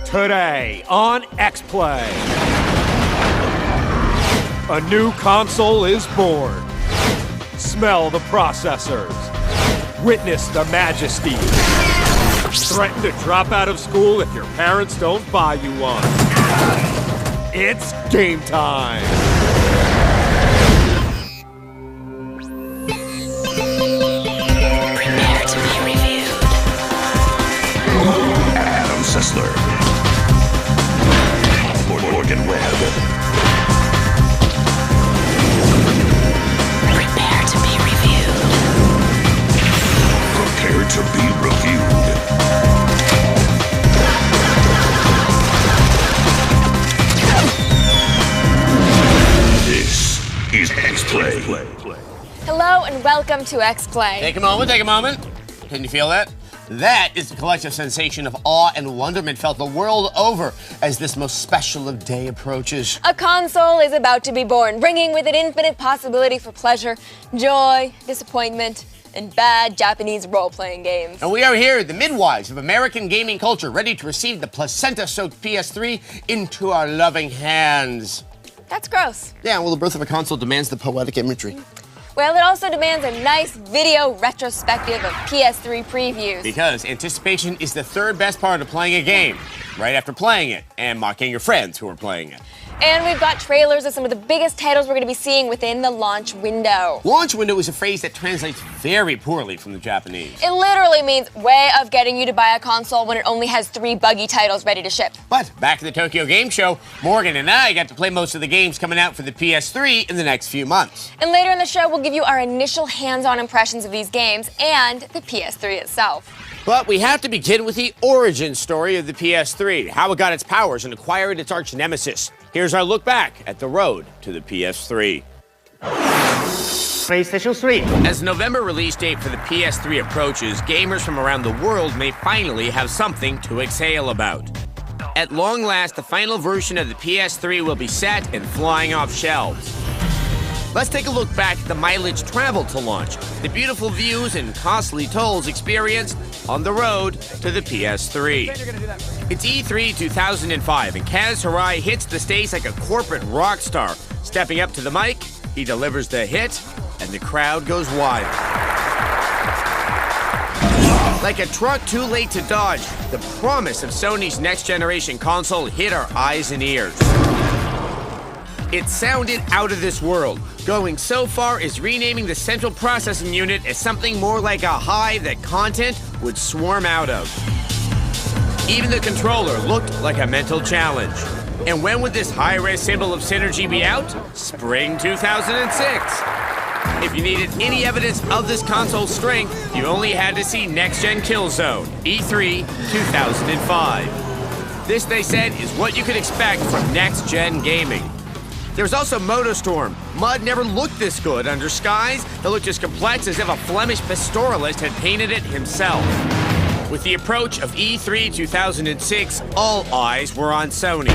Today on Xplay, a new console is born. Smell the processors. Witness the majesty. Threaten to drop out of school if your parents don't buy you one. It's game time. Prepare to be reviewed. Adam Sessler. Webb. Prepare to be reviewed. Prepare to be reviewed. This is Xplay. Hello and welcome to Xplay. Take a moment. Can you feel that? That is the collective sensation of awe and wonderment felt the world over as this most special of day approaches. A console is about to be born, bringing with it infinite possibility for pleasure, joy, disappointment, and bad Japanese role-playing games. And we are here, the midwives of American gaming culture, ready to receive the placenta-soaked PS3 into our loving hands. That's gross. Yeah, well, the birth of a console demands the poetic imagery. Well, it also demands a nice video retrospective of PS3 previews. Because anticipation is the third best part of playing a game, right after playing it and mocking your friends who are playing it. And we've got trailers of some of the biggest titles we're going to be seeing within the launch window. Launch window is a phrase that translates very poorly from the Japanese. It literally means way of getting you to buy a console when it only has 3 buggy titles ready to ship. But back to the Tokyo Game Show, Morgan and I got to play most of the games coming out for the PS3 in the next few months. And later in the show, we'll give you our initial hands-on impressions of these games and the PS3 itself. But we have to begin with the origin story of the PS3, how it got its powers and acquired its arch nemesis. Here's our look back at the road to the PS3. PlayStation 3. As the November release date for the PS3 approaches, gamers from around the world may finally have something to exhale about. At long last, the final version of the PS3 will be set and flying off shelves. Let's take a look back at the mileage traveled to launch, the beautiful views and costly tolls experienced on the road to the PS3. It's E3 2005, and Kaz Hirai hits the stage like a corporate rock star. Stepping up to the mic, he delivers the hit, and the crowd goes wild. Like a truck too late to dodge, the promise of Sony's next-generation console hit our eyes and ears. It sounded out of this world, going so far as renaming the central processing unit as something more like a hive that content would swarm out of. Even the controller looked like a mental challenge. And when would this high-res symbol of synergy be out? Spring 2006. If you needed any evidence of this console's strength, you only had to see Next Gen Killzone, E3 2005. This, they said, is what you could expect from Next Gen gaming. There's also MotoStorm. Mud never looked this good under skies that looked as complex as if a Flemish pastoralist had painted it himself. With the approach of E3 2006, all eyes were on Sony.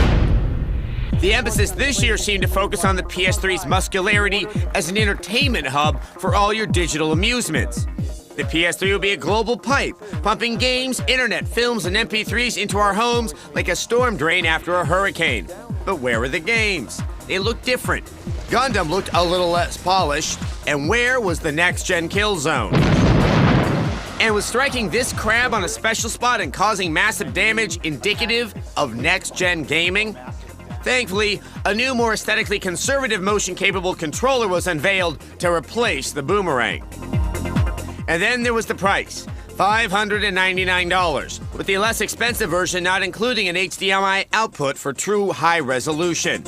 The emphasis this year seemed to focus on the PS3's muscularity as an entertainment hub for all your digital amusements. The PS3 will be a global pipe, pumping games, internet, films, and MP3s into our homes like a storm drain after a hurricane. But where were the games? They looked different. Gundam looked a little less polished, and where was the next-gen Killzone? And was striking this crab on a special spot and causing massive damage indicative of next-gen gaming? Thankfully, a new, more aesthetically conservative motion-capable controller was unveiled to replace the boomerang. And then there was the price, $599, with the less expensive version not including an HDMI output for true high resolution.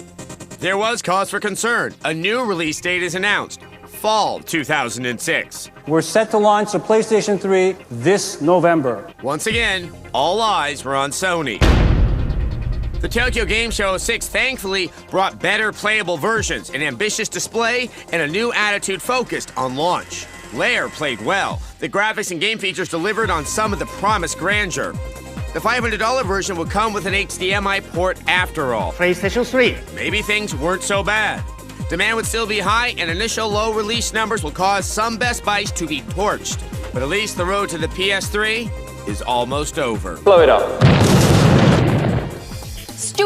There was cause for concern. A new release date is announced, fall 2006. We're set to launch the PlayStation 3 this November. Once again, all eyes were on Sony. The Tokyo Game Show 06 thankfully brought better playable versions, an ambitious display, and a new attitude focused on launch. Lair played well. The graphics and game features delivered on some of the promised grandeur. The $500 version would come with an HDMI port after all. PlayStation 3. Maybe things weren't so bad. Demand would still be high, and initial low release numbers will cause some Best Buys to be torched. But at least the road to the PS3 is almost over. Blow it up.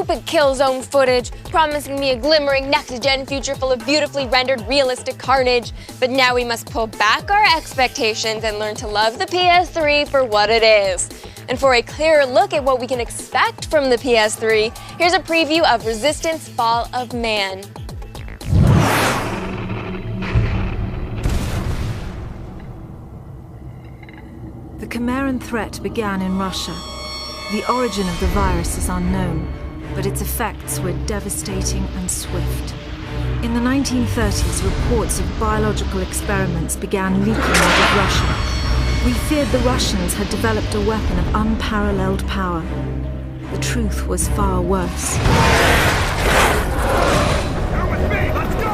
stupid Killzone footage, promising me a glimmering next-gen future full of beautifully rendered realistic carnage. But now we must pull back our expectations and learn to love the PS3 for what it is. And for a clearer look at what we can expect from the PS3, here's a preview of Resistance: Fall of Man. The Chimeran threat began in Russia. The origin of the virus is unknown, but its effects were devastating and swift. In the 1930s, reports of biological experiments began leaking out of Russia. We feared the Russians had developed a weapon of unparalleled power. The truth was far worse. You're with me, let's go!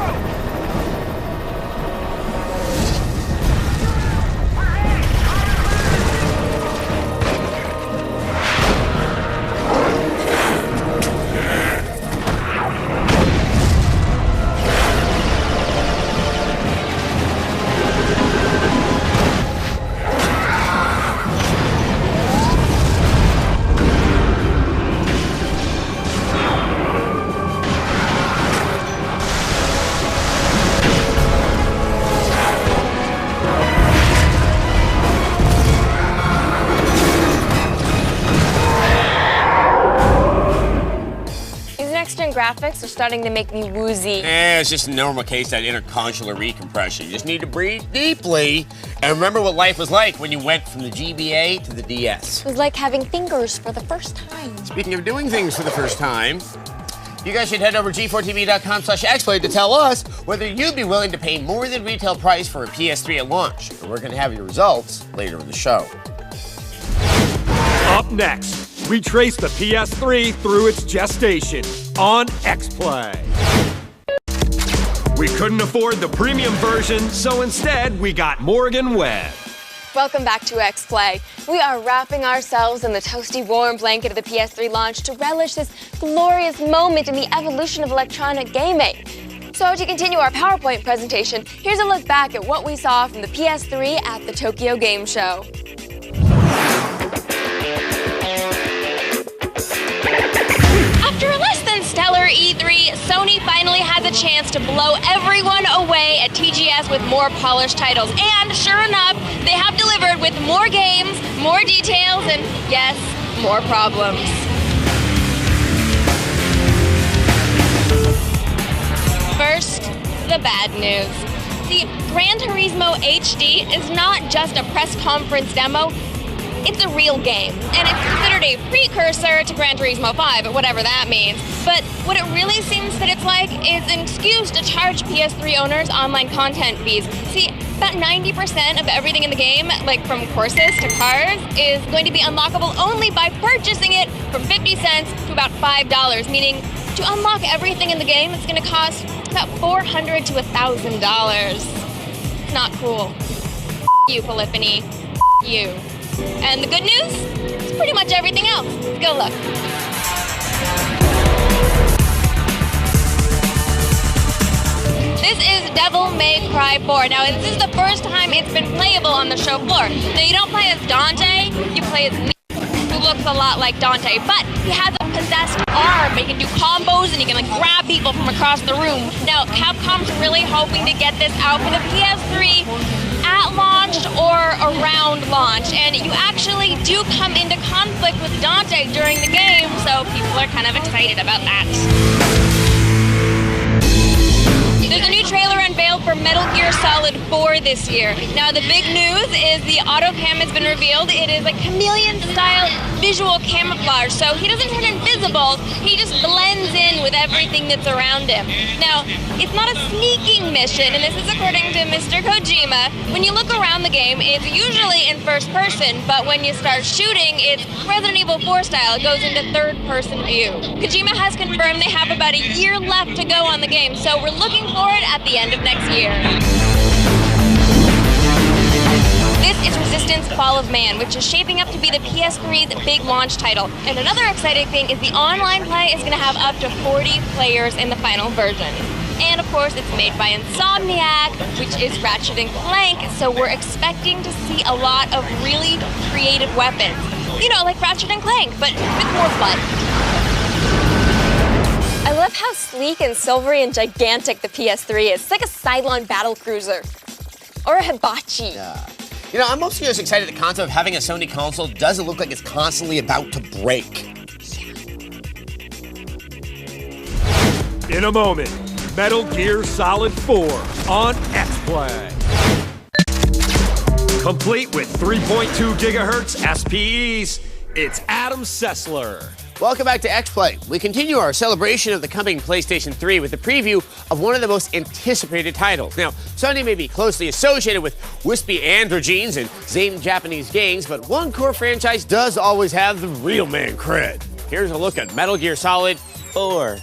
Graphics are starting to make me woozy. It's just a normal case of interconsular recompression. You just need to breathe deeply and remember what life was like when you went from the GBA to the DS. It was like having fingers for the first time. Speaking of doing things for the first time, you guys should head over to G4TV.com/Xplay to tell us whether you'd be willing to pay more than retail price for a PS3 at launch. And we're going to have your results later in the show. Up next, we trace the PS3 through its gestation on Xplay. We couldn't afford the premium version, so instead we got Morgan Webb. Welcome back to Xplay. We are wrapping ourselves in the toasty warm blanket of the PS3 launch to relish this glorious moment in the evolution of electronic gaming. So to continue our PowerPoint presentation, here's a look back at what we saw from the PS3 at the Tokyo Game Show. After a less than stellar E3, Sony finally has a chance to blow everyone away at TGS with more polished titles. And sure enough, they have delivered with more games, more details, and yes, more problems. First, the bad news. See, Gran Turismo HD is not just a press conference demo. It's a real game, and it's considered a precursor to Gran Turismo 5, whatever that means. But what it really seems that it's like is an excuse to charge PS3 owners online content fees. See, about 90% of everything in the game, like from courses to cars, is going to be unlockable only by purchasing it from 50 cents to about $5, meaning to unlock everything in the game, it's going to cost about $400 to $1,000. It's not cool. You, Polyphony. You. And the good news? It's pretty much everything else. Go look. This is Devil May Cry 4. Now, this is the first time it's been playable on the show floor. Now, you don't play as Dante, you play as Neo, who looks a lot like Dante, but he has a possessed arm. He can do combos and he can grab people from across the room. Now, Capcom's really hoping to get this out for the PS3 at launch or around launch, and you actually do come into conflict with Dante during the game, so people are kind of excited about that. There's a new trailer unveiled for Metal Gear Solid 4 this year. Now, the big news is the autocam has been revealed. It is a chameleon-style visual camouflage, so he doesn't turn invisible, he just blends in with everything that's around him. Now, it's not a sneaking mission, and this is according to Mr. Kojima. When you look around the game, it's usually in first person, but when you start shooting, it's Resident Evil 4 style. It goes into third-person view. Kojima has confirmed they have about a year left to go on the game, so we're looking for it at the end of next year. This is Resistance: Fall of Man, which is shaping up to be the PS3's big launch title. And another exciting thing is the online play is going to have up to 40 players in the final version. And of course, it's made by Insomniac, which is Ratchet & Clank, so we're expecting to see a lot of really creative weapons. You know, like Ratchet & Clank, but with more blood. how sleek and silvery and gigantic the PS3 is. It's like a Cylon battle cruiser. Or a hibachi. You know, I'm mostly just excited the concept of having a Sony console doesn't look like it's constantly about to break. In a moment, Metal Gear Solid 4 on Xplay. Complete with 3.2 gigahertz SPEs, it's Adam Sessler. Welcome back to Xplay. We continue our celebration of the coming PlayStation 3 with a preview of one of the most anticipated titles. Now, Sony may be closely associated with wispy androgynes and zany Japanese gangs, but one core franchise does always have the real man cred. Here's a look at Metal Gear Solid 4.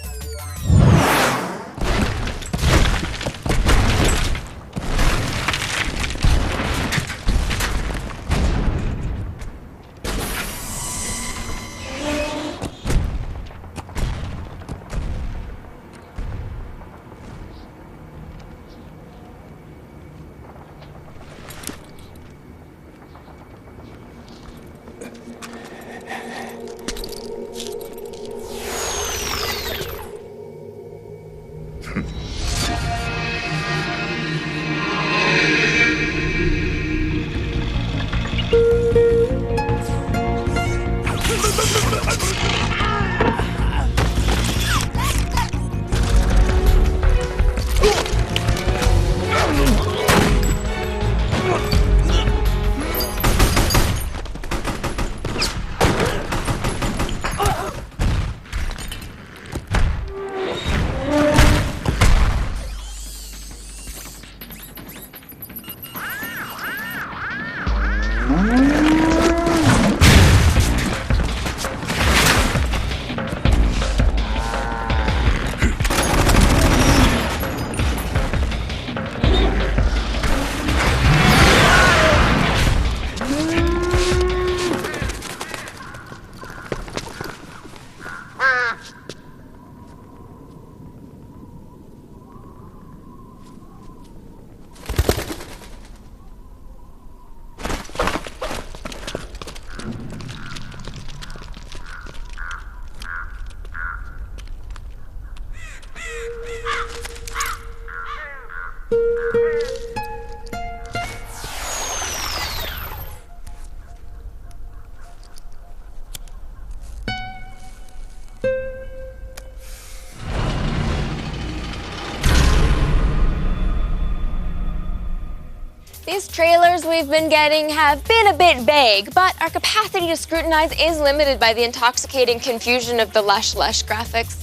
These trailers we've been getting have been a bit vague, but our capacity to scrutinize is limited by the intoxicating confusion of the lush graphics.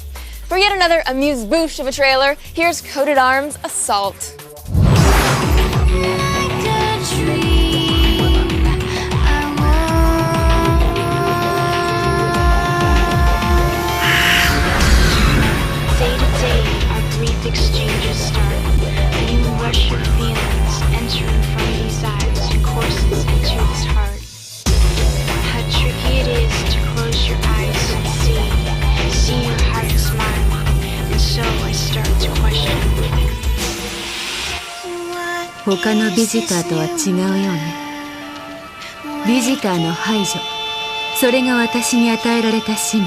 For yet another amuse-bouche of a trailer, here's Coated Arms Assault. Day to day, our brief exchanges start. A new rush of feelings entering from these eyes courses into this heart. How tricky it is to close your eyes and see your heart smile. And so I start to question. 他のビジターとは違うよね。ビジターの排除、それが私に与えられた使命。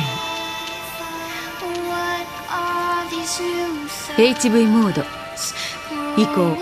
HV モード移行。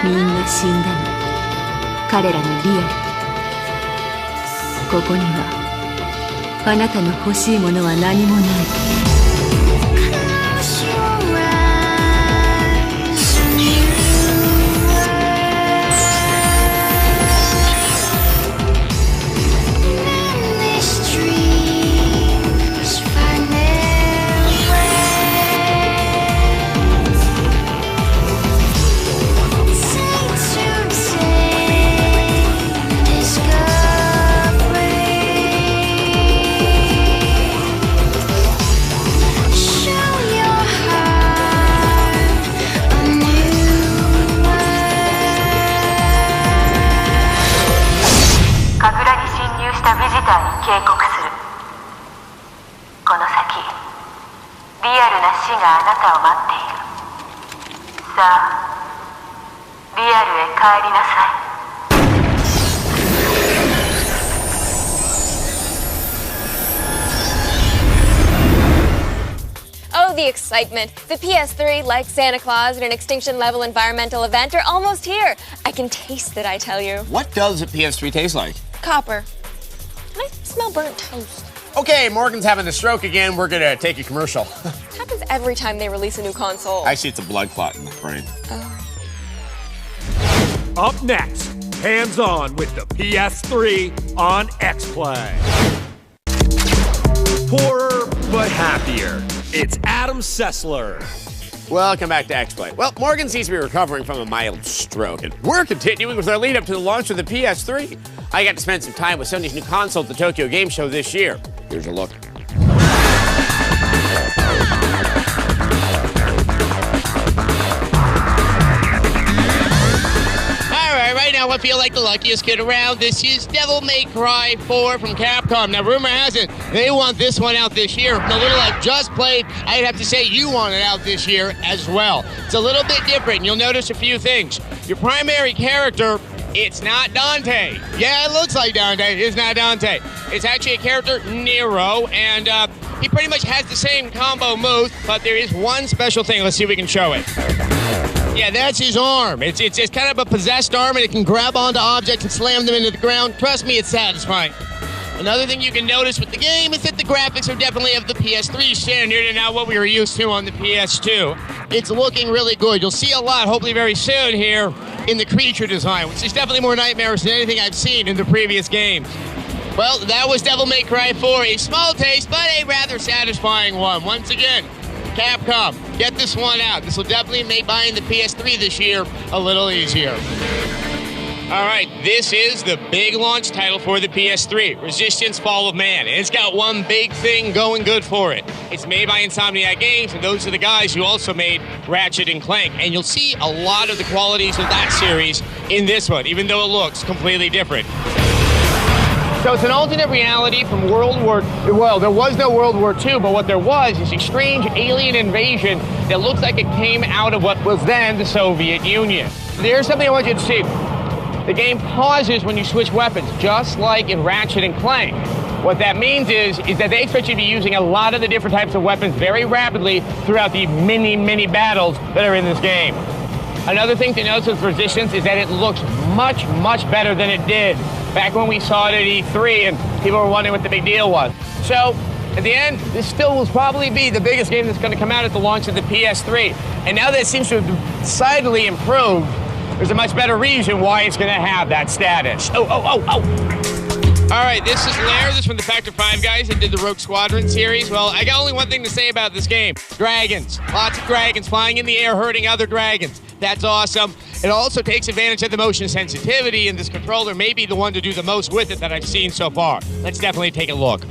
みんな死んだの。彼らのリアル。ここにはあなたの欲しいものは何もない。たビジターに警告する。この先リアルな死があなたを待っている。さあリアルへ帰りなさい。Oh, the excitement. The PS3, like Santa Claus at an extinction-level environmental event, are almost here. I can taste it, I tell you. What does a PS3 taste like? Copper. And I smell burnt toast. Okay, Morgan's having a stroke again. We're gonna take a commercial. It happens every time they release a new console. I see it's a blood clot in the brain. Oh. Up next, hands-on with the PS3 on Xplay. Poorer but happier. It's Adam Sessler. Welcome back to Xplay. Well, Morgan seems to be recovering from a mild stroke, and we're continuing with our lead-up to the launch of the PS3. I got to spend some time with Sony's new console at the Tokyo Game Show this year. Here's a look. Right now I feel like the luckiest kid around. This is Devil May Cry 4 from Capcom. Now, rumor has it, they want this one out this year. The little I've just played, I'd have to say you want it out this year as well. It's a little bit different. You'll notice a few things. Your primary character, it's not Dante. Yeah, it looks like Dante. It's not Dante. It's actually a character, Nero, and he pretty much has the same combo moves, but there is one special thing. Let's see if we can show it. Yeah, that's his arm. It's kind of a possessed arm, and it can grab onto objects and slam them into the ground. Trust me, it's satisfying. Another thing you can notice with the game is that the graphics are definitely of the PS3 standard and not what we were used to on the PS2. It's looking really good. You'll see a lot, hopefully very soon here, in the creature design, which is definitely more nightmarish than anything I've seen in the previous games. Well, that was Devil May Cry 4. A small taste, but a rather satisfying one. Once again, Capcom, get this one out. This will definitely make buying the PS3 this year a little easier. All right, this is the big launch title for the PS3, Resistance Fall of Man. And it's got one big thing going good for it. It's made by Insomniac Games, and those are the guys who also made Ratchet and Clank. And you'll see a lot of the qualities of that series in this one, even though it looks completely different. So it's an alternate reality from World War... Well, there was no World War II, but what there was is a strange alien invasion that looks like it came out of what was then the Soviet Union. There's something I want you to see. The game pauses when you switch weapons, just like in Ratchet and Clank. What that means is that they expect you to be using a lot of the different types of weapons very rapidly throughout the many battles that are in this game. Another thing to notice with Resistance is that it looks much better than it did back when we saw it at E3 and people were wondering what the big deal was. So, at the end, this still will probably be the biggest game that's going to come out at the launch of the PS3. And now that it seems to have decidedly improved, there's a much better reason why it's going to have that status. Oh. All right, this is Lair. This is from the Factor 5 guys that did the Rogue Squadron series. Well, I got only one thing to say about this game. Dragons. Lots of dragons flying in the air, hurting other dragons. That's awesome. It also takes advantage of the motion sensitivity, and this controller may be the one to do the most with it that I've seen so far. Let's definitely take a look.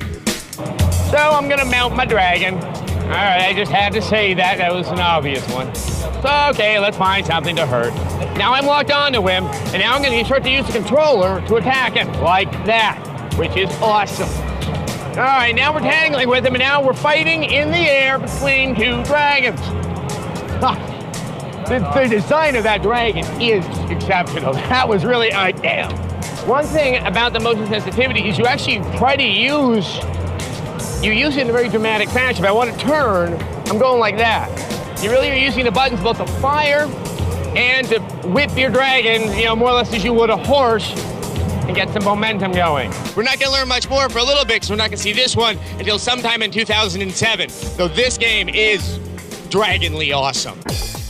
So I'm going to mount my dragon. All right, I just had to say that. That was an obvious one. So, okay, let's find something to hurt. Now I'm locked onto him, and now I'm going to start to use the controller to attack him, like that, which is awesome. All right, now we're tangling with him, and now we're fighting in the air between two dragons. The design of that dragon is exceptional. That was really, damn. One thing about the motion sensitivity is you actually try to use it in a very dramatic fashion. If I want to turn, I'm going like that. You really are using the buttons both to fire and to whip your dragon, more or less as you would a horse, and get some momentum going. We're not going to learn much more for a little bit, because we're not going to see this one until sometime in 2007. So this game is dragonly awesome.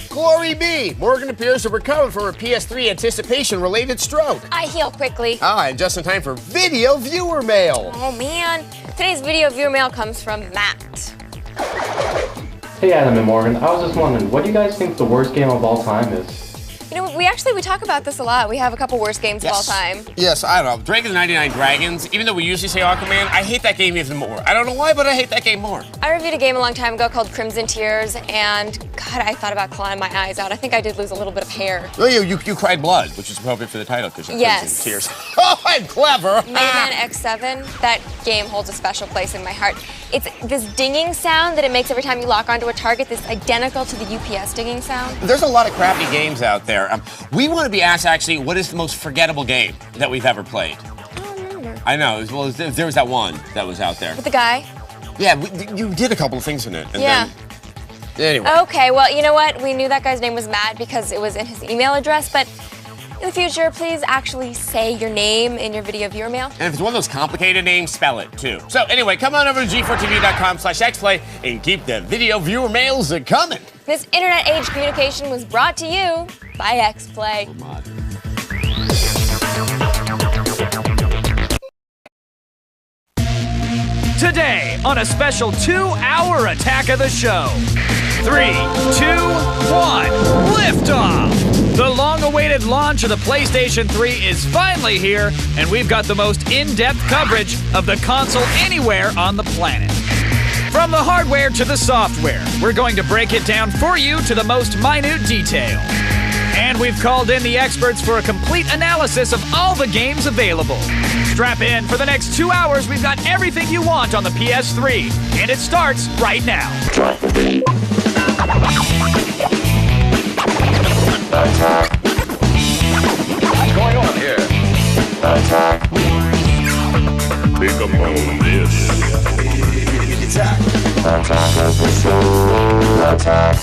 Glory be! Morgan appears to recover from her PS3 anticipation-related stroke. I heal quickly. And just in time for video viewer mail. Oh, man. Today's video viewer mail comes from Matt. Hey, Adam and Morgan. I was just wondering, what do you guys think the worst game of all time is? With we talk about this a lot. We have a couple worst games of all time. Yes, I don't know. Drake of the 99 Dragons, even though we usually say Aquaman, I hate that game even more. I don't know why, but I hate that game more. I reviewed a game a long time ago called Crimson Tears, and God, I thought about clawing my eyes out. I think I did lose a little bit of hair. Well, you cried blood, which is appropriate for the title because you're Crimson Tears. Oh, I'm clever. Mega Man X7, that game holds a special place in my heart. It's this dinging sound that it makes every time you lock onto a target that's identical to the UPS dinging sound. There's a lot of crappy games out there. We want to be asked, actually, what is the most forgettable game that we've ever played? I don't remember. I know. There was that one that was out there. With the guy? Yeah, you did a couple of things in it. And yeah. Then, anyway. Okay, well, you know what? We knew that guy's name was Matt because it was in his email address, but in the future, please actually say your name in your video viewer mail. And if it's one of those complicated names, spell it, too. So anyway, come on over to G4TV.com/Xplay and keep the video viewer mails coming. This internet age communication was brought to you by Xplay. Today, on a special 2-hour Attack of the Show. 3, 2, 1, liftoff! The long-awaited launch of the PlayStation 3 is finally here, and we've got the most in-depth coverage of the console anywhere on the planet. From the hardware to the software, we're going to break it down for you to the most minute detail. And we've called in the experts for a complete analysis of all the games available. Strap in. For the next 2 hours, we've got everything you want on the PS3. And it starts right now. Attack. What's going on here? Attack. Pick up on this. Attack. Attack of the show. Attack.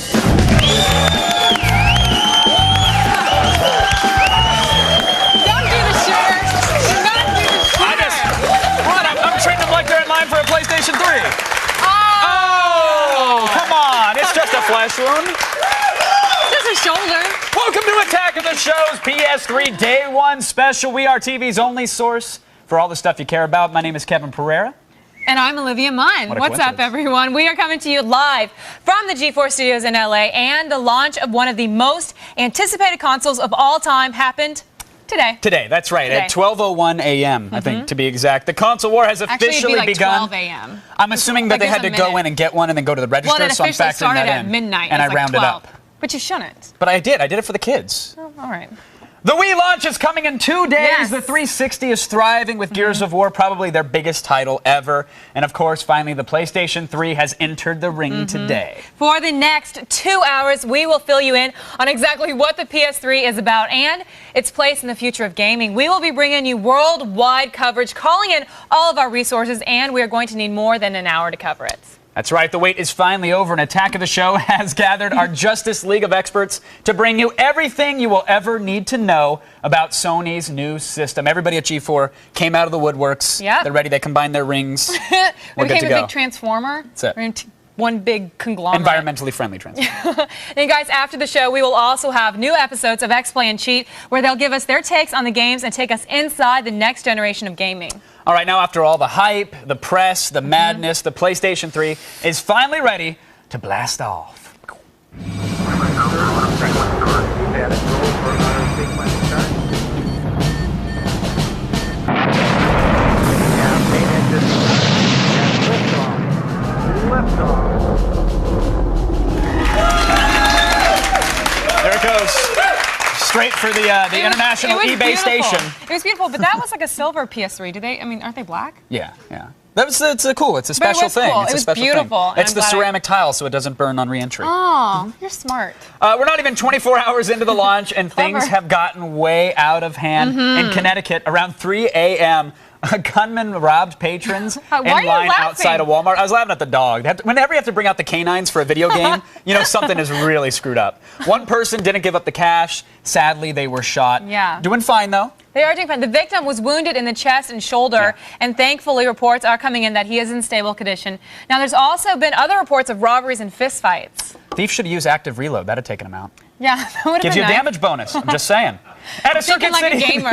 Don't do the share. Do not do the share. I'm treating them like they're in line for a PlayStation 3. Oh, come on. It's just a flesh wound. Just a shoulder. Welcome to Attack of the Show's PS3 Day 1 special. We are TV's only source for all the stuff you care about. My name is Kevin Pereira. And I'm Olivia Munn. What's up, everyone? We are coming to you live from the G4 studios in LA, and the launch of one of the most anticipated consoles of all time happened today. Today, that's right, at 12:01 a.m., I think, to be exact. The console war has officially Actually, it'd be like begun. 12 a.m. I'm assuming that they had to go in and get one and then go to the register, Well, it so I'm officially factoring started that at in. midnight. And I It's like rounded 12. up. But you shouldn't. But I did it for the kids. Oh, all right. The Wii launch is coming in 2 days. Yes. The 360 is thriving with Gears of War, probably their biggest title ever. And of course, finally, the PlayStation 3 has entered the ring today. For the next 2 hours, we will fill you in on exactly what the PS3 is about and its place in the future of gaming. We will be bringing you worldwide coverage, calling in all of our resources, and we are going to need more than an hour to cover it. That's right, the wait is finally over, and Attack of the Show has gathered our Justice League of experts to bring you everything you will ever need to know about Sony's new system. Everybody at G4 came out of the woodworks. Yep. They're ready, they combined their rings. We became a big transformer. That's it. We're in one big conglomerate. Environmentally friendly transformer. And guys, after the show, we will also have new episodes of Xplay and Cheat, where they'll give us their takes on the games and take us inside the next generation of gaming. All right, now after all the hype, the press, the madness, the PlayStation 3 is finally ready to blast off. There it goes. Straight for the international eBay station. It was beautiful, but that was like a silver PS3. Do they? I mean, aren't they black? Yeah, yeah. It's cool. It's a special thing. Cool. It's it a was special beautiful. thing. It's the ceramic tile, so it doesn't burn on re-entry. Oh, you're smart. We're not even 24 hours into the launch, and things have gotten way out of hand. In Connecticut, around 3 a.m., a gunman robbed patrons in line outside of Walmart. I was laughing at the dog. Whenever you have to bring out the canines for a video game, you know something is really screwed up. One person didn't give up the cash. Sadly, they were shot. Yeah. Doing fine, though. They are doing fine. The victim was wounded in the chest and shoulder, and thankfully reports are coming in that he is in stable condition. Now, there's also been other reports of robberies and fistfights. Thief should use active reload. That'd have taken him out. Yeah, that would have Gives been you a nice. damage bonus. I'm just saying. At a Circuit like City. a gamer.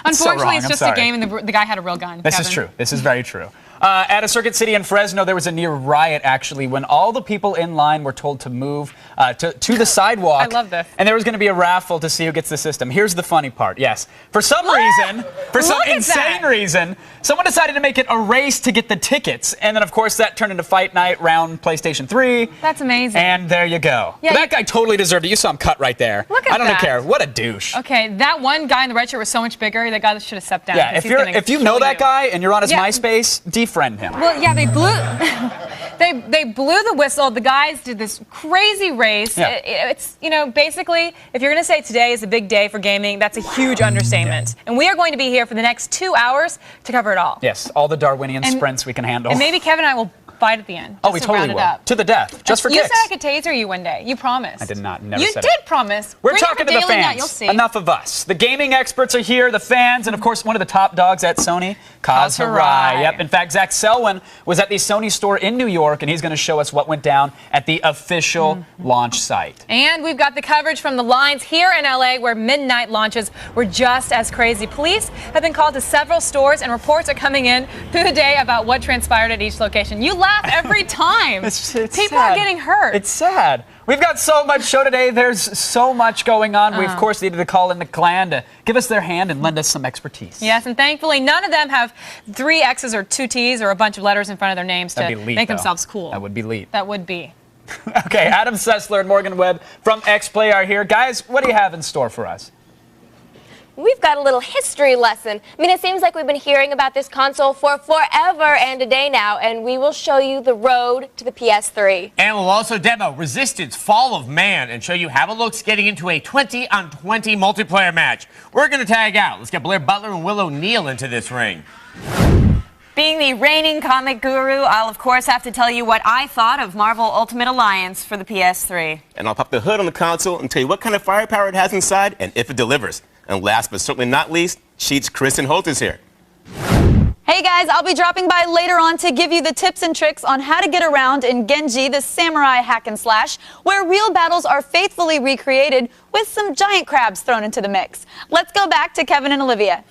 Unfortunately, it's just a game, and the guy had a real gun. This Kevin. is true. This is very true. At a Circuit City in Fresno, there was a near riot, actually, when all the people in line were told to move to the sidewalk. I love this. And there was going to be a raffle to see who gets the system. Here's the funny part. Yes. For some reason, for some insane reason, someone decided to make it a race to get the tickets. And then, of course, that turned into Fight Night round PlayStation 3. That's amazing. And there you go. Yeah, that guy totally deserved it. You saw him cut right there. Look at I don't that. care. What a douche. Okay, that one guy in the red shirt was so much bigger. That guy should have stepped down. Yeah, if you know that guy and you're on his Yeah. MySpace, defriend him. Well, yeah, they blew they blew the whistle. The guys did this crazy race. Yeah. It's, you know, basically, if you're going to say today is a big day for gaming, that's a huge understatement. And we are going to be here for the next 2 hours to cover it all. Yes, all the Darwinian sprints we can handle. And maybe Kevin and I will fight at the end. Oh, we totally will. To the death, just for you kicks. said I could taser you one day. You promised. I did not. Never You said did it. promise. We're Bring talking up to a the daily fans. net, you'll see. Enough of us. The gaming experts are here, the fans, and of course one of the top dogs at Sony, Kaz Hirai. Yep. In fact, Zach Selwyn was at the Sony store in New York, and he's going to show us what went down at the official launch site. And we've got the coverage from the lines here in LA where midnight launches were just as crazy. Police have been called to several stores and reports are coming in through the day about what transpired at each location. You laugh every time. People are getting hurt. It's sad. We've got so much show today. There's so much going on. We, of course, needed to call in the clan to give us their hand and lend us some expertise. Yes, and thankfully, none of them have 3 X's or 2 T's or a bunch of letters in front of their names to make themselves cool. That would be leap. That would be. Okay, Adam Sessler and Morgan Webb from Xplay are here. Guys, what do you have in store for us? We've got a little history lesson. I mean, it seems like we've been hearing about this console for forever and a day now, and we will show you the road to the PS3. And we'll also demo Resistance Fall of Man and show you how it looks getting into a 20-on-20 multiplayer match. We're going to tag out. Let's get Blair Butler and Will O'Neill into this ring. Being the reigning comic guru, I'll of course have to tell you what I thought of Marvel Ultimate Alliance for the PS3. And I'll pop the hood on the console and tell you what kind of firepower it has inside and if it delivers. And last but certainly not least, Cheats Kristen Holt is here. Hey guys, I'll be dropping by later on to give you the tips and tricks on how to get around in Genji, the samurai hack and slash, where real battles are faithfully recreated with some giant crabs thrown into the mix. Let's go back to Kevin and Olivia.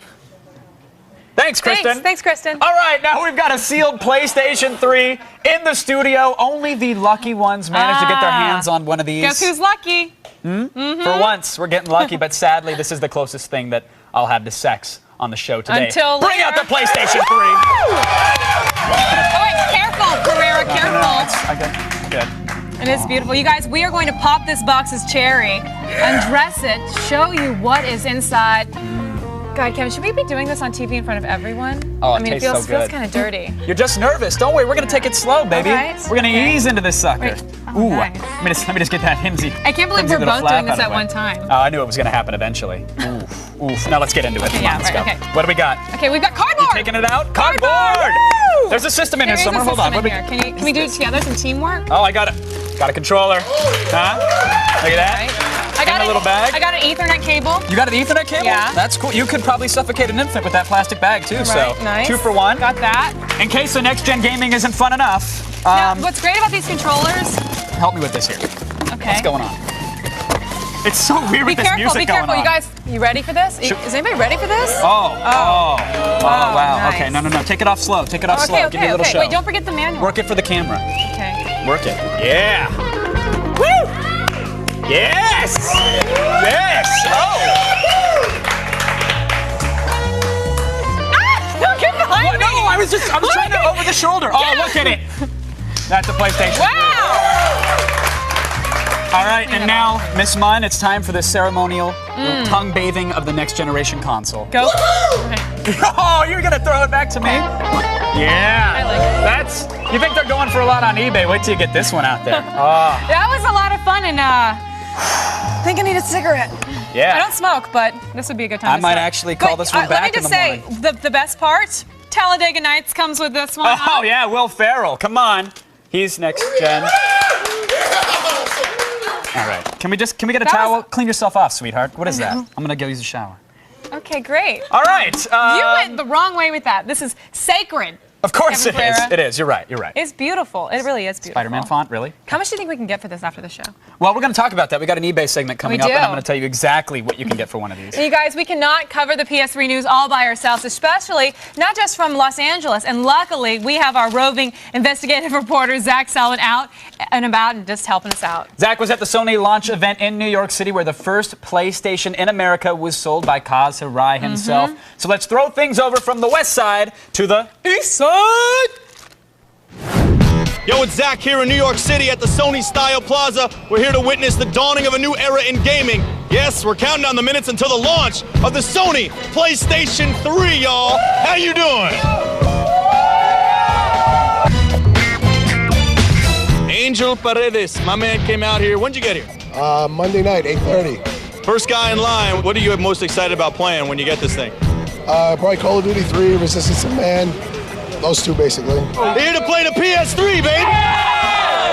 Thanks, Kristen. Thanks, Kristen. All right, now we've got a sealed PlayStation 3 in the studio. Only the lucky ones manage to get their hands on one of these. Guess who's lucky? For once, we're getting lucky, but sadly, this is the closest thing that I'll have to sex on the show today. Until Bring out the PlayStation 3. Oh, wait, careful, Carrera, careful. Okay, good. It is beautiful. You guys, we are going to pop this box's cherry, undress it, show you what is inside. God, Kevin, should we be doing this on TV in front of everyone? Oh, I mean, it it tastes so feels good. kind of dirty. You're just nervous. Don't worry, we're going to take it slow, baby. All right. We're going to ease into this sucker. Wait. Ooh, nice. let me just get that himsy. I can't believe himsy we're little both flap doing this out of at the way. one time. Oh, I knew it was going to happen eventually. Oof, oof. Now let's get into it. Come on, let's go. Okay. What do we got? Okay, we've got cardboard. You taking it out? Cardboard! Woo! There's a system in here There is somewhere. a Hold on. system in here. Can we do it together? Some teamwork? Oh, I got it. Got a controller. Huh? Look at that. I got a little bag. I got an Ethernet cable. You got an Ethernet cable? Yeah. That's cool. You could probably suffocate an infant with that plastic bag too. So Nice. 2 for 1. Got that. In case the next gen gaming isn't fun enough. Now, what's great about these controllers? Help me with this here. Okay. What's going on? It's so weird with this music Be going careful, on. you guys. You ready for this? Is anybody ready for this? Oh, wow. nice. Okay, no. Take it off slow. Take it off slow. Okay, Give me a little show. Wait, don't forget the manual. Work it for the camera. Okay. Work it. Yeah. Woo! Yes! Yes! Oh! Don't get behind me! No, I was trying to over the shoulder. Oh, look at it. That's the PlayStation. Wow! All right, and now, Miss Munn, it's time for the ceremonial tongue bathing of the next generation console. Go. Oh, you're gonna throw it back to me? Yeah. I like it. You think they're going for a lot on eBay? Wait till you get this one out there. Oh. That was a lot of fun, and I think I need a cigarette. Yeah. I don't smoke, but this would be a good time. I might actually call this one back in the morning. Let me just say, the best part, Talladega Nights comes with this one. Oh, yeah, Will Ferrell. Come on. He's next gen. All right. Can we get a towel? Clean yourself off, sweetheart. What is that? I'm going to go use a shower. Okay, great. All right. You went the wrong way with that. This is sacred. Of course Kevin it is. Pereira. It is. You're right. You're right. It's beautiful. It really is beautiful. Spider-Man font, really? How much do you think we can get for this after the show? Well, we're going to talk about that. We got an eBay segment coming We up, do. and I'm going to tell you exactly what you can get for one of these. You guys, we cannot cover the PS3 news all by ourselves, especially not just from Los Angeles. And luckily, we have our roving investigative reporter, Zach Sullivan, out and about and just helping us out. Zach was at the Sony launch event in New York City where the first PlayStation in America was sold by Kaz Hirai himself. So let's throw things over from the west side to the east side. Yo, it's Zach here in New York City at the Sony Style Plaza. We're here to witness the dawning of a new era in gaming. Yes, we're counting down the minutes until the launch of the Sony PlayStation 3, y'all. How you doing? Angel Paredes, my man, came out here. When'd you get here? Monday night, 8:30. First guy in line. What are you most excited about playing when you get this thing? Probably Call of Duty 3, Resistance of Man. Those two, basically. Here to play the PS3, baby!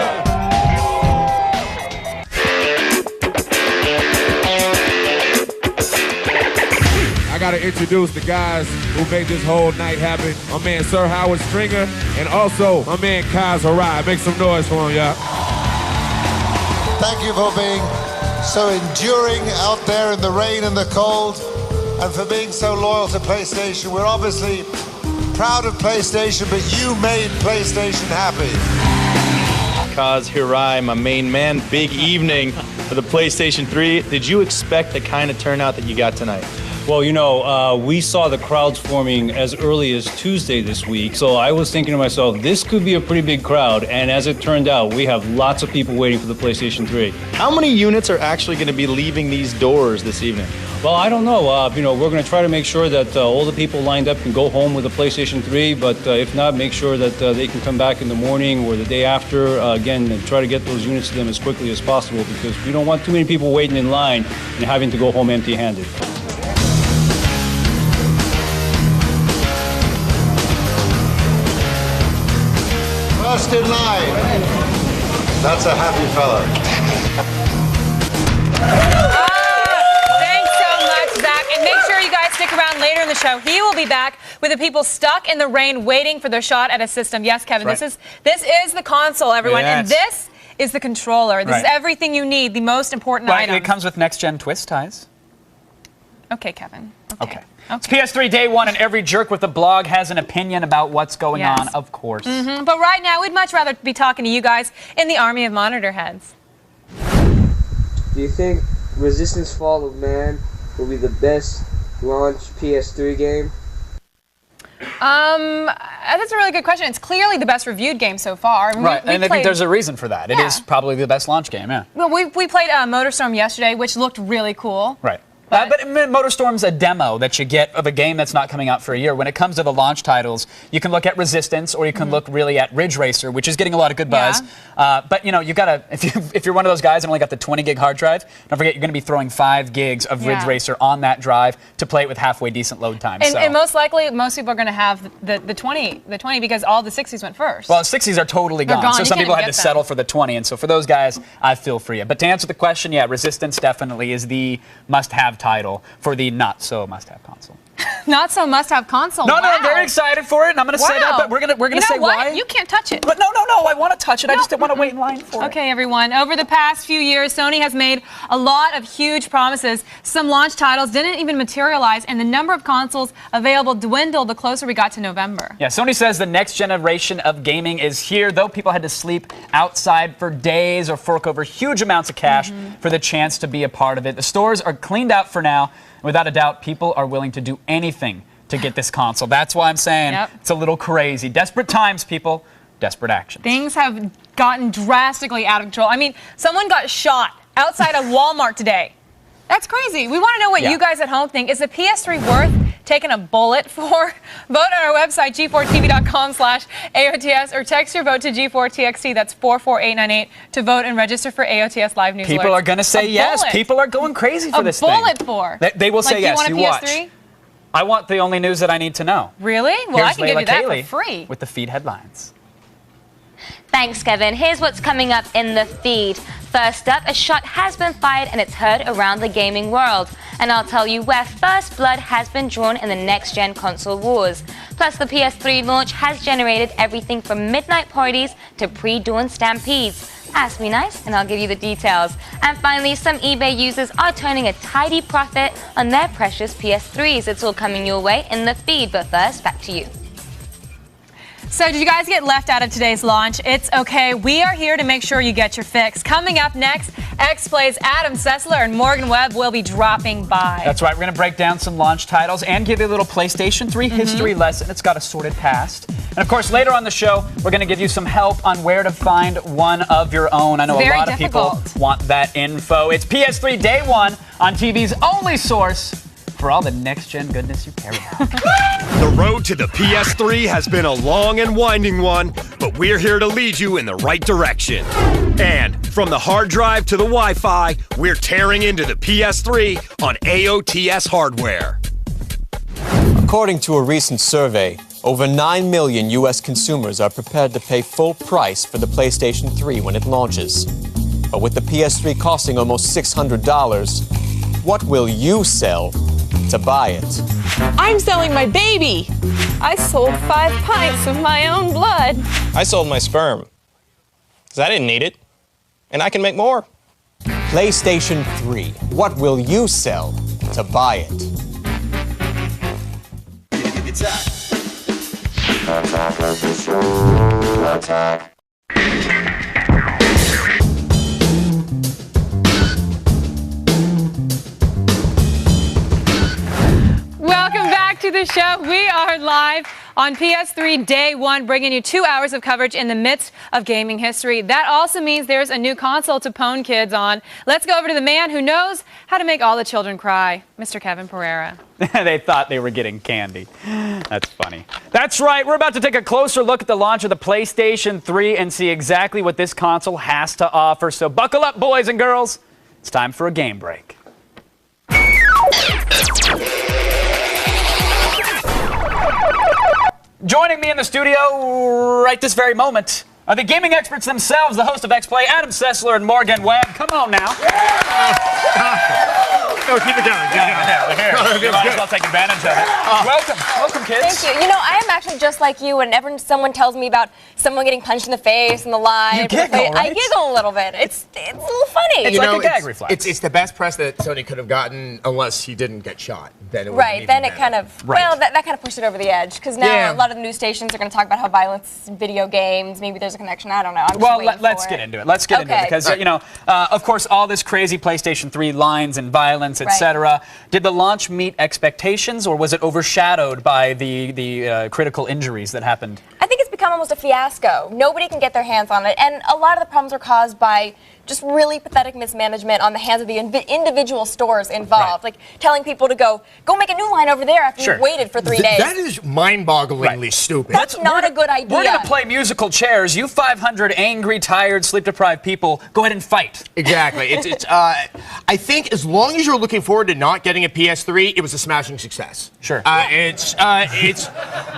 I gotta introduce the guys who made this whole night happen. My man Sir Howard Stringer, and also my man Kaz Hirai. Make some noise for him, y'all. Thank you for being so enduring out there in the rain and the cold, and for being so loyal to PlayStation. We're obviously proud of PlayStation, but you made PlayStation happy. Kaz Hirai, my main man, big evening for the PlayStation 3. Did you expect the kind of turnout that you got tonight? Well, you know, we saw the crowds forming as early as Tuesday this week, so I was thinking to myself, this could be a pretty big crowd, and as it turned out, we have lots of people waiting for the PlayStation 3. How many units are actually going to be leaving these doors this evening? Well, I don't know. You know, we're going to try to make sure that all the people lined up can go home with the PlayStation 3, but if not, make sure that they can come back in the morning or the day after, again, and try to get those units to them as quickly as possible, because we don't want too many people waiting in line and having to go home empty-handed. First in line. That's a happy fella. Thanks so much, Zach. And make sure you guys stick around later in the show. He will be back with the people stuck in the rain waiting for their shot at a system. Yes, Kevin, Right. this is the console, everyone. And Yes. this is the controller. This is Right. everything you need, the most important Right, item. it comes with next-gen twist ties. Okay, Kevin. Okay. It's PS3 day one, and every jerk with a blog has an opinion about what's going Yes. on, of course. But right now, we'd much rather be talking to you guys in the army of monitor heads. Do you think Resistance Fall of Man will be the best launch PS3 game? That's a really good question. It's clearly the best reviewed game so far. I mean, Right, we and I think played- there's a reason for that. It is probably the best launch game, yeah. Well, we played Motorstorm yesterday, which looked really cool. Right. But Motorstorm's a demo that you get of a game that's not coming out for a year. When it comes to the launch titles, you can look at Resistance, or you can look really at Ridge Racer, which is getting a lot of good buzz. But you know, you gotta if you're one of those guys and only got the 20 gig hard drive, don't forget you're going to be throwing 5 gigs of Ridge Racer on that drive to play it with halfway decent load time. And most likely, most people are going to have the 20 because all the 60s went first. Well, 60s are totally gone. So You some can't people even had to get settle for the 20, and so for those guys, I feel for you. But to answer the question, yeah, Resistance definitely is the must-have title for the not-so must-have console. Not so must-have console. No, wow. I'm very excited for it, and I'm going to say that, but we're going to say why. You can't touch it. But no, I want to touch it. I just didn't want to wait in line for it. Okay, everyone. Over the past few years, Sony has made a lot of huge promises. Some launch titles didn't even materialize, and the number of consoles available dwindled the closer we got to November. Yeah, Sony says the next generation of gaming is here, though people had to sleep outside for days or fork over huge amounts of cash for the chance to be a part of it. The stores are cleaned out for now. Without a doubt, people are willing to do anything to get this console. That's why I'm saying it's a little crazy. Desperate times, people. Desperate action. Things have gotten drastically out of control. I mean, someone got shot outside of Walmart today. That's crazy. We want to know what you guys at home think. Is the PS3 worth taking a bullet for? Vote on our website, g4tv.com/AOTS, or text your vote to G4TXT. That's 44898 to vote and register for AOTS Live News People Alerts. are going to say yes. Bullet. People are going crazy for this thing. A bullet for? They will say yes. Do you want a PS3? Watch. I want the only news that I need to know. Really? Well, Here's I can give you that Layla for Kaylee free. with the feed headlines. Thanks, Kevin. Here's what's coming up in the feed. First up, a shot has been fired and it's heard around the gaming world. And I'll tell you where first blood has been drawn in the next-gen console wars. Plus, the PS3 launch has generated everything from midnight parties to pre-dawn stampedes. Ask me nice, and I'll give you the details. And finally, some eBay users are turning a tidy profit on their precious PS3s. It's all coming your way in the feed, but first, back to you. So did you guys get left out of today's launch? It's okay. We are here to make sure you get your fix. Coming up next, Xplay's Adam Sessler and Morgan Webb will be dropping by. That's right. We're going to break down some launch titles and give you a little PlayStation 3 history lesson. It's got a sordid past. And of course, later on the show, we're going to give you some help on where to find one of your own. I know a lot of people want that info. It's PS3 Day 1 on TV's only source for all the next-gen goodness you care about. The road to the PS3 has been a long and winding one, but we're here to lead you in the right direction. And from the hard drive to the Wi-Fi, we're tearing into the PS3 on AOTS hardware. According to a recent survey, over 9 million U.S. consumers are prepared to pay full price for the PlayStation 3 when it launches. But with the PS3 costing almost $600, what will you sell to buy it? I'm selling my baby. I sold 5 pints of my own blood. I sold my sperm, because I didn't need it, and I can make more. PlayStation 3. What will you sell to buy it? Welcome back to the show. We are live on PS3 Day 1, bringing you 2 hours of coverage in the midst of gaming history. That also means there's a new console to pwn kids on. Let's go over to the man who knows how to make all the children cry, Mr. Kevin Pereira. They thought they were getting candy. That's funny. That's right. We're about to take a closer look at the launch of the PlayStation 3 and see exactly what this console has to offer. So buckle up, boys and girls. It's time for a game break. Joining me in the studio right this very moment are the gaming experts themselves, the host of Xplay, Adam Sessler and Morgan Webb. Come on now. No, keep it going. We're here. You might as well take advantage of it. Welcome. Welcome, kids. Thank you. You know, I am actually just like you. Whenever someone tells me about someone getting punched in the face in the live, You giggle, right? I giggle a little bit. It's a little funny. It's like a gag reflex. It's the best press that Sony could have gotten, unless he didn't get shot. Then it would Right, then it kind of, well, that kind of pushed it over the edge. Because now a lot of the news stations are going to talk about how violence in video games, maybe there's a connection, I don't know. I'm just let's get into it. Let's get into it. Because, you know, of course, all this crazy PlayStation 3 lines and violence, etc. Did the launch meet expectations, or was it overshadowed by the critical injuries that happened? I think it's become almost a fiasco. Nobody can get their hands on it. And a lot of the problems are caused by just really pathetic mismanagement on the hands of the individual stores involved. Like telling people to go make a new line over there after you've waited for 3 days. That is mind-bogglingly stupid. That's not a good idea. We're going to play musical chairs. You 500 angry, tired, sleep-deprived people, go ahead and fight. Exactly. I think as long as you're looking forward to not getting a PS3, it was a smashing success. Sure. It's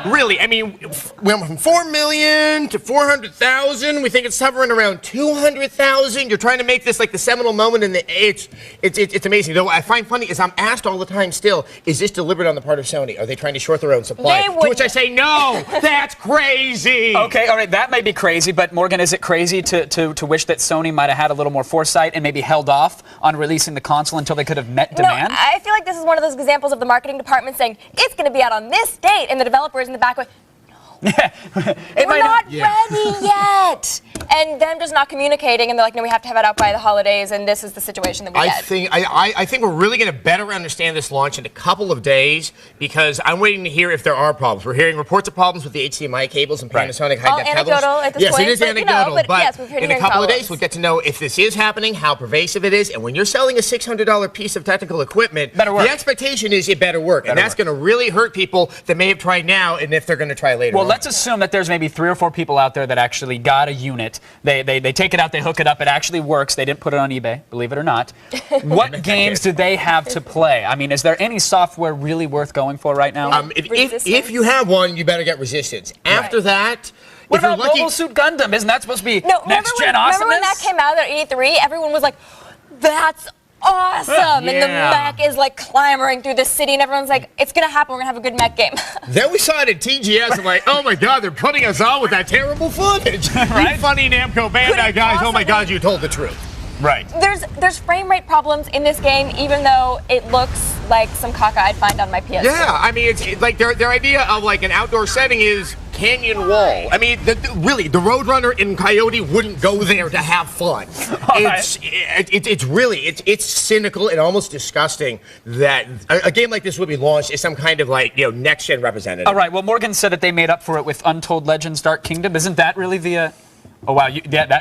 really, I mean, we went from 4 million to 400,000. We think it's hovering around 200,000. You're trying to make this like the seminal moment, and it's amazing. Though what I find funny is I'm asked all the time still, is this deliberate on the part of Sony? Are they trying to short their own supply? To which I say, no, that's crazy. Okay, all right, that may be crazy, but Morgan, is it crazy to wish that Sony might have had a little more foresight and maybe held off on releasing the console until they could have met demand? No, I feel like this is one of those examples of the marketing department saying, it's going to be out on this date, and the developers in the back going, we're not ready yet. And them just not communicating, and they're like, no, we have to have it out by the holidays, and this is the situation that we get. I think we're really going to better understand this launch in a couple of days, because I'm waiting to hear if there are problems. We're hearing reports of problems with the HDMI cables and Panasonic high-def cables. Anecdotal at this point. Yes, it is anecdotal, but yes, we've heard in a couple of days we'll get to know if this is happening, how pervasive it is, and when you're selling a $600 piece of technical equipment, the expectation is it better work, and that's going to really hurt people that may have tried now, and if they're going to try later on. let's assume that there's maybe 3 or 4 people out there that actually got a unit. They take it out, they hook it up, it actually works. They didn't put it on eBay, believe it or not. What games do they have to play? I mean, is there any software really worth going for right now? If you have one, you better get Resistance. After that, what if you're about lucky, Mobile Suit Gundam? Isn't that supposed to be No, next-gen awesomeness? remember when that came out at E3? Everyone was like, that's awesome. And the mech is like clamoring through the city, and everyone's like, it's going to happen. We're going to have a good mech game. Then we saw it at TGS, and like, oh my God, they're putting us on with that terrible footage. Right? You funny Namco Bandai guys, oh my God, you told the truth. Right. There's frame rate problems in this game, even though it looks like some caca I'd find on my PS3. Yeah, I mean, it's like their idea of like an outdoor setting is canyon wall. I mean, really, the Roadrunner in Coyote wouldn't go there to have fun. It's cynical and almost disgusting that a game like this would be launched as some kind of like, next gen representative. All right, well, Morgan said that they made up for it with Untold Legends Dark Kingdom. Isn't that really the... Oh, wow,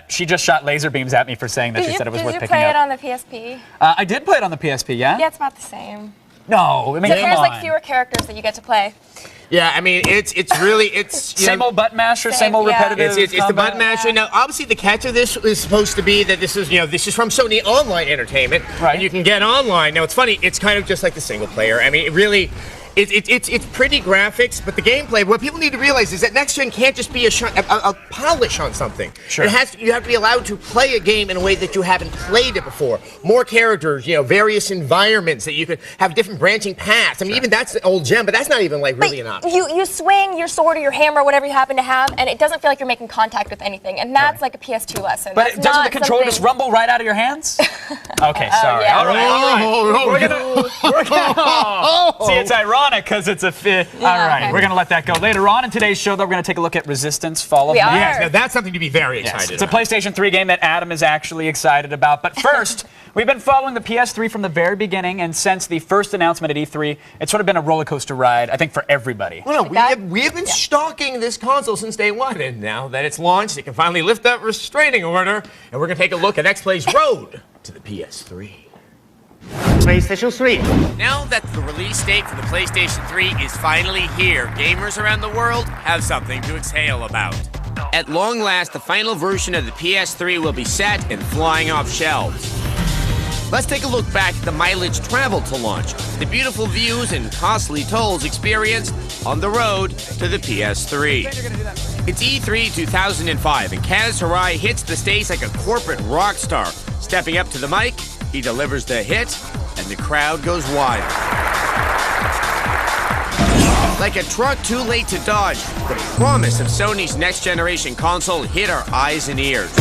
she just shot laser beams at me for saying that she said it was worth picking up. Did you play it on the PSP? I did play it on the PSP, yeah? Yeah, it's about the same. No, I mean, Except come there's on. like fewer characters that you get to play. Yeah, I mean, it's same old button masher, same old repetitive. It's the button masher. Now, obviously, the catch of this is supposed to be that this is from Sony Online Entertainment, right? And you can get online. Now, it's funny. It's kind of just like the single player. I mean, it really. It's pretty graphics, but the gameplay, what people need to realize is that next gen can't just be a polish on something. Sure. You have to be allowed to play a game in a way that you haven't played it before. More characters, various environments that you could have different branching paths. I mean, even that's the old gem, but that's not even like really an option. You swing your sword or your hammer, whatever you happen to have, and it doesn't feel like you're making contact with anything, and that's like a PS2 lesson. But doesn't the controller just rumble right out of your hands? Okay, sorry. Yeah. All right. We're gonna see, it's ironic because it's a fit. Yeah, all right, okay. we're going to let that go. Later on in today's show, though, we're going to take a look at Resistance Fall of Man. Yes, now that's something to be very excited It's a about. PlayStation 3 game that Adam is actually excited about. But first, we've been following the PS3 from the very beginning, and since the first announcement at E3, it's sort of been a roller coaster ride, I think, for everybody. Well, no, we have been stalking this console since day one, and now that it's launched, it can finally lift that restraining order, and we're going to take a look at Xplay's road to the PS3. PlayStation 3. Now that the release date for the PlayStation 3 is finally here, gamers around the world have something to exhale about. At long last, the final version of the PS3 will be set and flying off shelves. Let's take a look back at the mileage traveled to launch, the beautiful views and costly tolls experienced on the road to the PS3. It's E3 2005, and Kaz Hirai hits the stage like a corporate rock star. Stepping up to the mic, he delivers the hit, and the crowd goes wild. Like a truck too late to dodge, the promise of Sony's next-generation console hit our eyes and ears.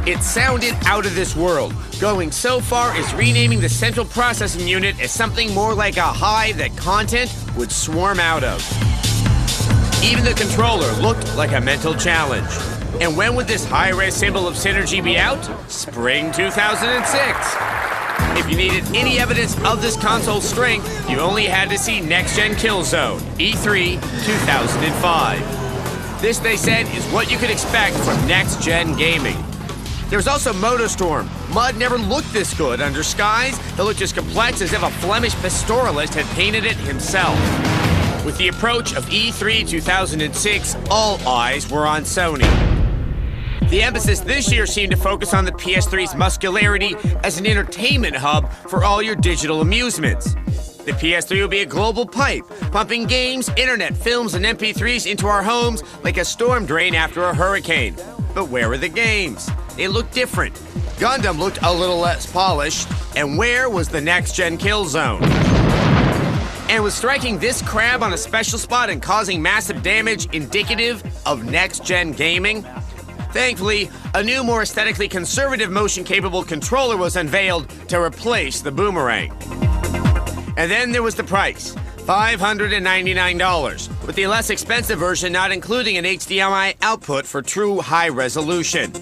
It sounded out of this world, going so far as renaming the central processing unit as something more like a hive that content would swarm out of. Even the controller looked like a mental challenge. And when would this high-res symbol of synergy be out? Spring 2006. If you needed any evidence of this console's strength, you only had to see Next Gen Killzone, E3 2005. This, they said, is what you could expect from Next Gen gaming. There was also MotorStorm. Mud never looked this good under skies that looked as complex as if a Flemish pastoralist had painted it himself. With the approach of E3 2006, all eyes were on Sony. The emphasis this year seemed to focus on the PS3's muscularity as an entertainment hub for all your digital amusements. The PS3 will be a global pipe, pumping games, internet, films, and MP3s into our homes like a storm drain after a hurricane. But where were the games? They looked different. Gundam looked a little less polished, and where was the next-gen Killzone? And was striking this crab on a special spot and causing massive damage indicative of next-gen gaming? Thankfully, a new, more aesthetically conservative motion-capable controller was unveiled to replace the boomerang. And then there was the price, $599, with the less expensive version not including an HDMI output for true high resolution.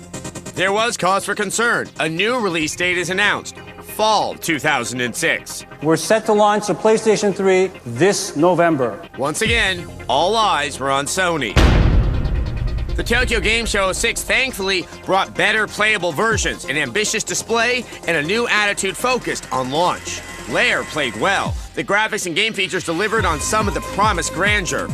There was cause for concern. A new release date is announced, fall 2006. We're set to launch the PlayStation 3 this November. Once again, all eyes were on Sony. The Tokyo Game Show 06 thankfully brought better playable versions, an ambitious display, and a new attitude focused on launch. Lair played well. The graphics and game features delivered on some of the promised grandeur.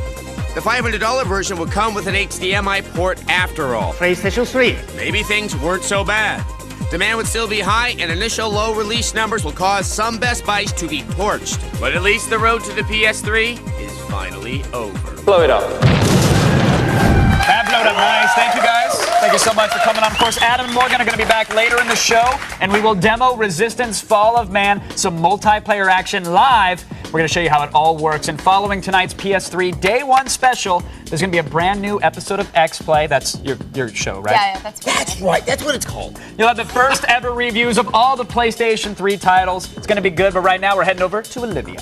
The $500 version will come with an HDMI port after all. PlayStation 3. Maybe things weren't so bad. Demand would still be high, and initial low release numbers will cause some Best Buys to be torched. But at least the road to the PS3 is finally over. Blow it up. Have load up. Nice. Thank you, guys. Thank you so much for coming on. Of course, Adam and Morgan are going to be back later in the show, and we will demo Resistance Fall of Man, some multiplayer action live. We're going to show you how it all works. And following tonight's PS3 Day 1 special, there's going to be a brand new episode of Xplay. That's your show, right? Yeah, that's right. That's what it's called. You'll have the first ever reviews of all the PlayStation 3 titles. It's going to be good, but right now we're heading over to Olivia.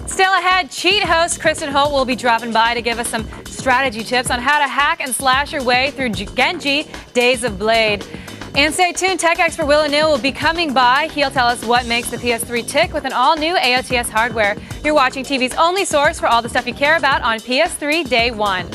Still ahead, cheat host Kristen Holt will be dropping by to give us some strategy tips on how to hack and slash your way through Genji Days of Blade. And stay tuned, tech expert Will O'Neill will be coming by. He'll tell us what makes the PS3 tick with an all-new AOTS hardware. You're watching TV's only source for all the stuff you care about on PS3 Day 1.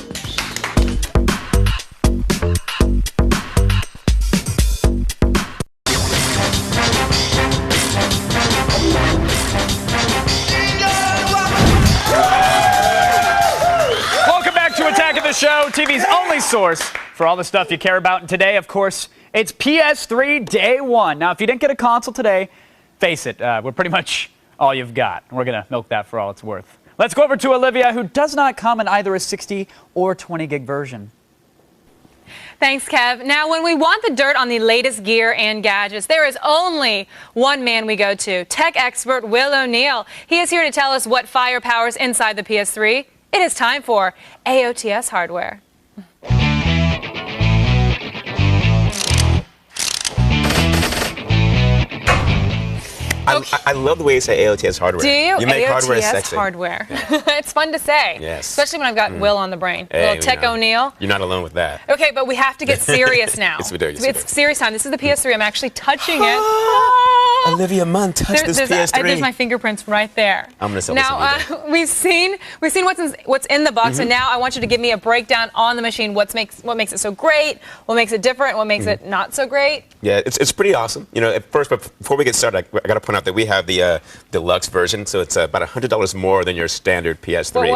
Show, TV's only source for all the stuff you care about. And today, of course, it's PS3 Day 1. Now, if you didn't get a console today, face it, we're pretty much all you've got. And we're going to milk that for all it's worth. Let's go over to Olivia, who does not come in either a 60 or 20 gig version. Thanks, Kev. Now, when we want the dirt on the latest gear and gadgets, there is only one man we go to, tech expert Will O'Neill. He is here to tell us what firepower's inside the PS3. It is time for AOTS hardware. I love the way you say AOTS hardware. Do you? You make AOTS hardware sexy. hardware. It's fun to say. Yes. Especially when I've got Will on the brain. Hey, Little Tech O'Neill. You're not alone with that. Okay, but we have to get serious now. It's serious time. This is the PS3. I'm actually touching it. Olivia Munn, touch this PS3. There's my fingerprints right there. I'm gonna sell now, this on we've seen what's in the box, and now I want you to give me a breakdown on the machine. What makes it so great? What makes it different? What makes it not so great? Yeah, it's pretty awesome. You know, at first, but before we get started, I got to point out that we have the deluxe version, so it's about $100 more than your standard PS3. But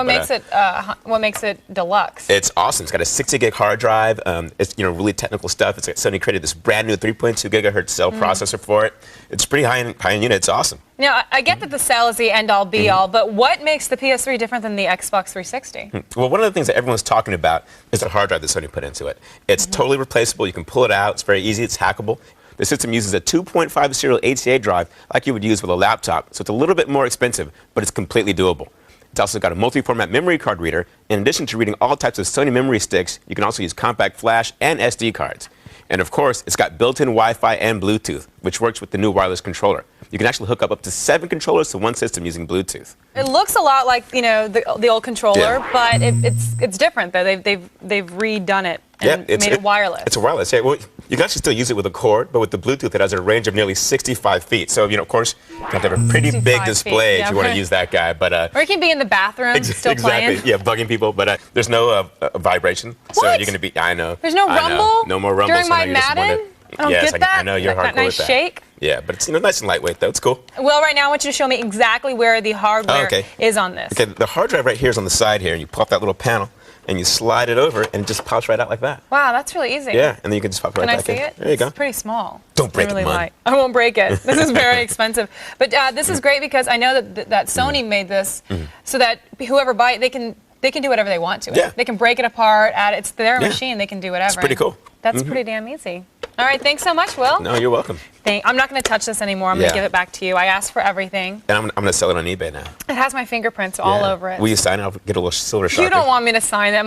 what makes it deluxe? It's awesome. It's got a 60 gig hard drive. It's really technical stuff. Sony created this brand new 3.2 gigahertz cell processor for it. It's pretty high in unit. It's awesome. Now, I get that the cell is the end-all, be-all, but what makes the PS3 different than the Xbox 360? Well, one of the things that everyone's talking about is the hard drive that Sony put into it. It's totally replaceable. You can pull it out. It's very easy. It's hackable. The system uses a 2.5 serial HCA drive like you would use with a laptop, so it's a little bit more expensive, but it's completely doable. It's also got a multi-format memory card reader. In addition to reading all types of Sony memory sticks, you can also use compact flash and SD cards. And of course, it's got built-in Wi-Fi and Bluetooth, which works with the new wireless controller. You can actually hook up to 7 controllers to one system using Bluetooth. It looks a lot like the old controller, but it's different though. They've redone it and made it wireless. It's a wireless. Yeah, well, you can actually still use it with a cord, but with the Bluetooth, it has a range of nearly 65 feet. So of course, you have to have a pretty big display if you want to use that guy. But or you can be in the bathroom still playing. Yeah, bugging people. But there's no vibration, so you're going to be. I know. There's no rumble. No more rumble. During my Madden. I don't get that. I know you're hardcore nice with that. shake. Yeah, but it's nice and lightweight though. It's cool. Well, right now I want you to show me exactly where the hardware is on this. Okay, the hard drive right here is on the side here, and you pop that little panel, and you slide it over, and it just pops right out like that. Wow, that's really easy. Yeah, and then you can just pop it right back in. Can I see it? There you go. It's pretty small. Don't break it, Mom. I won't break it. This is very expensive. But this is great because I know that Sony made this so that whoever buys it, they can do whatever they want to it. Yeah. They can break it apart, add it. It's their machine. They can do whatever. It's pretty cool. That's pretty damn easy. All right, thanks so much, Will. No, you're welcome. I'm not going to touch this anymore. I'm going to give it back to you. I asked for everything. And I'm going to sell it on eBay now. It has my fingerprints all over it. Will you sign it? I'll get a little silver Sharpie. You don't want me to sign that.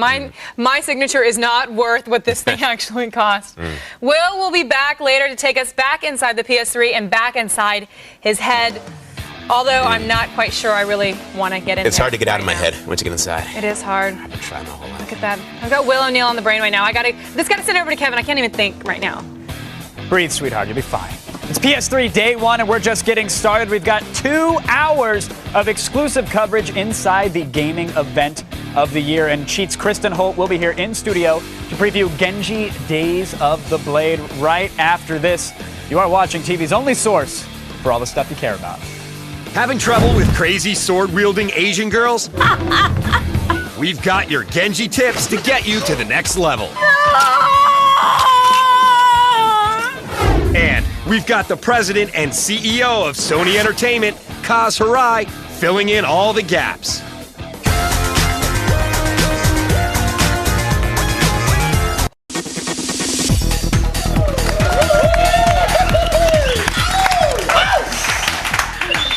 My signature is not worth what this thing actually cost. Will be back later to take us back inside the PS3 and back inside his head. Although I'm not quite sure I really want to get in It's hard to get out of my head once you get inside. It is hard. I've been trying my whole life. Look at that. I've got Will O'Neill on the brain right now. This got to send over to Kevin. I can't even think right now. Breathe, sweetheart. You'll be fine. It's PS3 Day 1, and we're just getting started. We've got 2 hours of exclusive coverage inside the gaming event of the year. And Cheats Kristen Holt will be here in studio to preview Genji Days of the Blade right after this. You are watching TV's only source for all the stuff you care about. Having trouble with crazy sword-wielding Asian girls? we've got your Genji tips to get you to the next level. And we've got the president and CEO of Sony Entertainment, Kaz Hirai, filling in all the gaps.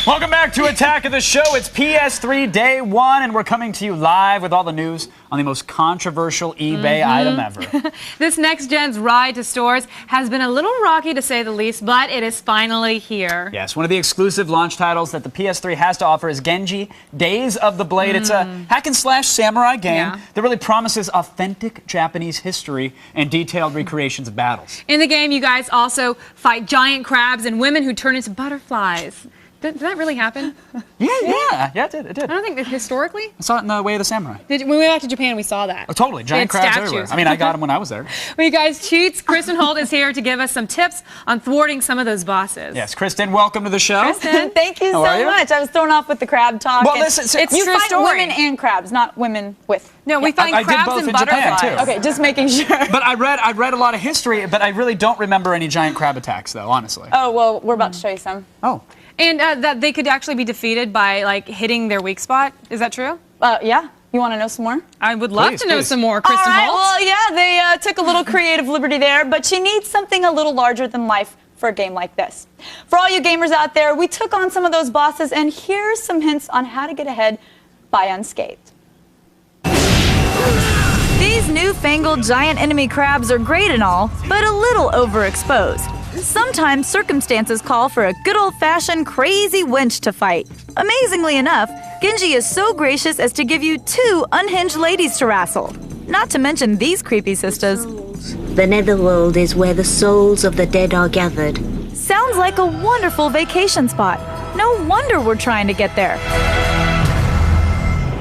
Welcome back to Attack of the Show. It's PS3 Day 1, and we're coming to you live with all the news on the most controversial eBay item ever. This next gen's ride to stores has been a little rocky to say the least, but it is finally here. Yes, one of the exclusive launch titles that the PS3 has to offer is Genji, Days of the Blade. It's a hack-and-slash samurai game that really promises authentic Japanese history and detailed recreations of battles. In the game, you guys also fight giant crabs and women who turn into butterflies. Did that really happen? Yeah, it did. I don't think that historically. I saw it in The Way of the Samurai. When we went back to Japan, we saw that. Oh, totally. Giant crabs everywhere. I mean, I got them when I was there. Well, you guys, Cheats, Kristen Holt is here to give us some tips on thwarting some of those bosses. Yes, Kristen, welcome to the show. Kristen, thank you so much. I was thrown off with the crab talk. Well, listen, it's you fight women and crabs, not women with. No, we find crabs did both and in Japan, butterflies. too. Okay, just making sure. But I read a lot of history, but I really don't remember any giant crab attacks, though, honestly. Oh, well, we're about to show you some. Oh. And that they could actually be defeated by, like, hitting their weak spot. Is that true? Yeah. You want to know some more? I would love to know some more, Kristen All right, Holt. well, yeah, they took a little creative liberty there, but she needs something a little larger than life for a game like this. For all you gamers out there, we took on some of those bosses, and here's some hints on how to get ahead by unscathed. These newfangled giant enemy crabs are great and all, but a little overexposed. Sometimes circumstances call for a good old-fashioned crazy wench to fight. Amazingly enough, Genji is so gracious as to give you 2 unhinged ladies to wrestle. Not to mention these creepy sisters. The Netherworld is where the souls of the dead are gathered. Sounds like a wonderful vacation spot. No wonder we're trying to get there.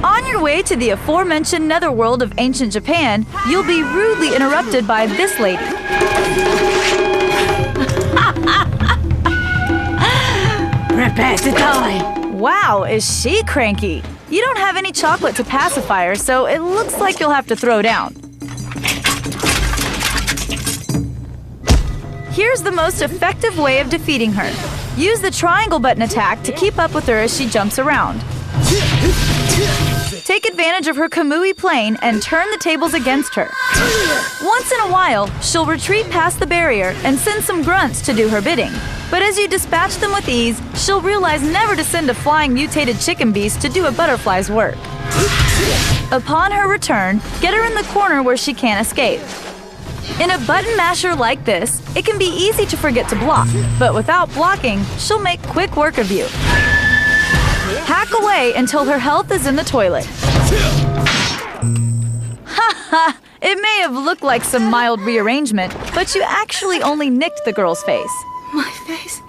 On your way to the aforementioned Netherworld of ancient Japan, you'll be rudely interrupted by this lady. Prepare to die. Wow, is she cranky? You don't have any chocolate to pacify her, so it looks like you'll have to throw down. Here's the most effective way of defeating her. Use the triangle button attack to keep up with her as she jumps around. Take advantage of her Kamui plane and turn the tables against her. Once in a while, she'll retreat past the barrier and send some grunts to do her bidding. But as you dispatch them with ease, she'll realize never to send a flying mutated chicken beast to do a butterfly's work. Upon her return, get her in the corner where she can't escape. In a button masher like this, it can be easy to forget to block, but without blocking, she'll make quick work of you. Hack away until her health is in the toilet. Haha, it may have looked like some mild rearrangement, but you actually only nicked the girl's face. My face.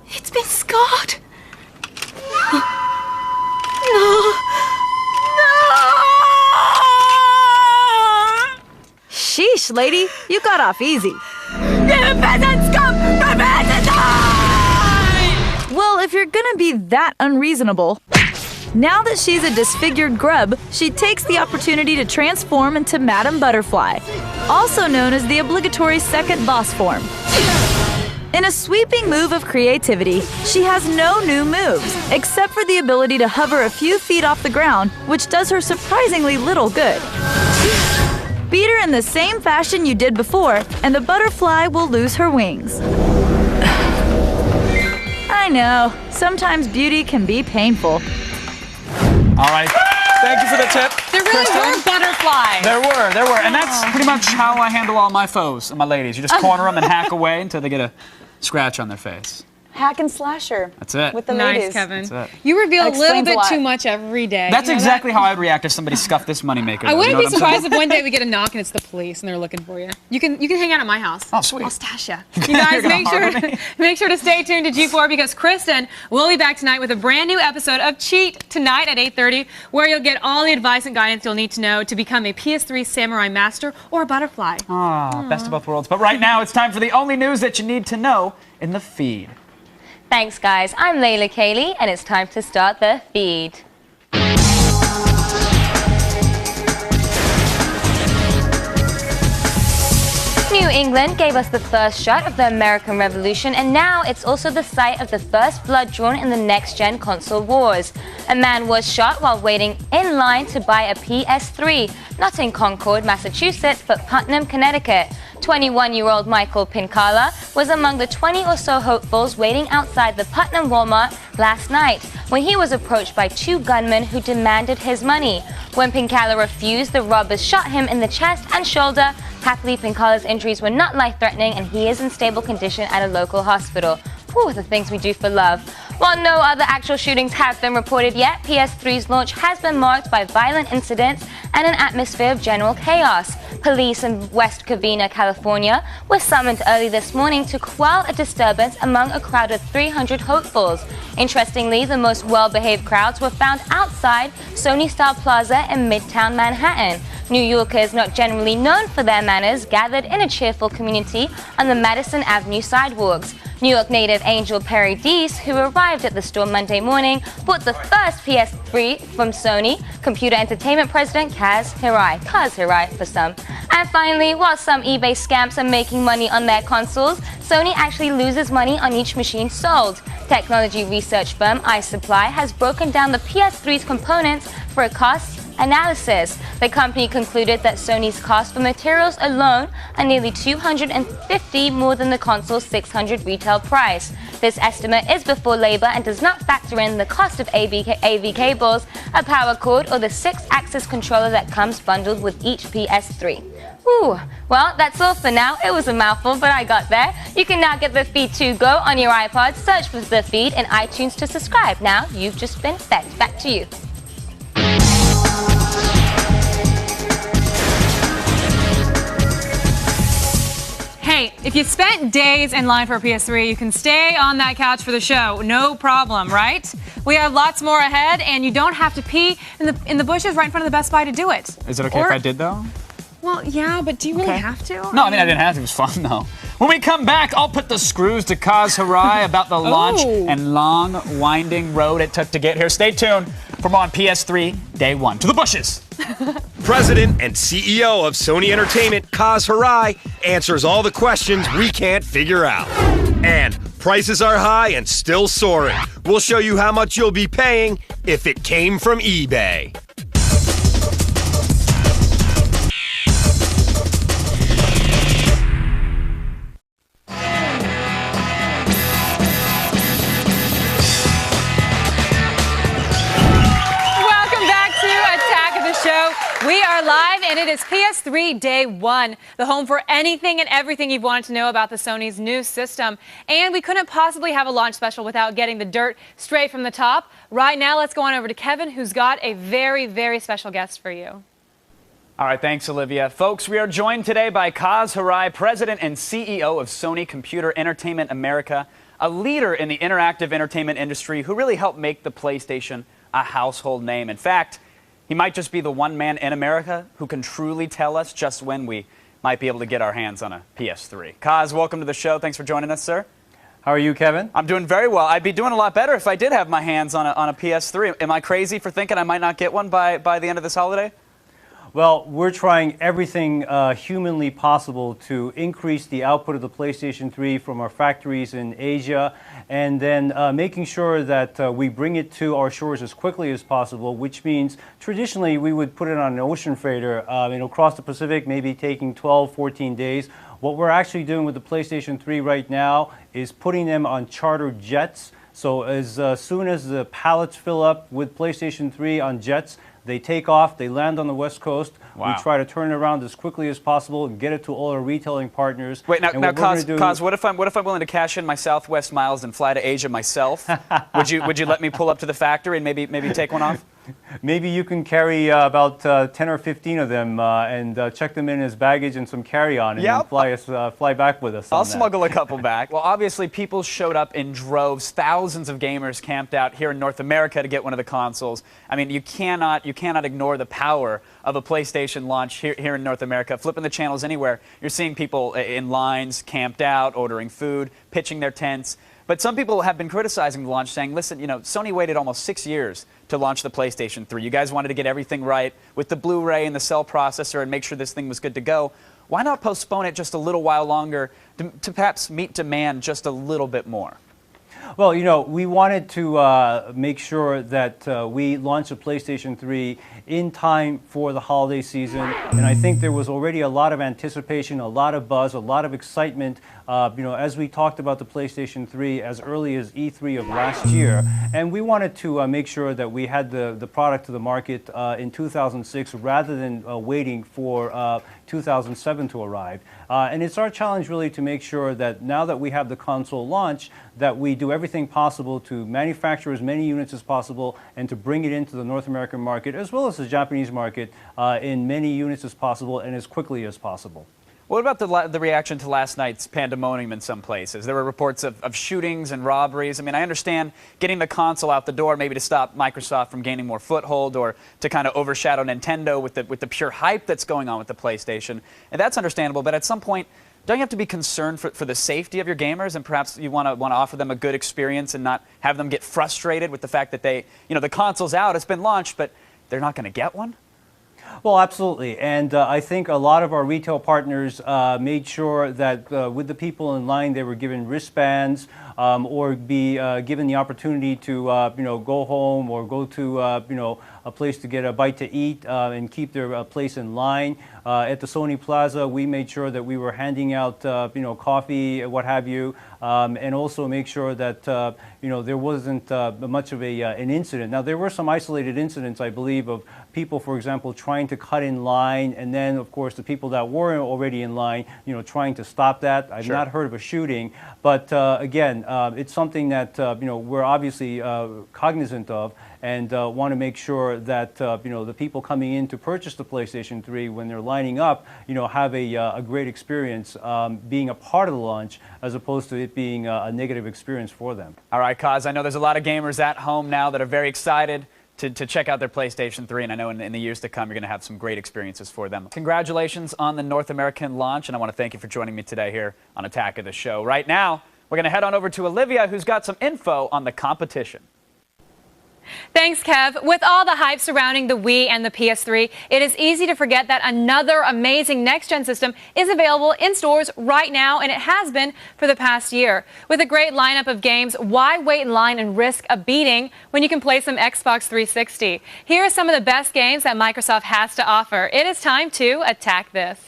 It's been scarred. No. Sheesh, lady, you got off easy. You peasants come prepare to die! Well, if you're gonna be that unreasonable, now that she's a disfigured grub, she takes the opportunity to transform into Madame Butterfly, also known as the obligatory second boss form. In a sweeping move of creativity, she has no new moves, except for the ability to hover a few feet off the ground, which does her surprisingly little good. Beat her in the same fashion you did before, and the butterfly will lose her wings. I know, sometimes beauty can be painful. All right. Thank you for the tip. There really were butterflies. There were. And that's pretty much how I handle all my foes and my ladies. You just corner them and hack away until they get a scratch on their face. Hack and slasher. That's it. With the Nice, ladies. Kevin. That's it. You reveal a That little explains a bit lot. too much every day. That's You know exactly that? how I'd react if somebody scuffed this moneymaker. I wouldn't be You know what I'm surprised saying? if one day we get a knock and it's the police and they're looking for you. You can hang out at my house. Oh, sweet. I'll stash you. You guys, You're gonna make sure to stay tuned to G4 because Kristen will be back tonight with a brand new episode of Cheat tonight at 8:30, where you'll get all the advice and guidance you'll need to know to become a PS3 Samurai Master or a Butterfly. Best of both worlds. But right now, it's time for the only news that you need to know in the feed. Thanks, guys. I'm Layla Kaylee, and it's time to start the feed. All right. Thank you for the tip. There were butterflies. Kristen? There were. And that's pretty much how I react if somebody scuffed this moneymaker. You know what I'm saying? All right. Thank you for the feed. England gave us the first shot of the American Revolution, and now it's also the site of the first blood drawn in the next-gen console wars. A man was shot while waiting in line to buy a PS3, not in Concord, Massachusetts, but Putnam, Connecticut. 21-year-old Michael Pincala was among the 20 or so hopefuls waiting outside the Putnam Walmart last night when he was approached by 2 gunmen who demanded his money. When Pincala refused, the robbers shot him in the chest and shoulder. Happily, Pincala's injuries were not life-threatening and he is in stable condition at a local hospital. Whew, the things we do for love. While no other actual shootings have been reported yet, PS3's launch has been marked by violent incidents and an atmosphere of general chaos. Police in West Covina, California, were summoned early this morning to quell a disturbance among a crowd of 300 hopefuls. Interestingly, the most well-behaved crowds were found outside Sony Star Plaza in Midtown Manhattan. New Yorkers, not generally known for their manners, gathered in a cheerful community on the Madison Avenue sidewalks. New York native Angel Perry Deese, who arrived at the store Monday morning, bought the first PS3 from Sony. Computer Entertainment President Kaz Hirai for some. And finally, while some eBay scamps are making money on their consoles, Sony actually loses money on each machine sold. Technology research firm iSupply has broken down the PS3's components for a cost analysis. The company concluded that Sony's cost for materials alone are nearly $250 more than the console's $600 retail price. This estimate is before labor and does not factor in the cost of AV cables, a power cord, or the 6-axis controller that comes bundled with each PS3. Whew. Well, that's all for now. It was a mouthful, but I got there. You can now get the feed to go on your iPod. Search for the feed in iTunes to subscribe. Now you've just been fed. Back to you. Hey, if you spent days in line for a PS3, you can stay on that couch for the show. No problem, right? We have lots more ahead, and you don't have to pee in the bushes right in front of the Best Buy to do it. Is it okay if I did, though? Well, yeah, but do you really have to? No, I mean, I didn't have to. It was fun, though. When we come back, I'll put the screws to Kaz Hirai about the launch and long, winding road it took to get here. Stay tuned for more on PS3 Day 1. To the bushes! President and CEO of Sony Entertainment, Kaz Hirai, answers all the questions we can't figure out. And prices are high and still soaring. We'll show you how much you'll be paying if it came from eBay. We are live, and it is PS3 Day 1, the home for anything and everything you've wanted to know about the Sony's new system. And we couldn't possibly have a launch special without getting the dirt straight from the top. Right now, let's go on over to Kevin, who's got a very, very special guest for you. All right, thanks, Olivia. Folks, we are joined today by Kaz Hirai, President and CEO of Sony Computer Entertainment America, a leader in the interactive entertainment industry who really helped make the PlayStation a household name. In fact, he might just be the one man in America who can truly tell us just when we might be able to get our hands on a PS3. Kaz, welcome to the show. Thanks for joining us, sir. How are you, Kevin? I'm doing very well. I'd be doing a lot better if I did have my hands on a PS3. Am I crazy for thinking I might not get one by the end of this holiday? Well, we're trying everything humanly possible to increase the output of the PlayStation 3 from our factories in Asia, and then making sure that we bring it to our shores as quickly as possible, which means traditionally we would put it on an ocean freighter across the Pacific, maybe taking 12, 14 days. What we're actually doing with the PlayStation 3 right now is putting them on charter jets. So as soon as the pallets fill up with PlayStation 3 on jets, they take off, they land on the West Coast. Wow. We try to turn it around as quickly as possible and get it to all our retailing partners. Wait, now Kaz, what if I'm willing to cash in my Southwest miles and fly to Asia myself? would you let me pull up to the factory and maybe take one off? Maybe you can carry about 10 or 15 of them and check them in as baggage and some carry-on, and then fly back with us. I'll smuggle a couple back. Well, obviously, people showed up in droves. Thousands of gamers camped out here in North America to get one of the consoles. I mean, you cannot ignore the power of a PlayStation launch here in North America. Flipping the channels anywhere, you're seeing people in lines, camped out, ordering food, pitching their tents. But some people have been criticizing the launch, saying, listen, Sony waited almost 6 years to launch the PlayStation 3. You guys wanted to get everything right with the Blu-ray and the cell processor and make sure this thing was good to go. why not postpone it just a little while longer to perhaps meet demand just a little bit more? Well, you know, we wanted to make sure that we launched the PlayStation 3 in time for the holiday season, and I think there was already a lot of anticipation, a lot of buzz, a lot of excitement, you know, as we talked about the PlayStation 3 as early as E3 of last year, and we wanted to make sure that we had the product to the market in 2006 rather than waiting for 2007 to arrive. And it's our challenge really to make sure that now that we have the console launch, that we do everything possible to manufacture as many units as possible and to bring it into the North American market as well as the Japanese market in many units as possible and as quickly as possible. What about the reaction to last night's pandemonium in some places? There were reports of shootings and robberies. I mean, I understand getting the console out the door maybe to stop Microsoft from gaining more foothold or to kind of overshadow Nintendo with the pure hype that's going on with the PlayStation. And that's understandable, but at some point, don't you have to be concerned for the safety of your gamers, and perhaps you want to offer them a good experience and not have them get frustrated with the fact that the console's out, it's been launched, but they're not going to get one? Well, absolutely. And I think a lot of our retail partners made sure that with the people in line, they were given wristbands or be given the opportunity to, go home or go to, a place to get a bite to eat and keep their place in line. At the Sony Plaza, we made sure that we were handing out, coffee, what have you, and also make sure that, there wasn't much of an incident. Now, there were some isolated incidents, I believe, of people, for example, trying to cut in line, and then, of course, the people that were already in line, trying to stop that. I've not heard of a shooting, but again, it's something that, we're obviously cognizant of and want to make sure that, the people coming in to purchase the PlayStation 3 when they're lining up, have a great experience being a part of the launch as opposed to it being a negative experience for them. All right, Kaz, I know there's a lot of gamers at home now that are very excited to check out their PlayStation 3, and I know in the years to come you're going to have some great experiences for them. Congratulations on the North American launch, and I want to thank you for joining me today here on Attack of the Show. Right now, we're going to head on over to Olivia, who's got some info on the competition. Thanks, Kev. With all the hype surrounding the Wii and the PS3, it is easy to forget that another amazing next-gen system is available in stores right now, and it has been for the past year. With a great lineup of games, why wait in line and risk a beating when you can play some Xbox 360? Here are some of the best games that Microsoft has to offer. It is time to attack this.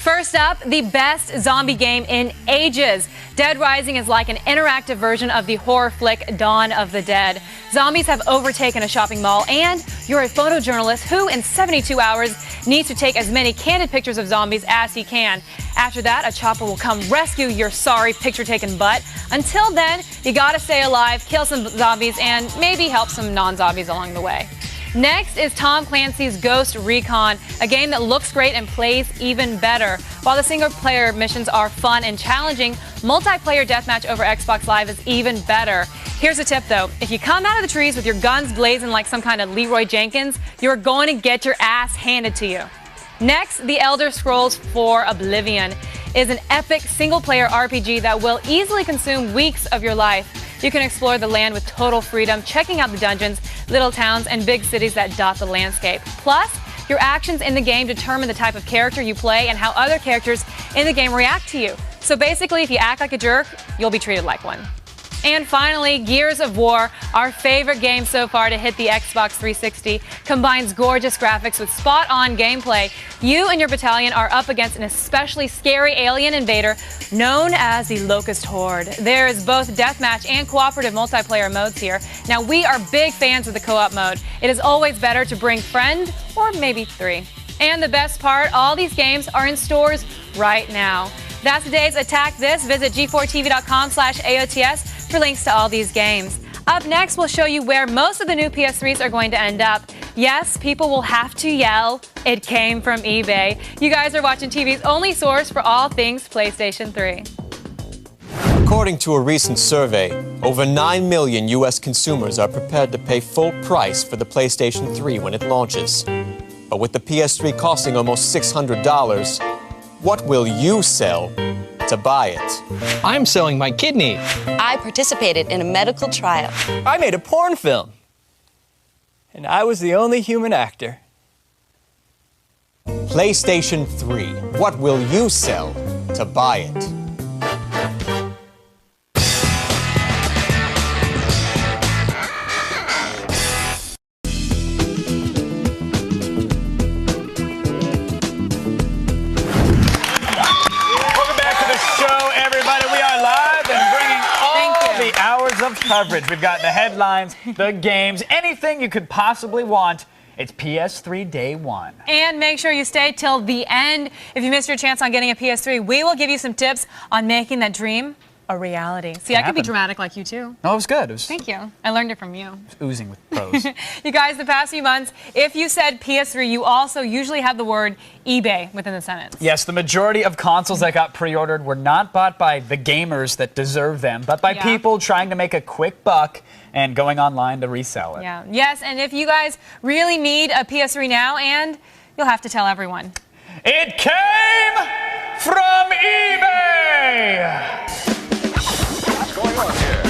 First up, the best zombie game in ages. Dead Rising is like an interactive version of the horror flick Dawn of the Dead. Zombies have overtaken a shopping mall, and you're a photojournalist who, in 72 hours, needs to take as many candid pictures of zombies as he can. After that, a chopper will come rescue your sorry picture-taking butt. Until then, you gotta stay alive, kill some zombies, and maybe help some non-zombies along the way. Next is Tom Clancy's Ghost Recon, a game that looks great and plays even better. While the single-player missions are fun and challenging, multiplayer deathmatch over Xbox Live is even better. Here's a tip, though. If you come out of the trees with your guns blazing like some kind of Leroy Jenkins, you're going to get your ass handed to you. Next, The Elder Scrolls IV Oblivion is an epic single-player RPG that will easily consume weeks of your life. You can explore the land with total freedom, checking out the dungeons, little towns, and big cities that dot the landscape. Plus, your actions in the game determine the type of character you play and how other characters in the game react to you. So basically, if you act like a jerk, you'll be treated like one. And finally, Gears of War, our favorite game so far to hit the Xbox 360, combines gorgeous graphics with spot-on gameplay. You and your battalion are up against an especially scary alien invader known as the Locust Horde. There is both deathmatch and cooperative multiplayer modes here. Now, we are big fans of the co-op mode. It is always better to bring friends or maybe three. And the best part, all these games are in stores right now. That's today's Attack This. Visit G4TV.com/AOTS for links to all these games. Up next, we'll show you where most of the new PS3s are going to end up. Yes, people will have to yell, "It came from eBay." You guys are watching TV's only source for all things PlayStation 3. According to a recent survey, over 9 million U.S. consumers are prepared to pay full price for the PlayStation 3 when it launches. But with the PS3 costing almost $600, what will you sell to buy it? I'm selling my kidney. I participated in a medical trial. I made a porn film. and I was the only human actor. PlayStation 3. What will you sell to buy it? Of coverage. We've got the headlines, the games, anything you could possibly want. It's PS3 Day 1. And make sure you stay till the end. If you missed your chance on getting a PS3, we will give you some tips on making that dream a reality. See, I could be dramatic like you, too. No, it was good. Thank you. I learned it from you. Oozing with pros. You guys, the past few months, if you said PS3, you also usually have the word eBay within the sentence. Yes, the majority of consoles that got pre-ordered were not bought by the gamers that deserve them, but by people trying to make a quick buck and going online to resell it. Yeah. Yes, and if you guys really need a PS3 now, and you'll have to tell everyone. It came from eBay! What's going on here?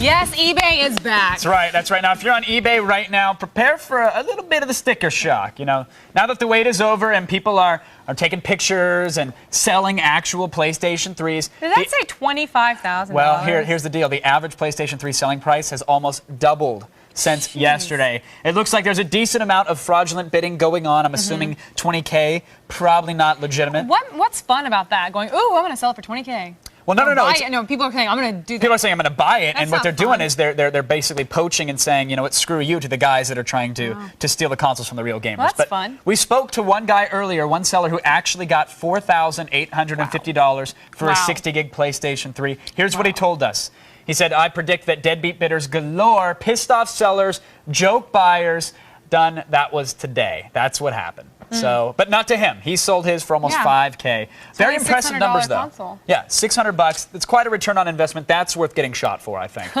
Yes, eBay is back. That's right, that's right. Now, if you're on eBay right now, prepare for a little bit of the sticker shock. You know, now that the wait is over and people are taking pictures and selling actual PlayStation 3s. Did that say $25,000? Well, here's the deal. The average PlayStation 3 selling price has almost doubled since yesterday. It looks like there's a decent amount of fraudulent bidding going on. I'm assuming 20K, probably not legitimate. What's fun about that? Going, ooh, I'm going to sell it for 20K. Well, no. No, people are saying, I'm going to do that. People are saying, I'm going to buy it, That's and what not they're doing fun. is they're basically poaching and saying, you know what, screw you to the guys that are trying to steal the consoles from the real gamers. Well, that's but fun. We spoke to one guy earlier, one seller who actually got $4,850 for a 60-gig PlayStation 3. Here's what he told us. He said, I predict that deadbeat bidders galore, pissed off sellers, joke buyers, done. That was today. That's what happened. So, but not to him. He sold his for almost $5K. Very impressive numbers, though. Console. Yeah, $600. It's quite a return on investment. That's worth getting shot for, I think.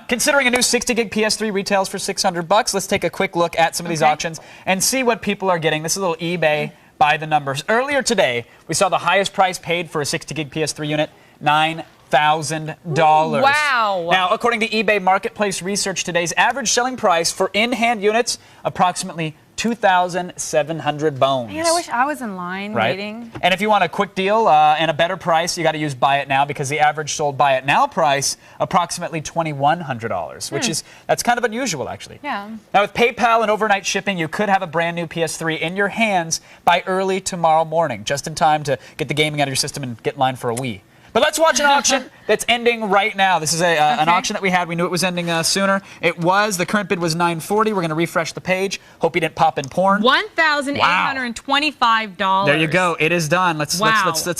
Considering a new 60-gig PS3 retails for $600, let's take a quick look at some of these auctions and see what people are getting. This is a little eBay by the numbers. Earlier today, we saw the highest price paid for a 60-gig PS3 unit, $9,000. Wow. Now, according to eBay Marketplace Research, today's average selling price for in-hand units, approximately 2,700 bones. Man, I wish I was in line waiting. And if you want a quick deal and a better price, you got to use Buy It Now, because the average sold Buy It Now price approximately $2,100, which that's kind of unusual, actually. Yeah. Now, with PayPal and overnight shipping, you could have a brand new PS3 in your hands by early tomorrow morning, just in time to get the gaming out of your system and get in line for a Wii. But let's watch an auction that's ending right now. This is an auction that we had. We knew it was ending sooner. It was. The current bid was $940. We're going to refresh the page. Hope you didn't pop in porn. $1,825. There you go. It is done. Let's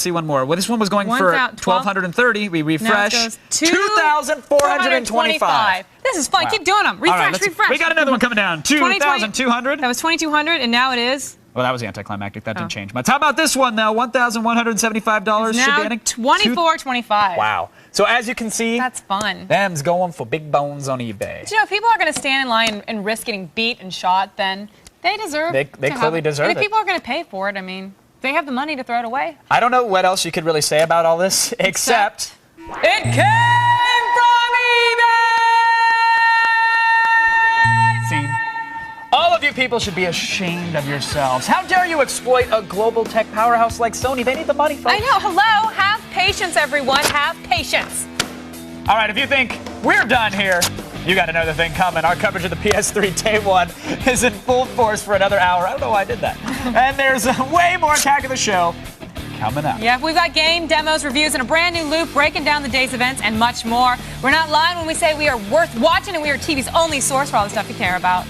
see one more. Well, this one was going for $1,230. We refresh. $2,425. This is fun. Keep doing them. Refresh, refresh. We got another one coming down. $2,200. That was $2,200, and now it is. Well, that was anticlimactic. That didn't change much. How about this one, though? $1,175 should be ending. $2,425. Wow. So as you can see, that's fun. Them's going for big bones on eBay. But you know, if people are going to stand in line and risk getting beat and shot, then they deserve They clearly deserve it. it. If people are going to pay for it, I mean, they have the money to throw it away. I don't know what else you could really say about all this, except it came from eBay! Scene. All of you people should be ashamed of yourselves. How dare you exploit a global tech powerhouse like Sony? They need the money, folks. I know. Hello. Have patience, everyone. Have patience. All right, if you think we're done here, you got another thing coming. Our coverage of the PS3 Day 1 is in full force for another hour. I don't know why I did that. And there's way more Attack of the Show coming up. Yeah, we've got game, demos, reviews, and a brand new loop breaking down the day's events and much more. We're not lying when we say we are worth watching, and we are TV's only source for all the stuff you care about.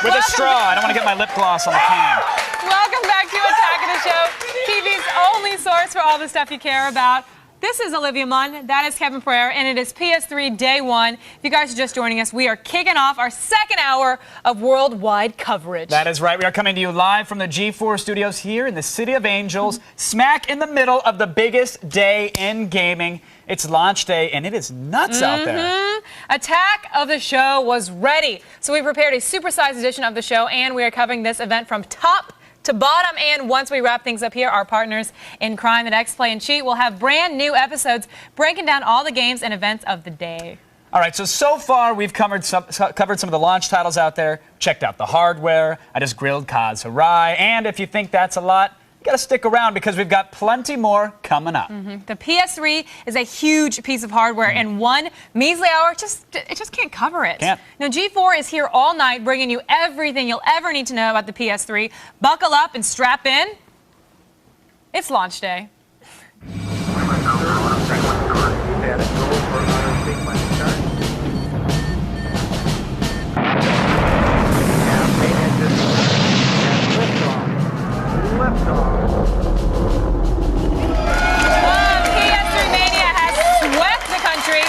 With a straw. I don't want to get my lip gloss on the can. Welcome back to Attack of the Show, TV's only source for all the stuff you care about. This is Olivia Munn, that is Kevin Pereira, and it is PS3 Day 1. If you guys are just joining us, we are kicking off our second hour of worldwide coverage. That is right. We are coming to you live from the G4 studios here in the City of Angels, smack in the middle of the biggest day in gaming. It's launch day, and it is nuts out there. Attack of the Show was ready. So we prepared a supersized edition of the show, and we are covering this event from top to bottom. And once we wrap things up here, our partners in crime at Xplay and Cheat will have brand new episodes breaking down all the games and events of the day. All right, so far we've covered some of the launch titles out there, checked out the hardware, I just grilled Kaz Hirai, and if you think that's a lot, you gotta stick around because we've got plenty more coming up. The PS3 is a huge piece of hardware, and one measly hour it just can't cover it. Can't. Now G4 is here all night bringing you everything you'll ever need to know about the PS3. Buckle up and strap in. It's launch day. PS3 Mania has swept the country.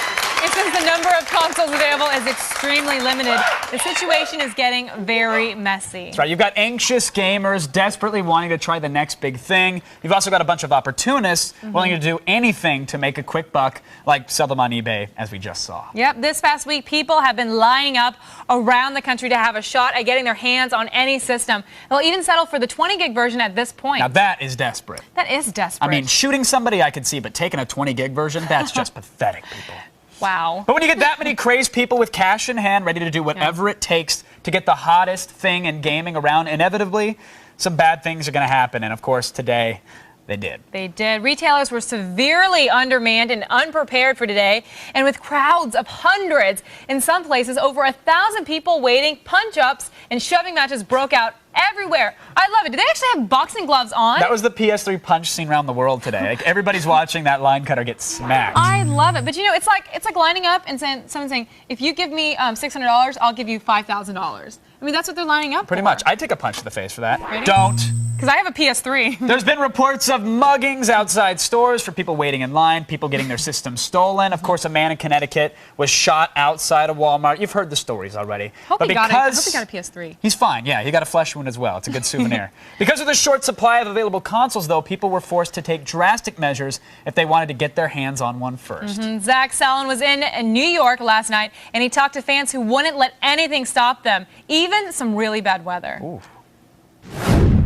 And since the number of consoles available is extremely limited, the situation is getting very messy. That's right. You've got anxious gamers desperately wanting to try the next big thing. You've also got a bunch of opportunists willing to do anything to make a quick buck, like sell them on eBay, as we just saw. Yep, this past week, people have been lining up around the country to have a shot at getting their hands on any system. They'll even settle for the 20 gig version at this point. Now that is desperate. That is desperate. I mean, shooting somebody I could see, but taking a 20 gig version, that's just pathetic, people. Wow. But when you get that many crazed people with cash in hand ready to do whatever it takes to get the hottest thing in gaming around, inevitably, some bad things are going to happen. And of course, today, they did. They did. Retailers were severely undermanned and unprepared for today. And with crowds of hundreds, in some places, over 1,000 people waiting, punch-ups and shoving matches broke out everywhere. I love it. Did they actually have boxing gloves on? That was the PS3 punch scene around the world today. Like, everybody's watching that line cutter get smacked. I love it. But you know, it's like lining up and someone saying, if you give me $600, I'll give you $5,000. I mean, that's what they're lining up Pretty for. much. I'd take a punch to the face for that. Ready? Don't. Because I have a PS3. There's been reports of muggings outside stores for people waiting in line, people getting their systems stolen. Of course, a man in Connecticut was shot outside of Walmart. You've heard the stories already. I hope he got a PS3. He's fine, yeah. He got a flesh wound as well. It's a good souvenir. Because of the short supply of available consoles, though, people were forced to take drastic measures if they wanted to get their hands on one first. Zach Sallen was in New York last night, and he talked to fans who wouldn't let anything stop them, even some really bad weather. Ooh.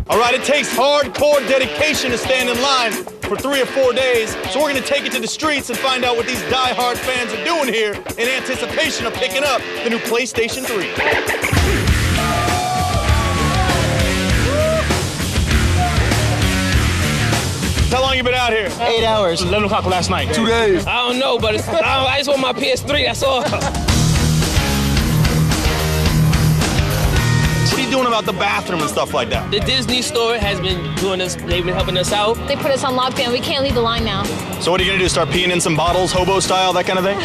All right, it takes hardcore dedication to stand in line for 3 or 4 days, so we're going to take it to the streets and find out what these die-hard fans are doing here in anticipation of picking up the new PlayStation 3. How long you been out here? 8 hours. 11 o'clock last night. 2 days. I don't know, but I just want my PS3, that's all. What are you doing about the bathroom and stuff like that? The Disney store has been doing this, they've been helping us out. They put us on lockdown, we can't leave the line now. So what are you gonna do, start peeing in some bottles, hobo style, that kind of thing?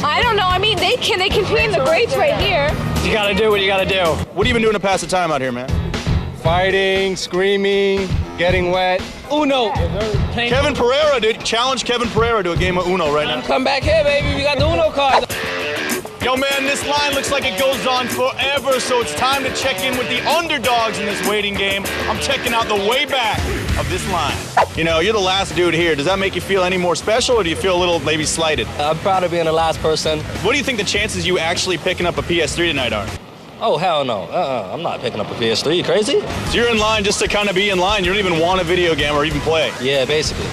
I don't know, I mean, they can pee in the grates right here. You gotta do what you gotta do. What have you been doing to pass the time out here, man? Fighting, screaming, getting wet. Uno. Kevin Pereira, dude. Challenge Kevin Pereira to a game of Uno right now. Come back here, baby, we got the Uno card. Yo, man, this line looks like it goes on forever, so it's time to check in with the underdogs in this waiting game. I'm checking out the way back of this line. You know, you're the last dude here. Does that make you feel any more special, or do you feel a little maybe slighted? I'm proud of being the last person. What do you think the chances you actually picking up a PS3 tonight are? Oh, hell no. I'm not picking up a PS3. You crazy? So you're in line just to kind of be in line. You don't even want a video game or even play. Yeah, basically.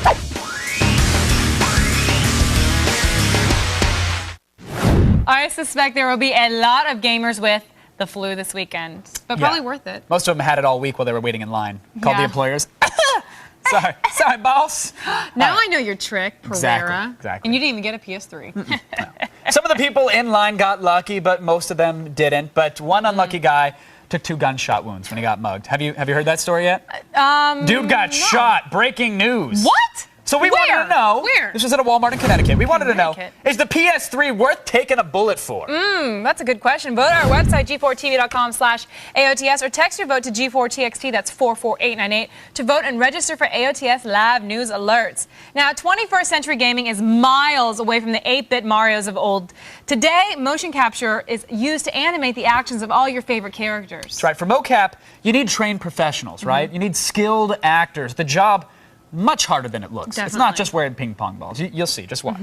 I suspect there will be a lot of gamers with the flu this weekend, but probably worth it. Most of them had it all week while they were waiting in line. Called the employers. Sorry, boss. Now I know your trick, Pereira. Exactly. And you didn't even get a PS3. Some of the people in line got lucky, but most of them didn't. But one unlucky guy took 2 gunshot wounds when he got mugged. Have you heard that story yet? Dude got shot. Breaking news. What? So we wanted to know. Where? This was at a Walmart in Connecticut. We wanted to know, is the PS3 worth taking a bullet for? That's a good question. Vote on our website, G4TV.com/AOTS, or text your vote to G4TXT, that's 44898, to vote and register for AOTS live news alerts. Now, 21st century gaming is miles away from the 8-bit Marios of old. Today, motion capture is used to animate the actions of all your favorite characters. That's right. For mocap, you need trained professionals, right? You need skilled actors. The job much harder than it looks. It's not just wearing ping pong balls. You'll see. Just watch.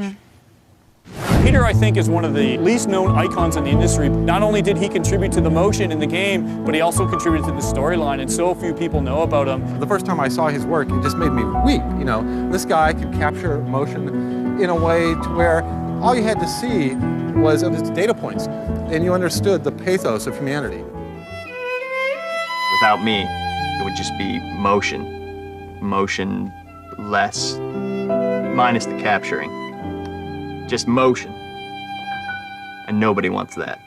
Peter, I think, is one of the least known icons in the industry. Not only did he contribute to the motion in the game, but he also contributed to the storyline, and so few people know about him. The first time I saw his work, it just made me weep. You know, this guy could capture motion in a way to where all you had to see was his data points, and you understood the pathos of humanity. Without me, it would just be motion. Motion less, minus the capturing. Just motion. And nobody wants that.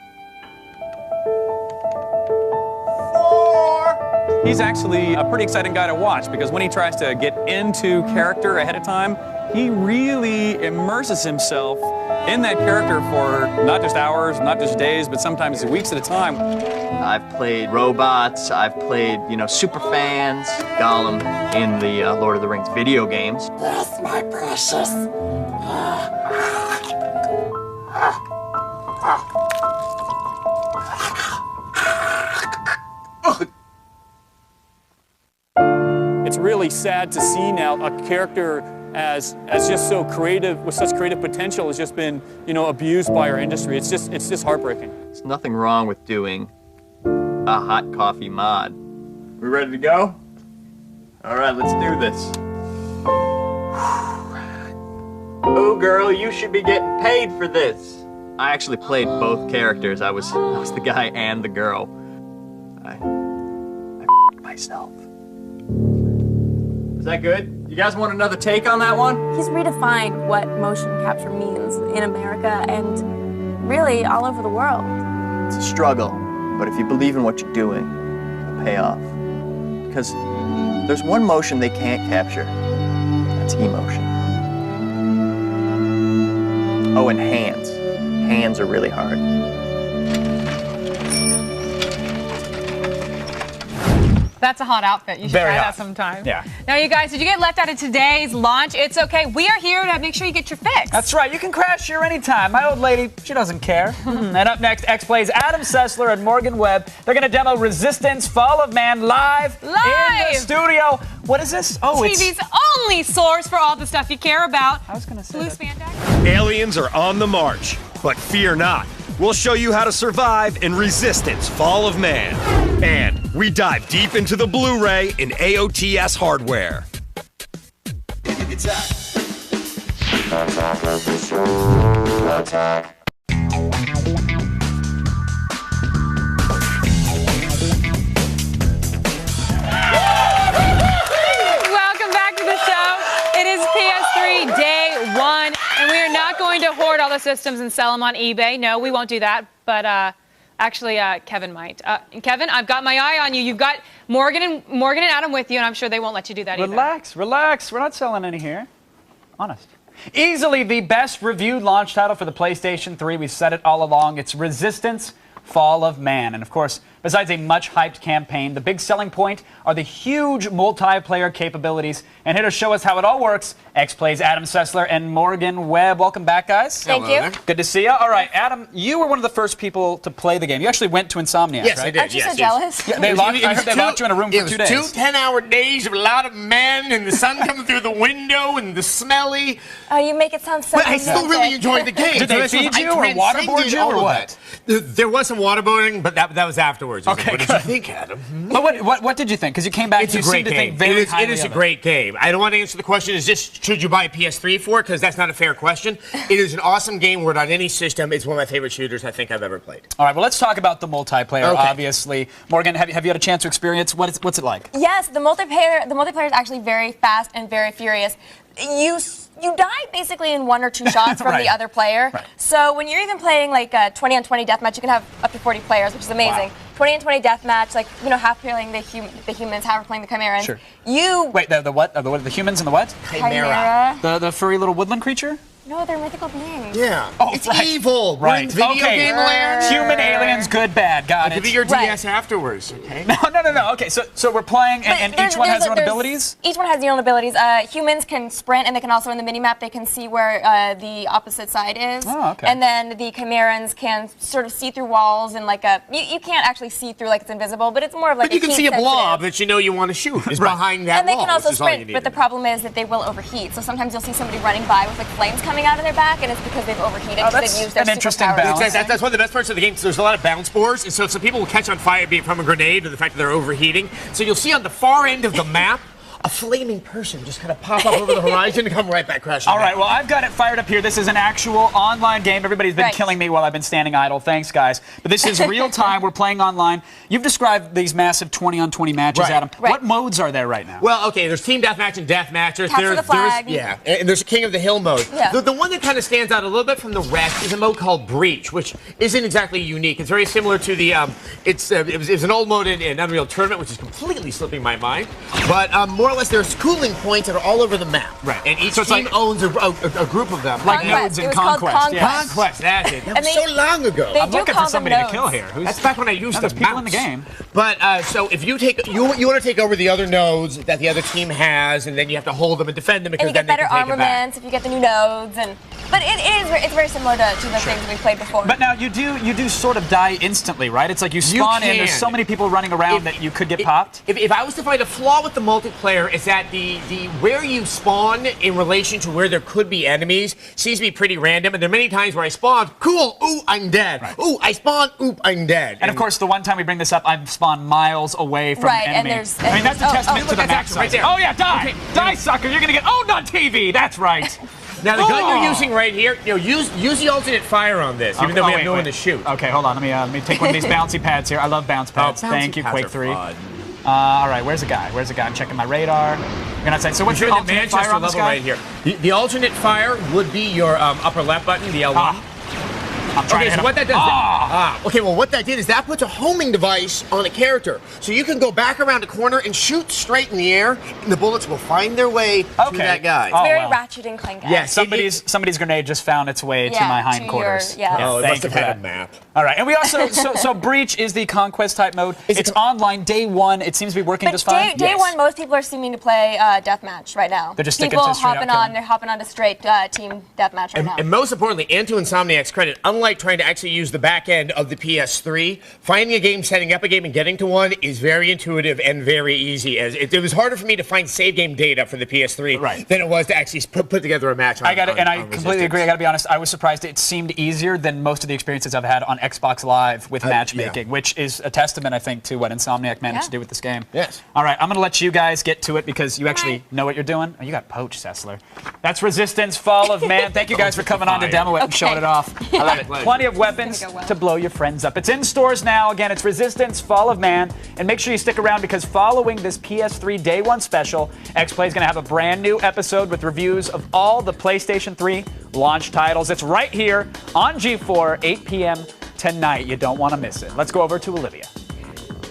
He's actually a pretty exciting guy to watch because when he tries to get into character ahead of time, he really immerses himself in that character for not just hours, not just days, but sometimes weeks at a time. I've played robots, I've played, super fans, Gollum in the Lord of the Rings video games. Yes, my precious. It's really sad to see now a character as just so creative, with such creative potential, has just been, abused by our industry. It's just heartbreaking. There's nothing wrong with doing a hot coffee mod. We ready to go? All right, let's do this. Oh, girl, you should be getting paid for this. I actually played both characters. I was the guy and the girl. I f***ed myself. Is that good? You guys want another take on that one? He's redefined what motion capture means in America and really all over the world. It's a struggle, but if you believe in what you're doing, it'll pay off. Because there's one motion they can't capture. That's emotion. Oh, and hands. Hands are really hard. That's a hot outfit. You should try that sometime. Yeah. Now, you guys, did you get left out of today's launch? It's okay. We are here to make sure you get your fix. That's right. You can crash here anytime. My old lady, she doesn't care. And up next, Xplay's Adam Sessler and Morgan Webb. They're going to demo Resistance Fall of Man live in the studio. What is this? Oh, TV's only source for all the stuff you care about. I was going to say Blue Spandex. Aliens are on the march, but fear not. We'll show you how to survive in Resistance Fall of Man. And we dive deep into the Blu-ray in AOTS hardware. It's Attack. Welcome back to the show. It is PS3 day one, and we are not going to hoard all the systems and sell them on eBay. No, we won't do that, but actually, Kevin might. Kevin, I've got my eye on you. You've got Morgan and Adam with you, and I'm sure they won't let you do that either. Relax. We're not selling any here. Honest. Easily the best reviewed launch title for the PlayStation 3. We've said it all along. It's Resistance Fall of Man. And of course, besides a much-hyped campaign, the big selling point are the huge multiplayer capabilities. And here to show us how it all works, Xplay's Adam Sessler and Morgan Webb. Welcome back, guys. Thank you. Good to see you. All right, Adam, you were one of the first people to play the game. You actually went to Insomniac, yes, right? I did. Aren't you so jealous? Yeah, I heard they locked you in a room for 2 days. It was 2 10-hour days of a lot of men and the sun coming through the window and the smelly. Oh, you make it sound so But I still really enjoyed the game. Did they feed you or waterboard you or what? There was some waterboarding, but that was afterwards. Okay, what did you think, Adam? But what did you think? Because you came back, It's you a great seemed to game. think very highly It is a of great game. I don't want to answer the question, should you buy a PS3 for it? Because that's not a fair question. It is an awesome game. Where on any system, it's one of my favorite shooters I think I've ever played. All right, well, let's talk about the multiplayer, obviously. Morgan, have you had a chance to experience? What's it like? Yes, the multiplayer is actually very fast and very furious. You die basically in 1 or 2 shots from the other player. Right. So when you're even playing like a 20 on 20 deathmatch, you can have up to 40 players, which is amazing. Wow. 20 on 20 deathmatch, like half playing the humans, half playing the Chimerans. Sure. You wait, the what? The humans and the what? Chimera. The furry little woodland creature? No, they're mythical beings. Yeah. Oh, it's right. evil. We're Right. in video game land. Human aliens, good, bad. Got I'll it. give you your DS afterwards, okay? No. Okay, so we're playing, and each one has their own abilities? Each one has their own abilities. Humans can sprint, and they can also, in the mini-map, they can see where the opposite side is. Oh, okay. And then the Chimerans can sort of see through walls, and like a... You can't actually see through like it's invisible, but it's more of like But you can see a blob that you know you want to shoot is behind that and they wall. can also which is all you sprint, need but to the know. problem is that they will overheat. So sometimes you'll see somebody running by with like flames coming out of their back, and it's because they've overheated because they've used their superpowers. That's one of the best parts of the game. There's a lot of bounce boards, and so some people will catch on fire be it from a grenade or the fact that they're overheating. So you'll see on the far end of the map a flaming person just kind of pop up over the horizon and come right back crashing. All right, well, I've got it fired up here. This is an actual online game. Everybody's been killing me while I've been standing idle. Thanks, guys. But this is real time. We're playing online. You've described these massive 20-on-20 matches, Adam. What modes are there right now? Well, okay, there's Team Deathmatch and Deathmatchers. Capture the flag. And there's a King of the Hill mode. Yeah. The one that kind of stands out a little bit from the rest is a mode called Breach, which isn't exactly unique. It's very similar to the, it was an old mode in Unreal Tournament, which is completely slipping my mind. But more or less, there's cooling points that are all over the map. Right. And each team owns a group of them. Like nodes in Conquest. Yes. Conquest, that's it. That was so long ago. I'm looking for somebody to kill here. That's back when I used to There's people in the game. But so if you take you want to take over the other nodes that the other team has, and then you have to hold them and defend them because And you get then they better can take it back. armaments if you get the new nodes, but it's very similar to the things that we've played before. But now you do sort of die instantly, right? It's like you spawn in. There's so many people running around that you could get popped. If I was to find a flaw with the multiplayer, it's that the where you spawn in relation to where there could be enemies seems to be pretty random. And there are many times where I spawn, cool, ooh, I'm dead. Right. Ooh, I spawn, ooh, I'm dead. And of course, the one time we bring this up, I've spawned miles away from an enemy. I mean, that's a testament to the max right there. Oh yeah, die! Okay. Die, sucker! You're gonna get owned on TV! That's right! Now, the gun you're using right here, use the alternate fire on this, even though we have no one to shoot. Okay, hold on. Let me take one of these bouncy pads here. I love bounce pads. Thank you, Quake 3. All right, where's the guy? I'm checking my radar. You're gonna say, so what's your alternate fire on this guy? Right here. The alternate fire would be your upper left button, the L1. I'm trying to hit so him. what that does, okay, well, what that did is that puts a homing device on a character. So you can go back around a corner and shoot straight in the air, and the bullets will find their way to that guy. It's very Ratchet and Clank. Yeah, somebody's grenade just found its way to my hindquarters. Oh, it thank must you have for had that. a map. All right, and we also, so Breach is the Conquest type mode. It's online, day one. It seems to be working just fine. Day one, most people are seeming to play deathmatch right now. They're just sticking people to straight hopping up on. They're hopping on to straight team deathmatch right now. And most importantly, and to Insomniac's credit, unlike trying to actually use the back end of the PS3, finding a game, setting up a game, and getting to one is very intuitive and very easy. As it was harder for me to find save game data for the PS3 than it was to actually put together a match. I completely agree. I got to be honest. I was surprised. It seemed easier than most of the experiences I've had on Xbox Live with matchmaking, which is a testament, I think, to what Insomniac managed to do with this game. Yes. All right, I'm going to let you guys get to it because you actually know what you're doing. Oh, you got poached, Sessler. That's Resistance: Fall of Man. Thank you guys for coming on to demo it and showing it off. I love it. Plenty of weapons to blow your friends up. It's in stores now. Again, it's Resistance: Fall of Man. And make sure you stick around because following this PS3 Day 1 special, Xplay is going to have a brand new episode with reviews of all the PlayStation 3 launch titles. It's right here on G4, 8 p.m. tonight. You don't want to miss it. Let's go over to Olivia.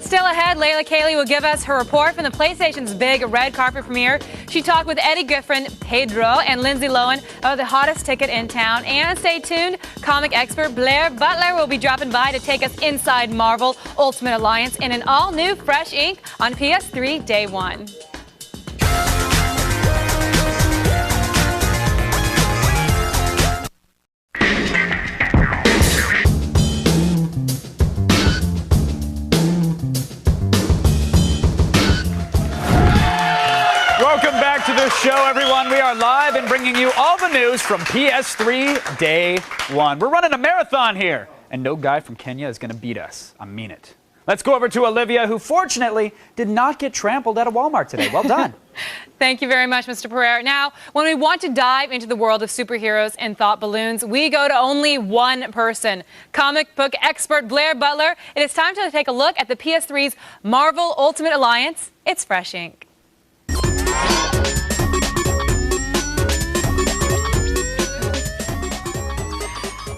Still ahead, Layla Cayley will give us her report from the PlayStation's big red carpet premiere. She talked with Eddie Griffin, Pedro, and Lindsay Lohan about the hottest ticket in town. And stay tuned, comic expert Blair Butler will be dropping by to take us inside Marvel Ultimate Alliance in an all-new Fresh Ink on PS3 Day 1. Welcome back to the show, everyone. We are live and bringing you all the news from PS3 Day 1. We're running a marathon here, and no guy from Kenya is going to beat us. I mean it. Let's go over to Olivia, who fortunately did not get trampled at a Walmart today. Well done. Thank you very much, Mr. Pereira. Now, when we want to dive into the world of superheroes and thought balloons, we go to only one person, comic book expert Blair Butler. It is time to take a look at the PS3's Marvel Ultimate Alliance. It's Fresh Ink.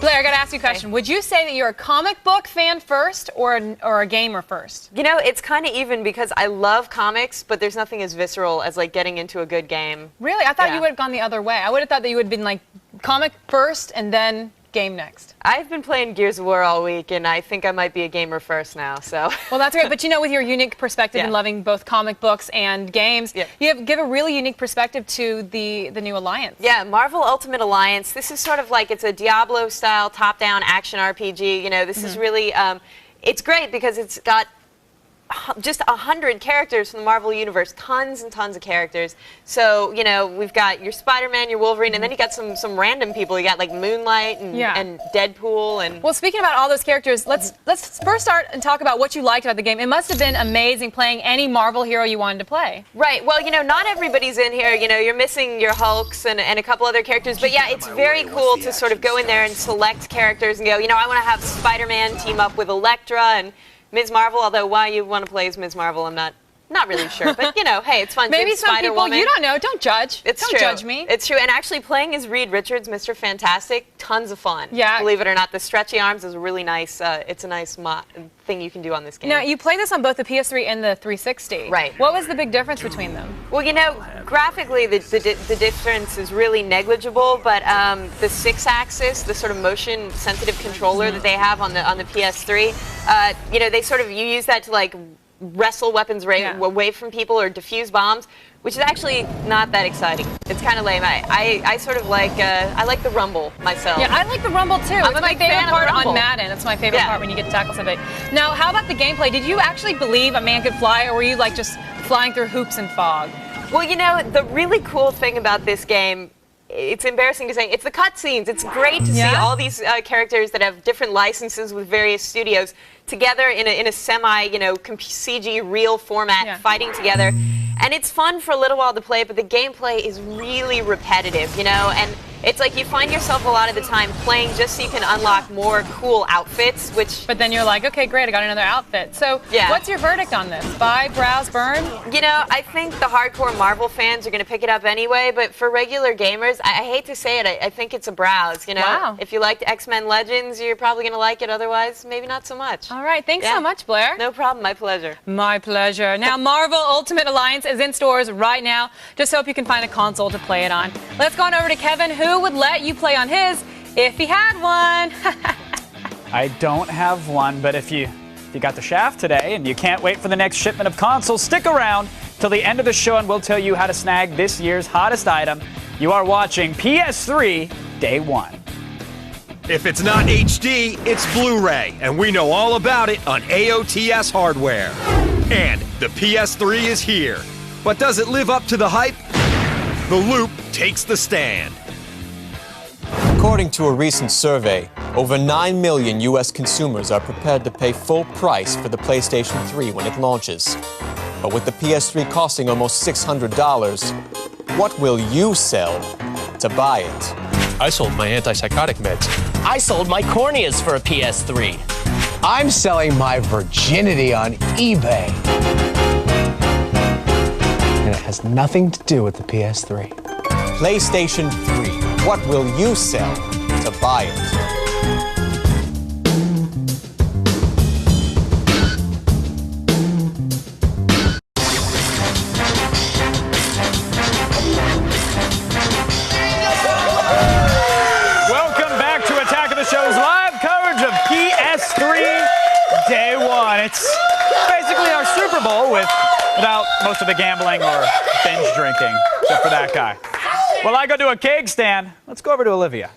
Blair, I got to ask you a question. Would you say that you're a comic book fan first or a gamer first? You know, it's kind of even because I love comics, but there's nothing as visceral as like getting into a good game. Really? I thought you would have gone the other way. I would have thought that you would have been like comic first and then game next? I've been playing Gears of War all week, and I think I might be a gamer first now. So. Well, that's great. But you know, with your unique perspective Yeah. and loving both comic books and games, you give a really unique perspective to the new alliance. Yeah, Marvel Ultimate Alliance. This is sort of like it's a Diablo-style top-down action RPG. You know, this is really it's great because it's got just 100 characters from the Marvel Universe, tons and tons of characters. So, you know, we've got your Spider-Man, your Wolverine, and then you got some random people. You got like Moonlight and Deadpool. And well, speaking about all those characters, let's first start and talk about what you liked about the game. It must have been amazing playing any Marvel hero you wanted to play. Right. Well, you know, not everybody's in here. You know, you're missing your Hulks and a couple other characters. But yeah, it's very cool to sort of go in there and select characters and go, you know, I want to have Spider-Man team up with Elektra and Ms. Marvel, although why you want to play as Ms. Marvel, I'm not really sure. But, you know, hey, it's fun. Maybe some people, you don't know. Don't judge. Don't judge me. It's true. And actually playing as Reed Richards, Mr. Fantastic, tons of fun. Yeah. Believe it or not, the stretchy arms is a really nice, it's a nice thing you can do on this game. Now, you play this on both the PS3 and the 360. Right. What was the big difference between them? Well, you know, graphically, the difference is really negligible, but the 6-axis, the sort of motion-sensitive controller that they have on the PS3, you know, you use that to, like, wrestle weapons away from people or defuse bombs, which is actually not that exciting. It's kind of lame. I sort of like I like the rumble myself. Yeah, I like the rumble too. I'm it's a my big fan favorite of part the rumble. on Madden. It's my favorite part when you get to tackle somebody. Now, how about the gameplay? Did you actually believe a man could fly, or were you like just flying through hoops and fog? Well, you know, the really cool thing about this game, it's embarrassing to say, it's the cutscenes. It's great to see all these characters that have different licenses with various studios together in a semi, you know, CG real format, fighting together. And it's fun for a little while to play, but the gameplay is really repetitive, you know, and it's like you find yourself a lot of the time playing just so you can unlock more cool outfits, which... But then you're like, okay, great, I got another outfit. So what's your verdict on this? Buy, browse, burn? You know, I think the hardcore Marvel fans are going to pick it up anyway, but for regular gamers, I hate to say it, I think it's a browse, you know? Wow. If you liked X-Men Legends, you're probably going to like it, otherwise, maybe not so much. All right, thanks so much, Blair. No problem, my pleasure. My pleasure. Now, Marvel Ultimate Alliance is in stores right now. Just hope you can find a console to play it on. Let's go on over to Kevin, who would let you play on his if he had one. I don't have one, but if you got the shaft today and you can't wait for the next shipment of consoles, stick around till the end of the show and we'll tell you how to snag this year's hottest item. You are watching PS3 Day 1. If it's not HD, it's Blu-ray, and we know all about it on AOTS hardware. And the PS3 is here. But does it live up to the hype? The Loop takes the stand. According to a recent survey, over 9 million U.S. consumers are prepared to pay full price for the PlayStation 3 when it launches. But with the PS3 costing almost $600, what will you sell to buy it? I sold my antipsychotic meds. I sold my corneas for a PS3. I'm selling my virginity on eBay. And it has nothing to do with the PS3. PlayStation 3. What will you sell to buy it? Welcome back to Attack of the Show's live coverage of PS3 Day 1. It's basically our Super Bowl without most of the gambling or binge drinking, except for that guy. Well, I go to a keg stand. Let's go over to Olivia.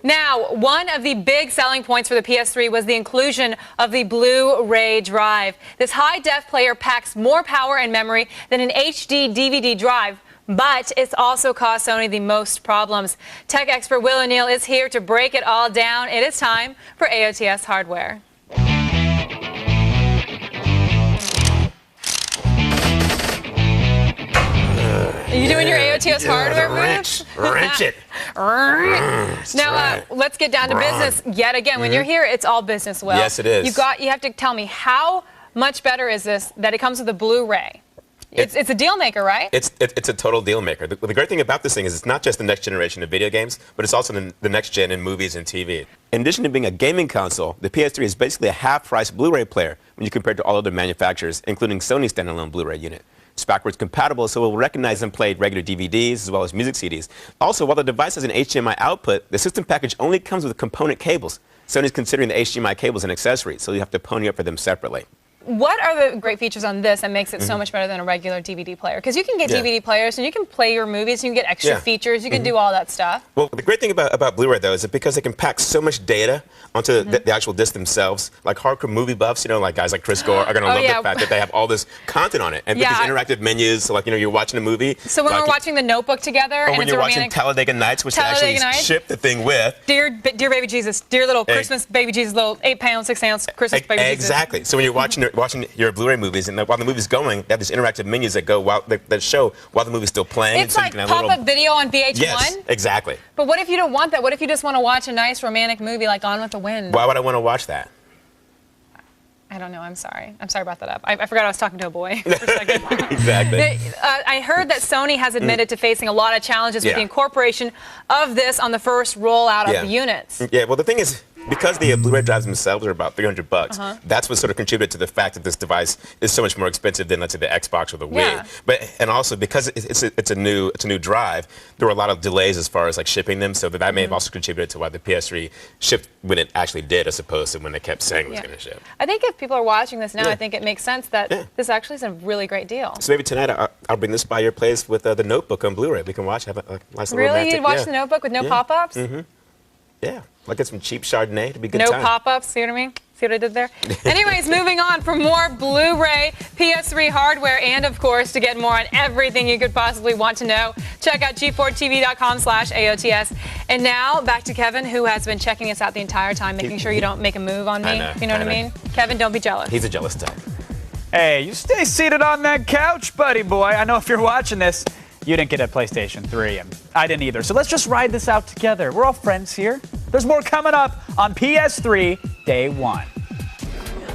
Now, one of the big selling points for the PS3 was the inclusion of the Blu-ray drive. This high-def player packs more power and memory than an HD DVD drive, but it's also caused Sony the most problems. Tech expert Will O'Neill is here to break it all down. It is time for AOTS Hardware. Are you doing your AOTS hardware moves? Wrench it. Now, let's get down to business yet again. When you're here, it's all business, Will. Yes, it is. You have to tell me, how much better is this that it comes with a Blu-ray? It's a deal maker, right? It's a total deal maker. The great thing about this thing is it's not just the next generation of video games, but it's also the next gen in movies and TV. In addition to being a gaming console, the PS3 is basically a half-price Blu-ray player when you compare it to all other manufacturers, including Sony's standalone Blu-ray unit. It's backwards compatible, so it will recognize and play regular DVDs as well as music CDs. Also, while the device has an HDMI output, the system package only comes with component cables. Sony's considering the HDMI cables an accessory, so you have to pony up for them separately. What are the great features on this that makes it so much better than a regular DVD player? Because you can get DVD players and you can play your movies, you can get extra features, you can do all that stuff. Well, the great thing about Blu-ray, though, is that because they can pack so much data onto the actual disc themselves, like hardcore movie buffs, you know, like guys like Chris Gore are going to love the fact that they have all this content on it. And with these interactive menus, so like, you know, you're watching a movie. So when we're watching The Notebook together, or and when it's you're a watching Talladega Nights, which they actually ship the thing with. Dear baby Jesus, dear little Christmas baby Jesus, little 8-pound, 6-ounce Christmas baby Jesus. Exactly. So when you're watching your Blu-ray movies, and while the movie's going, they have these interactive menus that go that show while the movie's still playing. It's like pop-up video on VH1. Yes, exactly. But what if you don't want that? What if you just want to watch a nice romantic movie like Gone with the Wind? Why would I want to watch that? I don't know. I'm sorry. I'm sorry about that. I forgot I was talking to a boy for a second. Exactly. I heard that Sony has admitted to facing a lot of challenges with the incorporation of this on the first rollout of the units. Yeah. Well, the thing is, because the Blu-ray drives themselves are about $300, that's what sort of contributed to the fact that this device is so much more expensive than, let's say, the Xbox or the Wii. And also because it's a new drive, there were a lot of delays as far as like shipping them, so that may have also contributed to why the PS3 shipped when it actually did, as opposed to when they kept saying it was going to ship. I think if people are watching this now, I think it makes sense that this actually is a really great deal. So maybe tonight I'll bring this by your place with the Notebook on Blu-ray. We can watch, have a nice little romantic. Really? You'd watch the Notebook with no pop-ups? Yeah, like get some cheap Chardonnay. It'd be a good time. No pop-ups, see what I mean? See what I did there? Anyways, moving on for more Blu-ray, PS3 hardware, and of course, to get more on everything you could possibly want to know, check out G4TV.com/AOTS. And now, back to Kevin, who has been checking us out the entire time, making sure you don't make a move on me. You know what I mean? Kevin, don't be jealous. He's a jealous type. Hey, you stay seated on that couch, buddy boy. I know if you're watching this, you didn't get a PlayStation 3, and I didn't either. So let's just ride this out together. We're all friends here. There's more coming up on PS3 Day 1.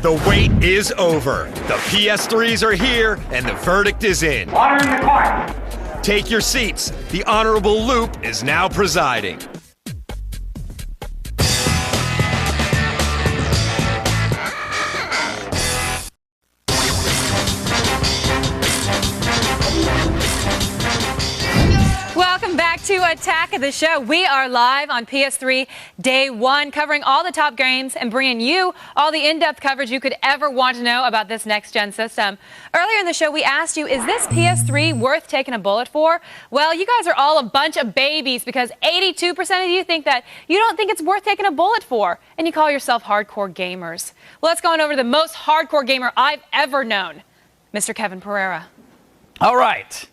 The wait is over. The PS3s are here, and the verdict is in. Water in the court. Take your seats. The Honorable Loop is now presiding. Welcome back to Attack of the Show. We are live on PS3 Day 1, covering all the top games and bringing you all the in-depth coverage you could ever want to know about this next-gen system. Earlier in the show, we asked you, is this PS3 worth taking a bullet for? Well, you guys are all a bunch of babies because 82% of you think that you don't think it's worth taking a bullet for, and you call yourself hardcore gamers. Well, let's go on over to the most hardcore gamer I've ever known, Mr. Kevin Pereira. All right.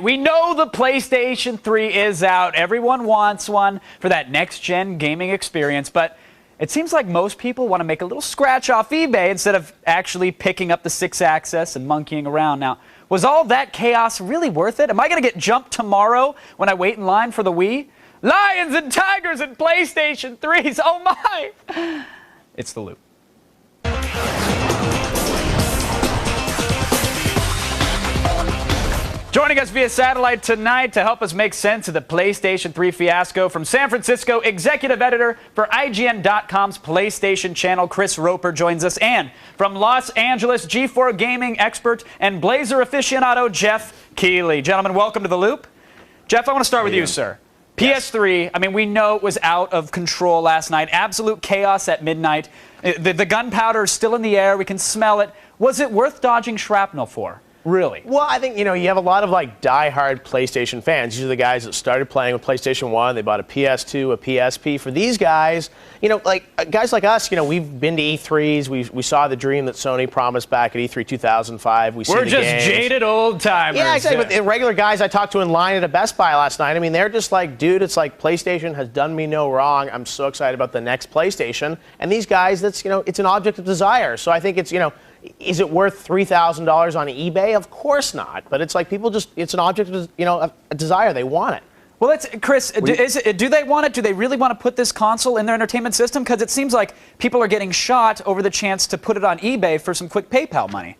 We know the PlayStation 3 is out. Everyone wants one for that next-gen gaming experience, but it seems like most people want to make a little scratch off eBay instead of actually picking up the 6-axis and monkeying around. Now, was all that chaos really worth it? Am I going to get jumped tomorrow when I wait in line for the Wii? Lions and tigers and PlayStation 3s, oh my! It's The Loop. Joining us via satellite tonight to help us make sense of the PlayStation 3 fiasco, from San Francisco, executive editor for IGN.com's PlayStation channel, Chris Roper joins us, and from Los Angeles, G4 gaming expert and Blazer aficionado, Jeff Keighley. Gentlemen, welcome to The Loop. Jeff, I want to start with you, sir. PS3, I mean, we know it was out of control last night. Absolute chaos at midnight. The gunpowder is still in the air. We can smell it. Was it worth dodging shrapnel for? Really? Well, I think, you know, you have a lot of like die-hard PlayStation fans. These are the guys that started playing with PlayStation 1. They bought a PS2, a PSP. For these guys, you know, like guys like us, you know, we've been to E3s. We saw the dream that Sony promised back at E3 2005. We're just jaded old timers. Yeah, exactly. But the regular guys I talked to in line at a Best Buy last night, I mean, they're just like, dude, it's like PlayStation has done me no wrong. I'm so excited about the next PlayStation. And these guys, that's, you know, it's an object of desire. So I think it's, you know, is it worth $3,000 on eBay? Of course not. But it's like people just, it's an object of, you know, a desire. They want it. Well, Chris, do they want it? Do they really want to put this console in their entertainment system? Because it seems like people are getting shot over the chance to put it on eBay for some quick PayPal money.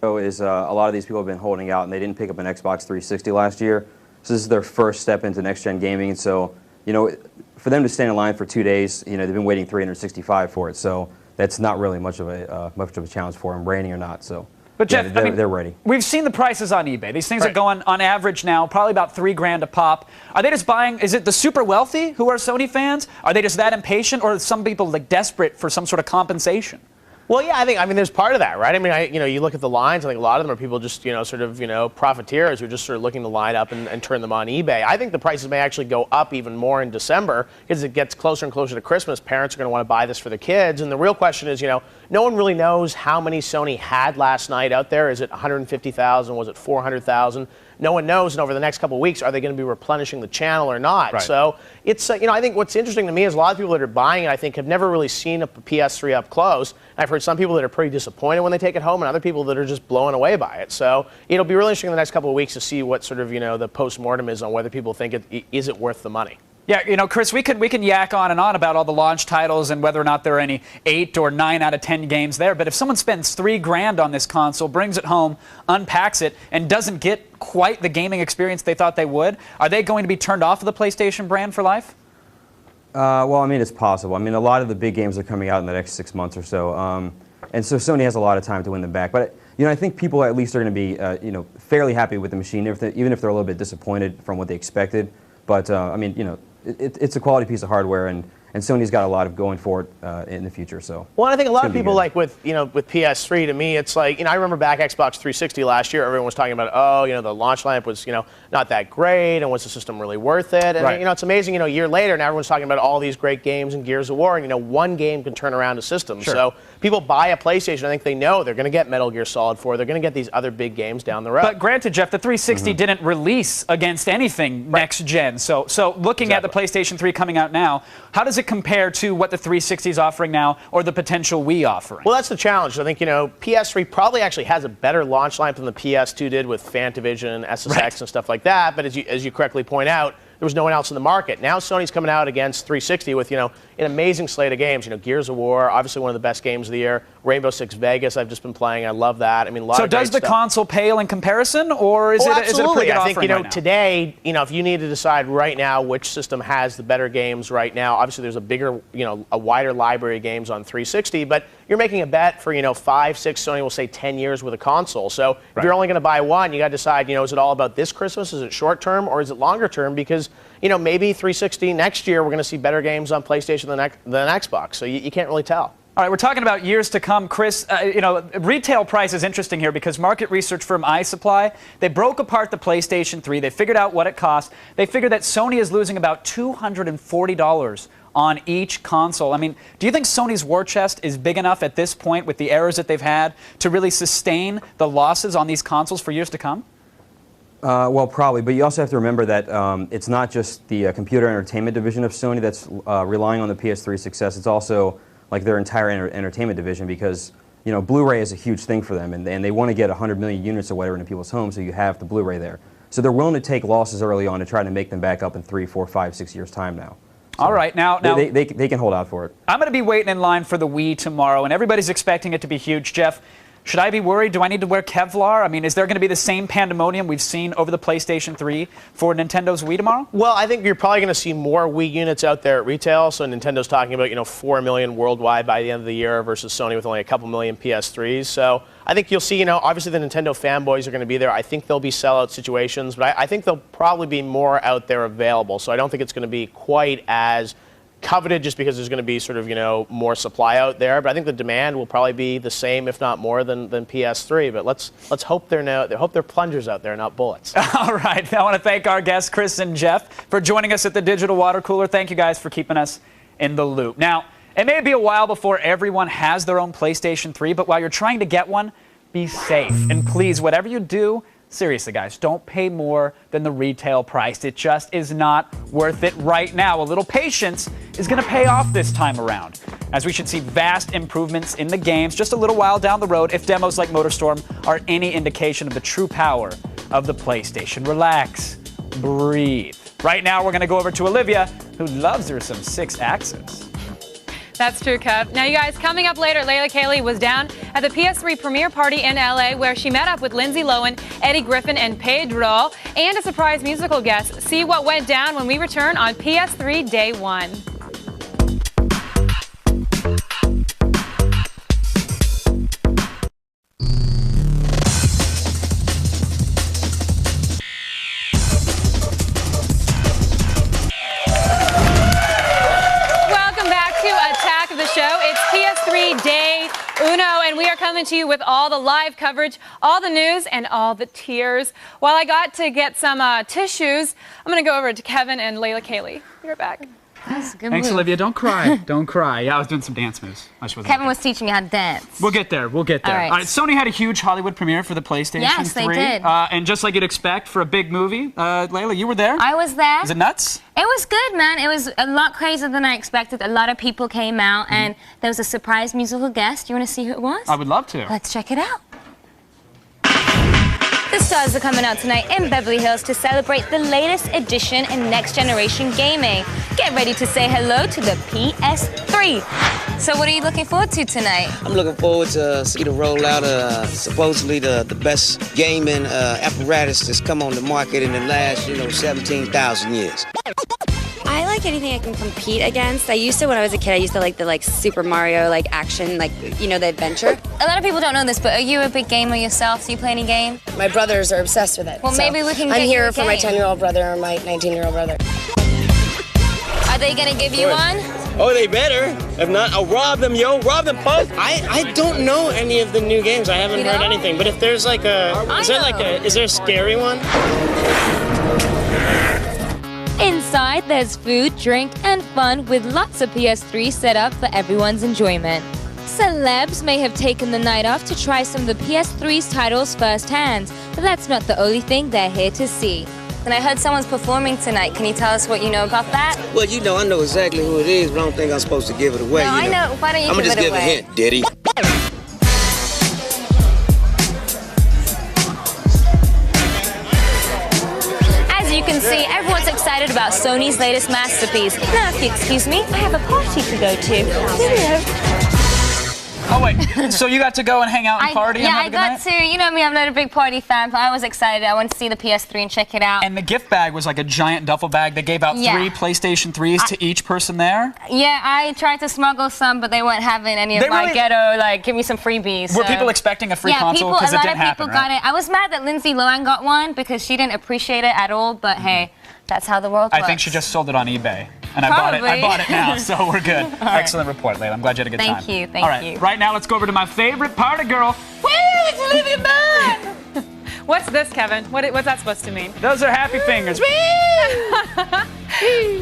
Is a lot of these people have been holding out, and they didn't pick up an Xbox 360 last year. So this is their first step into next-gen gaming. And so, you know, for them to stand in line for 2 days, you know, they've been waiting 365 for it. So that's not really much of a challenge for them, raining or not. So But Jeff, they're ready. We've seen the prices on eBay. These things are going on average now, probably about $3,000 a pop. Are they just buying? Is it the super wealthy who are Sony fans? Are they just that impatient, or are some people like desperate for some sort of compensation? Well, yeah, I mean, there's part of that, right? I mean, you look at the lines. I think a lot of them are people just, profiteers who are just sort of looking to line up and turn them on eBay. I think the prices may actually go up even more in December because it gets closer and closer to Christmas. Parents are going to want to buy this for the kids, and the real question is, no one really knows how many Sony had last night out there. Is it 150,000? Was it 400,000? No one knows, and over the next couple of weeks, are they going to be replenishing the channel or not? Right. So it's, I think what's interesting to me is a lot of people that are buying it, I think, have never really seen a PS3 up close. I've heard some people that are pretty disappointed when they take it home, and other people that are just blown away by it. So it'll be really interesting in the next couple of weeks to see what sort of, the post-mortem is on whether people think is it worth the money. Yeah, Chris, we can yak on and on about all the launch titles and whether or not there are any 8 or 9 out of 10 games there. But if someone spends $3,000 on this console, brings it home, unpacks it, and doesn't get quite the gaming experience they thought they would, are they going to be turned off of the PlayStation brand for life? Well, I mean, it's possible. I mean, a lot of the big games are coming out in the next 6 months or so. And so Sony has a lot of time to win them back. But, I think people at least are going to be, fairly happy with the machine, even if they're a little bit disappointed from what they expected. But, I mean, it's a quality piece of hardware, and Sony's got a lot of going for it in the future. So. Well, I think a lot of people like with PS3. To me, it's like I remember back Xbox 360 last year. Everyone was talking about the launch lineup was not that great, and was the system really worth it? And it's amazing. A year later, now everyone's talking about all these great games and Gears of War, and one game can turn around a system. Sure. So people buy a PlayStation. I think they know they're going to get Metal Gear Solid 4. They're going to get these other big games down the road. But granted, Jeff, the 360 didn't release against anything next gen. So looking at the PlayStation 3 coming out now, how does it compare to what the 360 is offering now, or the potential Wii offering? Well, that's the challenge. I think PS3 probably actually has a better launch lineup than the PS2 did with Fantavision, SSX, and stuff like that. But as you correctly point out, there was no one else in the market. Now Sony's coming out against 360 with an amazing slate of games. Gears of War, obviously one of the best games of the year. Rainbow Six Vegas, I've just been playing. I love that. I mean, a lot so of does the stuff. console pale in comparison, or is it a pretty good absolutely. I offering think right now? today, if you need to decide right now which system has the better games right now, obviously there's a bigger, a wider library of games on 360, but you're making a bet for 5, 6, Sony will say 10 years with a console. So if you're only going to buy one, you got to decide, is it all about this Christmas? Is it short term or is it longer term? Because maybe 360 next year we're going to see better games on PlayStation than Xbox. So you can't really tell. All right, we're talking about years to come. Chris, retail price is interesting here because market research firm iSupply, they broke apart the PlayStation 3. They figured out what it cost. They figured that Sony is losing about $240 on each console. I mean, do you think Sony's war chest is big enough at this point with the errors that they've had to really sustain the losses on these consoles for years to come? Well, probably, but you also have to remember that it's not just the computer entertainment division of Sony that's relying on the PS3 success. It's also like their entire entertainment division because, Blu-ray is a huge thing for them, and they want to get 100 million units or whatever into people's homes, so you have the Blu-ray there. So they're willing to take losses early on to try to make them back up in 3, 4, 5, 6 years' time now. So all right, now they can hold out for it. I'm going to be waiting in line for the Wii tomorrow, and everybody's expecting it to be huge. Jeff, should I be worried? Do I need to wear Kevlar? I mean, is there going to be the same pandemonium we've seen over the PlayStation 3 for Nintendo's Wii tomorrow? Well, I think you're probably going to see more Wii units out there at retail. So Nintendo's talking about, 4 million worldwide by the end of the year versus Sony with only a couple million PS3s. So I think you'll see, obviously the Nintendo fanboys are going to be there. I think there'll be sellout situations, but I think there'll probably be more out there available. So I don't think it's going to be quite as coveted just because there's going to be sort of, more supply out there. But I think the demand will probably be the same, if not more, than PS3. But let's hope they're plungers out there, not bullets. All right. I want to thank our guests, Chris and Jeff, for joining us at the Digital Water Cooler. Thank you guys for keeping us in the loop. Now, it may be a while before everyone has their own PlayStation 3, but while you're trying to get one, be safe. And please, whatever you do, seriously, guys, don't pay more than the retail price. It just is not worth it right now. A little patience is going to pay off this time around, as we should see vast improvements in the games just a little while down the road if demos like MotorStorm are any indication of the true power of the PlayStation. Relax. Breathe. Right now, we're going to go over to Olivia, who loves her some 6-axis. That's true, Kev. Now, you guys, coming up later, Layla Cayley was down at the PS3 premiere party in LA where she met up with Lindsay Lohan, Eddie Griffin, and Pedro, and a surprise musical guest. See what went down when we return on PS3 Day 1. Uno, and we are coming to you with all the live coverage, all the news, and all the tears. While I got to get some tissues, I'm going to go over to Kevin and Layla Kaylee. You're back. That's a good Thanks, move. Olivia. Don't cry. Don't cry. Yeah, I was doing some dance moves. Kevin was teaching me how to dance. We'll get there. We'll get there. All right. All right. Sony had a huge Hollywood premiere for the PlayStation 3. Yes, they did. And just like you'd expect for a big movie, Layla, you were there? I was there. Was it nuts? It was good, man. It was a lot crazier than I expected. A lot of people came out, and there was a surprise musical guest. You want to see who it was? I would love to. Let's check it out. The stars are coming out tonight in Beverly Hills to celebrate the latest edition in next-generation gaming. Get ready to say hello to the PS3. So what are you looking forward to tonight? I'm looking forward to see the rollout of supposedly the best gaming apparatus that's come on the market in the last, 17,000 years. I like anything I can compete against. I used to, when I was a kid, I used to like the Super Mario action, the adventure. A lot of people don't know this, but are you a big gamer yourself? Do you play any game? My brothers are obsessed with it. Well, so maybe we can I'm get you here a for my game. 10-year-old brother or my 19-year-old brother. Are they gonna give you one? Oh, they better. If not, I'll rob them, yo. Rob them, punk. I don't know any of the new games. I haven't heard anything. But if there's is there a scary one? Inside, there's food, drink, and fun with lots of PS3 set up for everyone's enjoyment. Celebs may have taken the night off to try some of the PS3's titles firsthand, but that's not the only thing they're here to see. And I heard someone's performing tonight. Can you tell us what you know about that? Well, I know exactly who it is, but I don't think I'm supposed to give it away. No, I know. Why don't you I'm give gonna just it give away? a hint, Diddy. As you can see, everyone's excited about Sony's latest masterpiece. Now, if you excuse me, I have a party to go to. Oh, wait. So you got to go and hang out and party? Yeah, and have I a good got night? to. You know me, I'm not a big party fan, but I was excited. I went to see the PS3 and check it out. And the gift bag was like a giant duffel bag. They gave out 3 PlayStation 3s to each person there. Yeah, I tried to smuggle some, but they weren't having any of my ghetto, give me some freebies. Were people expecting a free console? Because it didn't happen, a lot of people got it. I was mad that Lindsay Lohan got one because she didn't appreciate it at all, but hey, that's how the world works. I think she just sold it on eBay. And Probably. I bought it now, so we're good. Excellent report, Layla. I'm glad you had a good time. Thank you, All right, right now let's go over to my favorite party girl. Woo! It's Olivia Munn! What's this, Kevin? What's that supposed to mean? Those are happy fingers.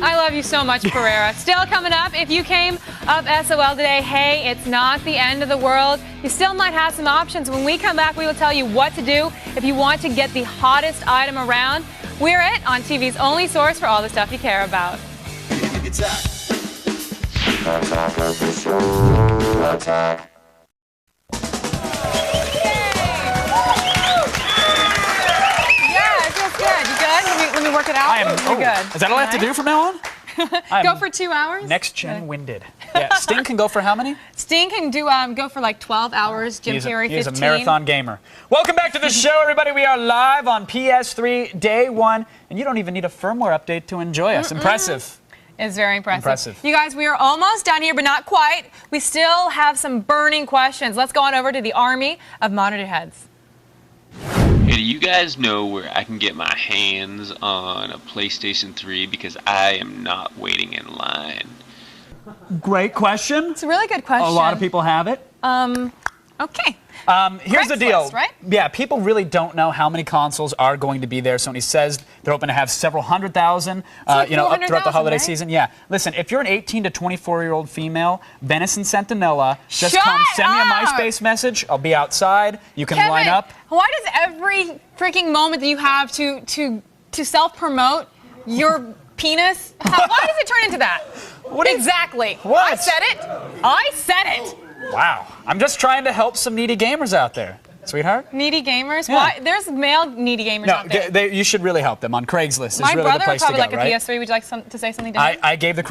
I love you so much, Pereira. Still coming up, if you came up SOL today, hey, it's not the end of the world. You still might have some options. When we come back, we will tell you what to do if you want to get the hottest item around. We're it on TV's only source for all the stuff you care about. Let me work it out. You're good. Is that all I have to do from now on? Go for 2 hours. Next gen winded. Yeah, Sting can go for how many? Sting can do go for 12 hours. Jim Carrey 15. He's a marathon gamer. Welcome back to the show, everybody. We are live on PS3 Day 1, and you don't even need a firmware update to enjoy us. Impressive. It's very impressive. You guys, we are almost done here, but not quite. We still have some burning questions. Let's go on over to the army of monitor heads. Hey, do you guys know where I can get my hands on a PlayStation 3 because I am not waiting in line? Great question. It's a really good question. A lot of people have it. Okay. Here's the deal. Craigslist, right? Yeah, people really don't know how many consoles are going to be there. Sony says they're hoping to have several 100,000, up throughout the holiday season. Yeah. Listen, if you're an 18 to 24-year-old female, Venison Sentinella, just send me a MySpace message. I'll be outside. You can line up. Why does every freaking moment that you have to self-promote your penis, why does it turn into that? Exactly. What? I said it. I said it. Wow. I'm just trying to help some needy gamers out there. Sweetheart? Needy gamers? Yeah. Why? There's male needy gamers out there. You should really help them on Craigslist. My is really brother the place would probably to go, like a right? PS3. Would you like to say something different? I gave the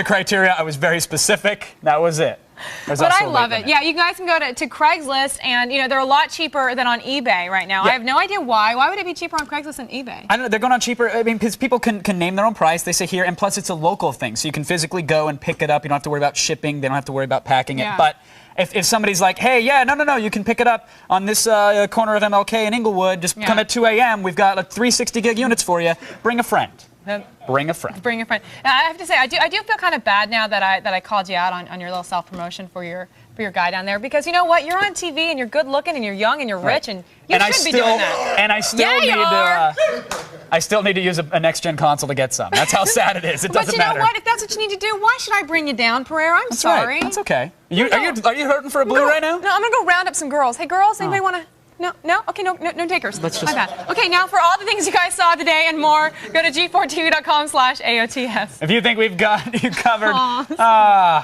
criteria. I was very specific. That was it. But I love it. Yeah, you guys can go to Craigslist, and they're a lot cheaper than on eBay right now. Yeah. I have no idea why. Why would it be cheaper on Craigslist than eBay? I don't know. They're going on cheaper. I mean, because people can name their own price. They say here, and plus it's a local thing, so you can physically go and pick it up. You don't have to worry about shipping. They don't have to worry about packing it. But if somebody's like, hey, yeah, no, you can pick it up on this corner of MLK in Inglewood. Just come at 2 a.m. We've got 360 gig units for you. Bring a friend. Bring a friend. Bring a friend. Now, I have to say, I do feel kind of bad now that I called you out on your little self-promotion for your for your guy down there because you know what? You're on TV and you're good looking and you're young and you're rich and you should be doing that. And I still need to use a next-gen console to get some. That's how sad it is. It doesn't matter. But you know what? If that's what you need to do, why should I bring you down, Pereira? I'm sorry. Right. That's okay. Are you hurting for a blue right now? No, I'm gonna go round up some girls. Hey, girls, anybody want to? No? Okay, no takers. Let's just... My bad. Okay, now for all the things you guys saw today and more, go to G4TV.com/AOTS. If you think we've got you covered,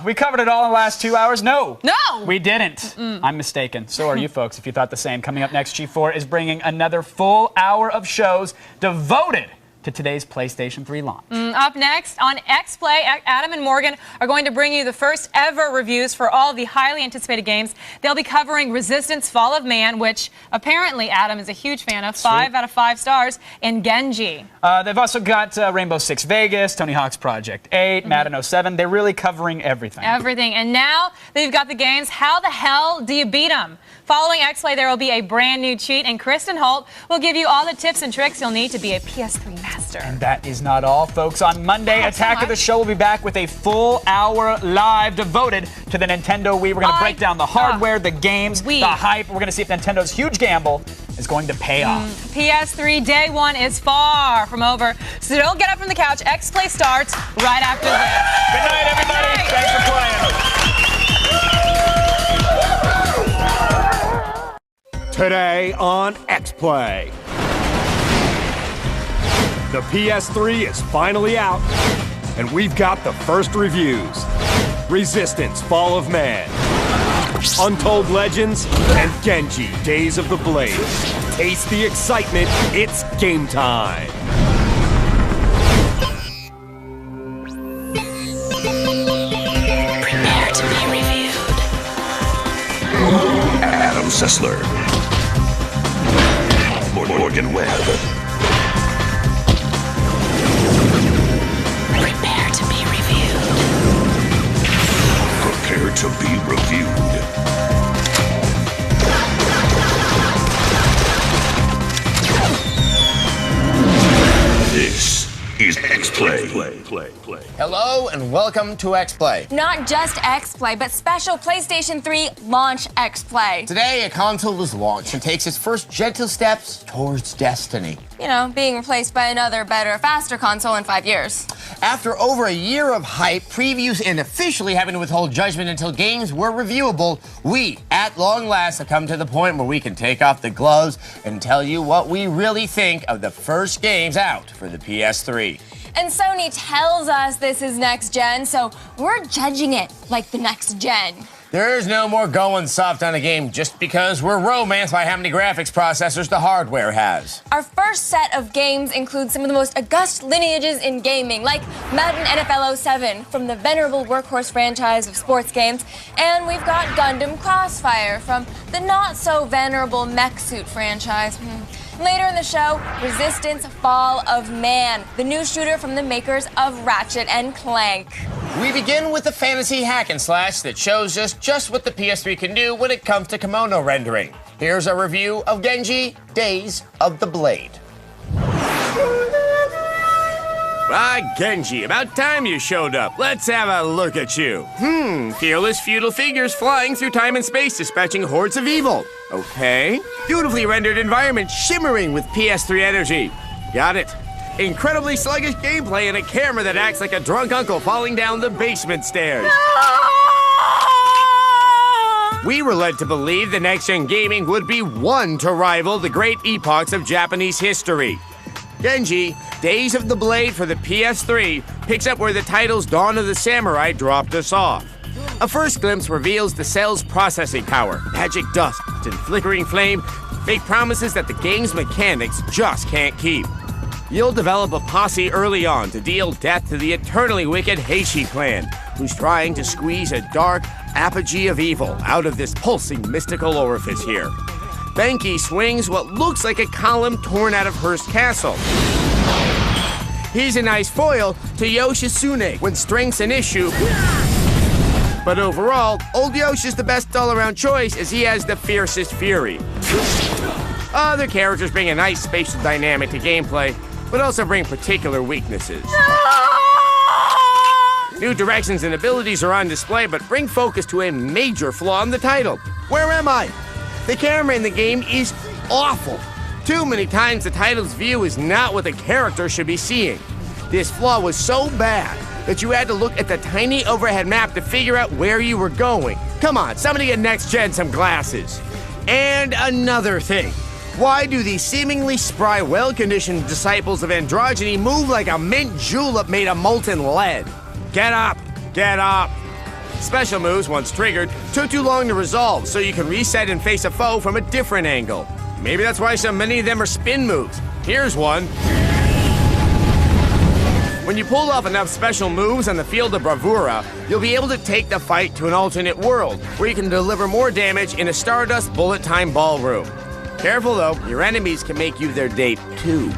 we covered it all in the last 2 hours. No, we didn't. I'm mistaken. So are you folks, if you thought the same. Coming up next, G4 is bringing another full hour of shows devoted to today's PlayStation 3 launch. Up next on Xplay, Adam and Morgan are going to bring you the first ever reviews for all of the highly anticipated games. They'll be covering Resistance: Fall of Man, which apparently Adam is a huge fan of, 5 out of 5 stars, and Genji. They've also got Rainbow Six Vegas, Tony Hawk's Project 8, Madden 07. They're really covering everything. Everything. And now they've got the games. How the hell do you beat them? Following Xplay, there will be a brand new cheat, and Kristen Holt will give you all the tips and tricks you'll need to be a PS3 master. And that is not all, folks. On Monday, Attack of the Show will be back with a full hour live devoted to the Nintendo Wii. We're going to break down the hardware, the games, the hype. We're going to see if Nintendo's huge gamble is going to pay off. PS3 day one is far from over, so don't get up from the couch. Xplay starts right after this. Good night, everybody. Thanks for playing. Today on Xplay. The PS3 is finally out, and we've got the first reviews. Resistance: Fall of Man, Untold Legends, and Genji: Days of the Blade. Taste the excitement, it's game time. Prepare to be reviewed. Adam Sessler. Morgan Webb. Prepare to be reviewed. Prepare to be reviewed. This is Xplay. Hello and welcome to Xplay. Not just Xplay, but special PlayStation 3 launch Xplay. Today, a console was launched and takes its first gentle steps towards destiny. You know, being replaced by another, better, faster console in 5 years. After over a year of hype, previews, and officially having to withhold judgment until games were reviewable, we, at long last, have come to the point where we can take off the gloves and tell you what we really think of the first games out for the PS3. And Sony tells us this is next gen, so we're judging it like the next gen. There's no more going soft on a game just because we're romanced by how many graphics processors the hardware has. Our first set of games includes some of the most august lineages in gaming, like Madden NFL 07 from the venerable workhorse franchise of sports games, and we've got Gundam Crossfire from the not-so-venerable Mech Suit franchise. Later in the show, Resistance: Fall of Man, the new shooter from the makers of Ratchet & Clank. We begin with the fantasy hack and slash that shows us just what the PS3 can do when it comes to kimono rendering. Here's a review of Genji: Days of the Blade. Ah, Genji, about time you showed up. Let's have a look at you. Fearless feudal figures flying through time and space, dispatching hordes of evil. Okay. Beautifully rendered environment shimmering with PS3 energy. Got it. Incredibly sluggish gameplay and a camera that acts like a drunk uncle falling down the basement stairs. We were led to believe the next-gen gaming would be one to rival the great epochs of Japanese history. Genji: Days of the Blade for the PS3 picks up where the title's Dawn of the Samurai dropped us off. A first glimpse reveals the cell's processing power, magic dust, and flickering flame, fake promises that the game's mechanics just can't keep. You'll develop a posse early on to deal death to the eternally wicked Heishi clan, who's trying to squeeze a dark apogee of evil out of this pulsing mystical orifice here. Benki swings what looks like a column torn out of Hearst Castle. He's a nice foil to Yoshitsune when strength's an issue. But overall, old Yosh is the best all-around choice as he has the fiercest fury. Other characters bring a nice spatial dynamic to gameplay, but also bring particular weaknesses. New directions and abilities are on display, but bring focus to a major flaw in the title. Where am I? The camera in the game is awful. Too many times the title's view is not what the character should be seeing. This flaw was so bad that you had to look at the tiny overhead map to figure out where you were going. Come on, somebody get Next Gen some glasses. And another thing. Why do these seemingly spry, well-conditioned disciples of androgyny move like a mint julep made of molten lead? Get up! Get up! Special moves, once triggered, took too long to resolve, so you can reset and face a foe from a different angle. Maybe that's why so many of them are spin moves. Here's one. When you pull off enough special moves on the field of bravura, you'll be able to take the fight to an alternate world, where you can deliver more damage in a Stardust bullet time ballroom. Careful though, your enemies can make you their date too.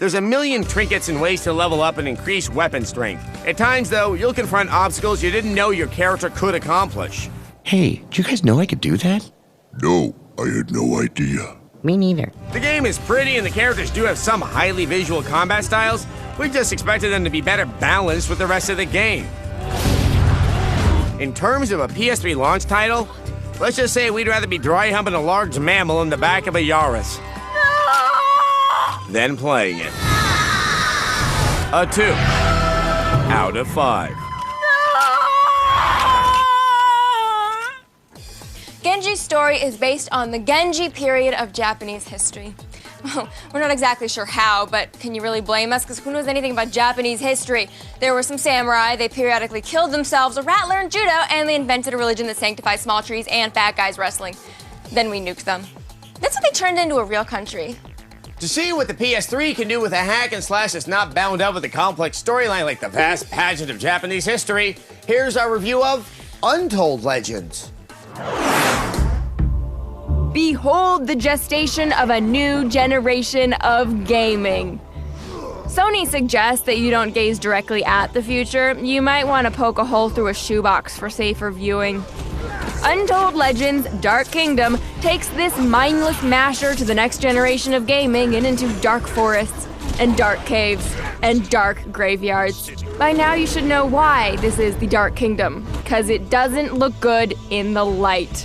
There's a million trinkets and ways to level up and increase weapon strength. At times though, you'll confront obstacles you didn't know your character could accomplish. Hey, do you guys know I could do that? No, I had no idea. Me neither. The game is pretty and the characters do have some highly visual combat styles. We just expected them to be better balanced with the rest of the game. In terms of a PS3 launch title, let's just say we'd rather be dry humping a large mammal in the back of a Yaris than playing it. A 2 out of 5. Genji's story is based on the Genji period of Japanese history. Well, we're not exactly sure how, but can you really blame us? Because who knows anything about Japanese history? There were some samurai, they periodically killed themselves, a rat learned judo, and they invented a religion that sanctifies small trees and fat guys wrestling. Then we nuked them. That's what they turned into a real country. To see what the PS3 can do with a hack and slash that's not bound up with a complex storyline like the vast pageant of Japanese history, here's our review of Untold Legends. Behold the gestation of a new generation of gaming. Sony suggests that you don't gaze directly at the future. You might want to poke a hole through a shoebox for safer viewing. Untold Legends Dark Kingdom takes this mindless masher to the next generation of gaming and into dark forests and dark caves and dark graveyards. By now you should know why this is the Dark Kingdom, because it doesn't look good in the light.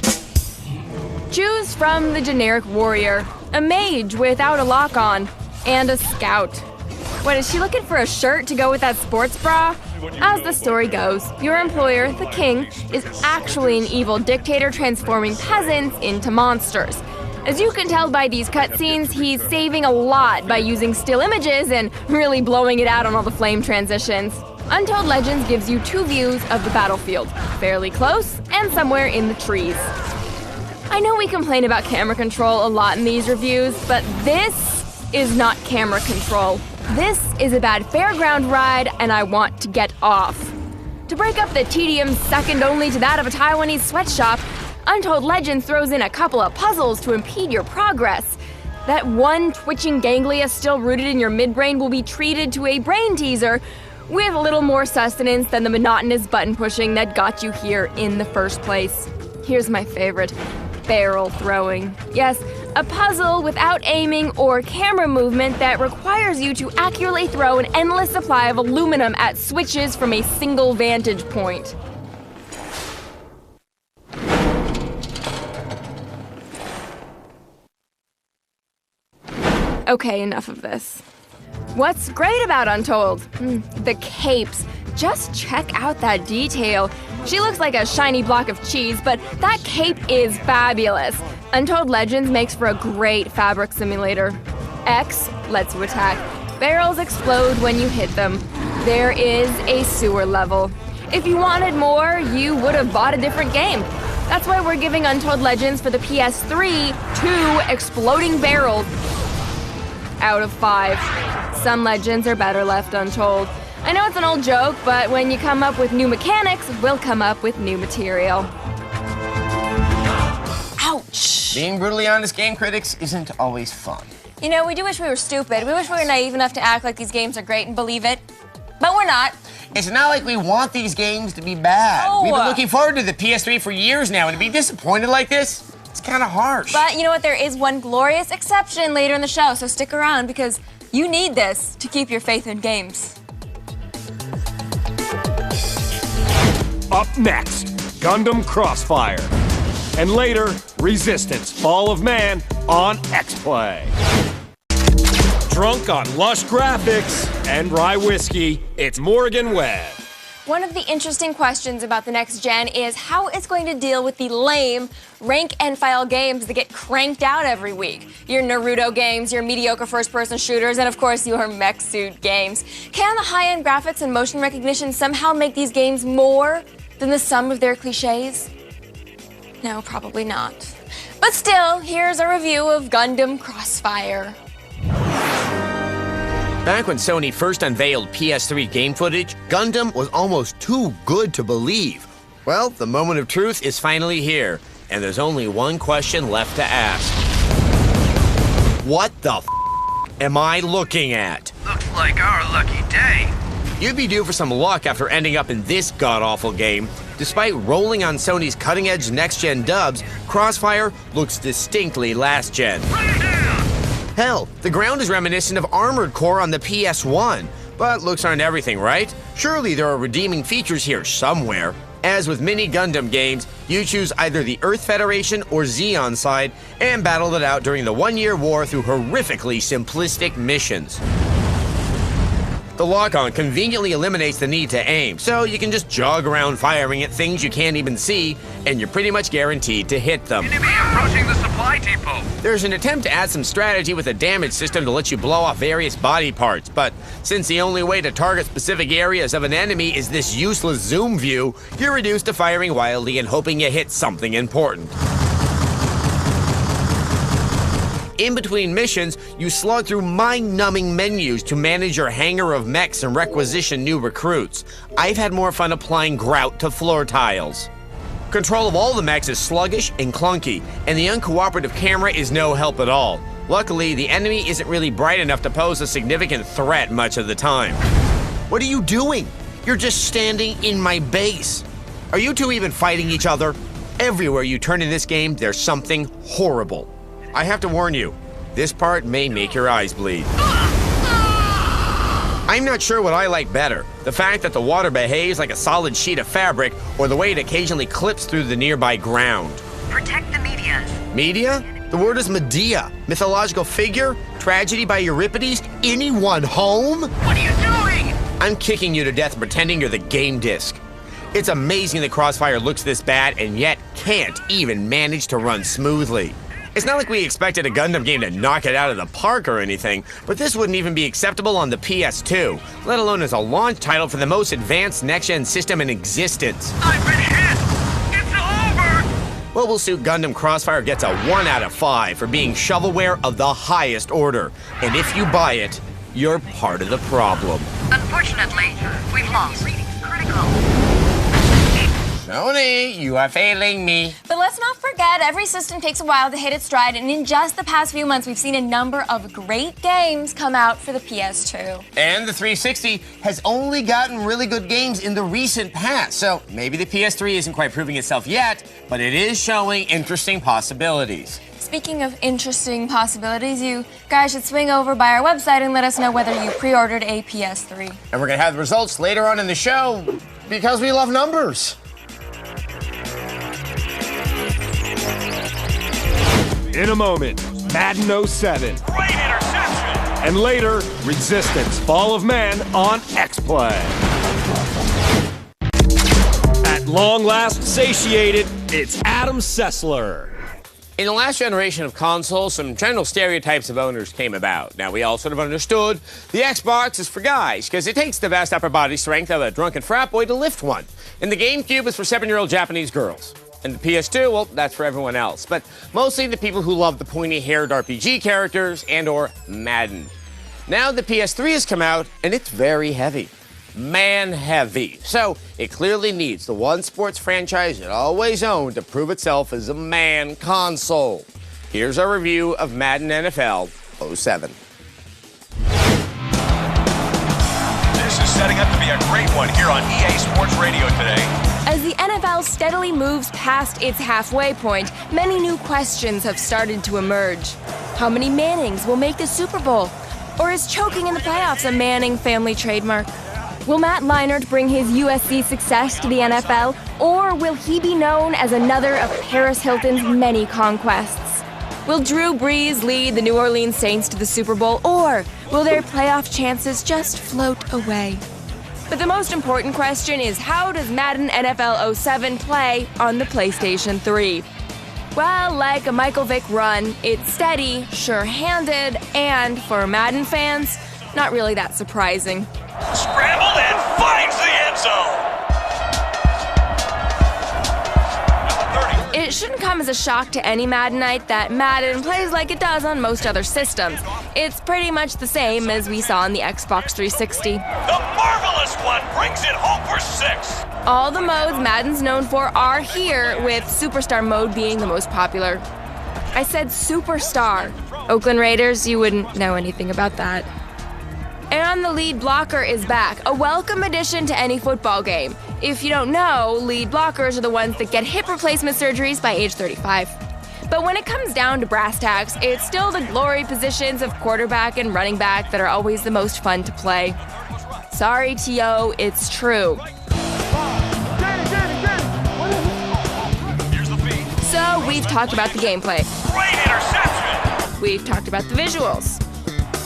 Choose from the generic warrior, a mage without a lock on, and a scout. What, is she looking for a shirt to go with that sports bra? As the story goes, your employer, the king, is actually an evil dictator transforming peasants into monsters. As you can tell by these cutscenes, he's saving a lot by using still images and really blowing it out on all the flame transitions. Untold Legends gives you 2 views of the battlefield, fairly close and somewhere in the trees. I know we complain about camera control a lot in these reviews, but this is not camera control. This is a bad fairground ride, and I want to get off. To break up the tedium second only to that of a Taiwanese sweatshop, Untold Legends throws in a couple of puzzles to impede your progress. That one twitching ganglia still rooted in your midbrain will be treated to a brain teaser with a little more sustenance than the monotonous button pushing that got you here in the first place. Here's my favorite. Barrel throwing. Yes, a puzzle without aiming or camera movement that requires you to accurately throw an endless supply of aluminum at switches from a single vantage point. Okay, enough of this. What's great about Untold? The capes. Just check out that detail. She looks like a shiny block of cheese, but that cape is fabulous. Untold Legends makes for a great fabric simulator. X lets you attack. Barrels explode when you hit them. There is a sewer level. If you wanted more, you would have bought a different game. That's why we're giving Untold Legends for the PS3 2 exploding barrels out of 5. Some legends are better left untold. I know it's an old joke, but when you come up with new mechanics, we'll come up with new material. Ouch! Being brutally honest, game critics isn't always fun. You know, we do wish we were stupid. We wish we were naive enough to act like these games are great and believe it. But we're not. It's not like we want these games to be bad. No. We've been looking forward to the PS3 for years now, and to be disappointed like this, it's kind of harsh. But you know what? There is one glorious exception later in the show, so stick around because you need this to keep your faith in games. Up next, Gundam Crossfire. And later, Resistance, Fall of Man on Xplay. Drunk on lush graphics and rye whiskey, it's Morgan Webb. One of the interesting questions about the next gen is how it's going to deal with the lame rank and file games that get cranked out every week. Your Naruto games, your mediocre first-person shooters, and of course your mech suit games. Can the high-end graphics and motion recognition somehow make these games more than the sum of their cliches? No, probably not. But still, here's a review of Gundam Crossfire. Back when Sony first unveiled PS3 game footage, Gundam was almost too good to believe. Well, the moment of truth is finally here, and there's only one question left to ask. What the f am I looking at? Looks like our lucky day. You'd be due for some luck after ending up in this god-awful game. Despite rolling on Sony's cutting-edge next-gen dubs, Crossfire looks distinctly last-gen. Hell, the ground is reminiscent of Armored Core on the PS1. But looks aren't everything, right? Surely there are redeeming features here somewhere. As with many Gundam games, you choose either the Earth Federation or Zeon side and battle it out during the one-year war through horrifically simplistic missions. The lock-on conveniently eliminates the need to aim, so you can just jog around firing at things you can't even see, and you're pretty much guaranteed to hit them. Enemy approaching the supply depot. There's an attempt to add some strategy with a damage system to let you blow off various body parts, but since the only way to target specific areas of an enemy is this useless zoom view, you're reduced to firing wildly and hoping you hit something important. In between missions, you slog through mind-numbing menus to manage your hangar of mechs and requisition new recruits. I've had more fun applying grout to floor tiles. Control of all the mechs is sluggish and clunky, and the uncooperative camera is no help at all. Luckily, the enemy isn't really bright enough to pose a significant threat much of the time. What are you doing? You're just standing in my base. Are you two even fighting each other? Everywhere you turn in this game, there's something horrible. I have to warn you, this part may make your eyes bleed. I'm not sure what I like better, the fact that the water behaves like a solid sheet of fabric, or the way it occasionally clips through the nearby ground. Protect the media. Media? The word is Medea. Mythological figure? Tragedy by Euripides? Anyone home? What are you doing? I'm kicking you to death pretending you're the game disc. It's amazing that Crossfire looks this bad and yet can't even manage to run smoothly. It's not like we expected a Gundam game to knock it out of the park or anything, but this wouldn't even be acceptable on the PS2, let alone as a launch title for the most advanced next-gen system in existence. I've been hit! It's over! Mobile Suit Gundam Crossfire gets a 1 out of 5 for being shovelware of the highest order, and if you buy it, you're part of the problem. Unfortunately, we've lost. Critical. Sony, you are failing me. But let's not forget, every system takes a while to hit its stride, and in just the past few months, we've seen a number of great games come out for the PS2. And the 360 has only gotten really good games in the recent past, so maybe the PS3 isn't quite proving itself yet, but it is showing interesting possibilities. Speaking of interesting possibilities, you guys should swing over by our website and let us know whether you pre-ordered a PS3. And we're gonna have the results later on in the show, because we love numbers. In a moment, Madden 07. Great interception! And later, Resistance, Fall of Man on Xplay. At long last satiated, it's Adam Sessler. In the last generation of consoles, some general stereotypes of owners came about. Now, we all sort of understood the Xbox is for guys, because it takes the best upper body strength of a drunken frat boy to lift one. And the GameCube is for 7-year-old Japanese girls. And the PS2, well, that's for everyone else. But mostly the people who love the pointy-haired RPG characters and/or Madden. Now the PS3 has come out, and it's very heavy. Man-heavy. So it clearly needs the one sports franchise it always owned to prove itself as a man console. Here's our review of Madden NFL 07. This is setting up to be a great one here on EA Sports Radio today. As the NFL steadily moves past its halfway point, many new questions have started to emerge. How many Mannings will make the Super Bowl? Or is choking in the playoffs a Manning family trademark? Will Matt Leinart bring his USC success to the NFL, or will he be known as another of Paris Hilton's many conquests? Will Drew Brees lead the New Orleans Saints to the Super Bowl, or will their playoff chances just float away? But the most important question is, how does Madden NFL 07 play on the PlayStation 3? Well, like a Michael Vick run, it's steady, sure-handed, and for Madden fans, not really that surprising. Scrambled and finds the end zone. It shouldn't come as a shock to any Maddenite that Madden plays like it does on most other systems. It's pretty much the same as we saw on the Xbox 360. The marvelous one brings it home for 6. All the modes Madden's known for are here, with Superstar mode being the most popular. I said Superstar. Oakland Raiders, you wouldn't know anything about that. And the lead blocker is back, a welcome addition to any football game. If you don't know, lead blockers are the ones that get hip replacement surgeries by age 35. But when it comes down to brass tacks, it's still the glory positions of quarterback and running back that are always the most fun to play. Sorry, T.O., it's true. So we've talked about the gameplay. Great interception. We've talked about the visuals.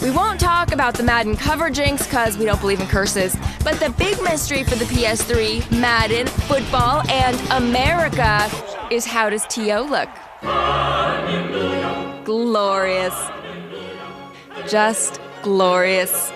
We won't talk about the Madden cover jinx because we don't believe in curses. But the big mystery for the PS3, Madden, football, and America is, how does T.O. look? Glorious. Just glorious.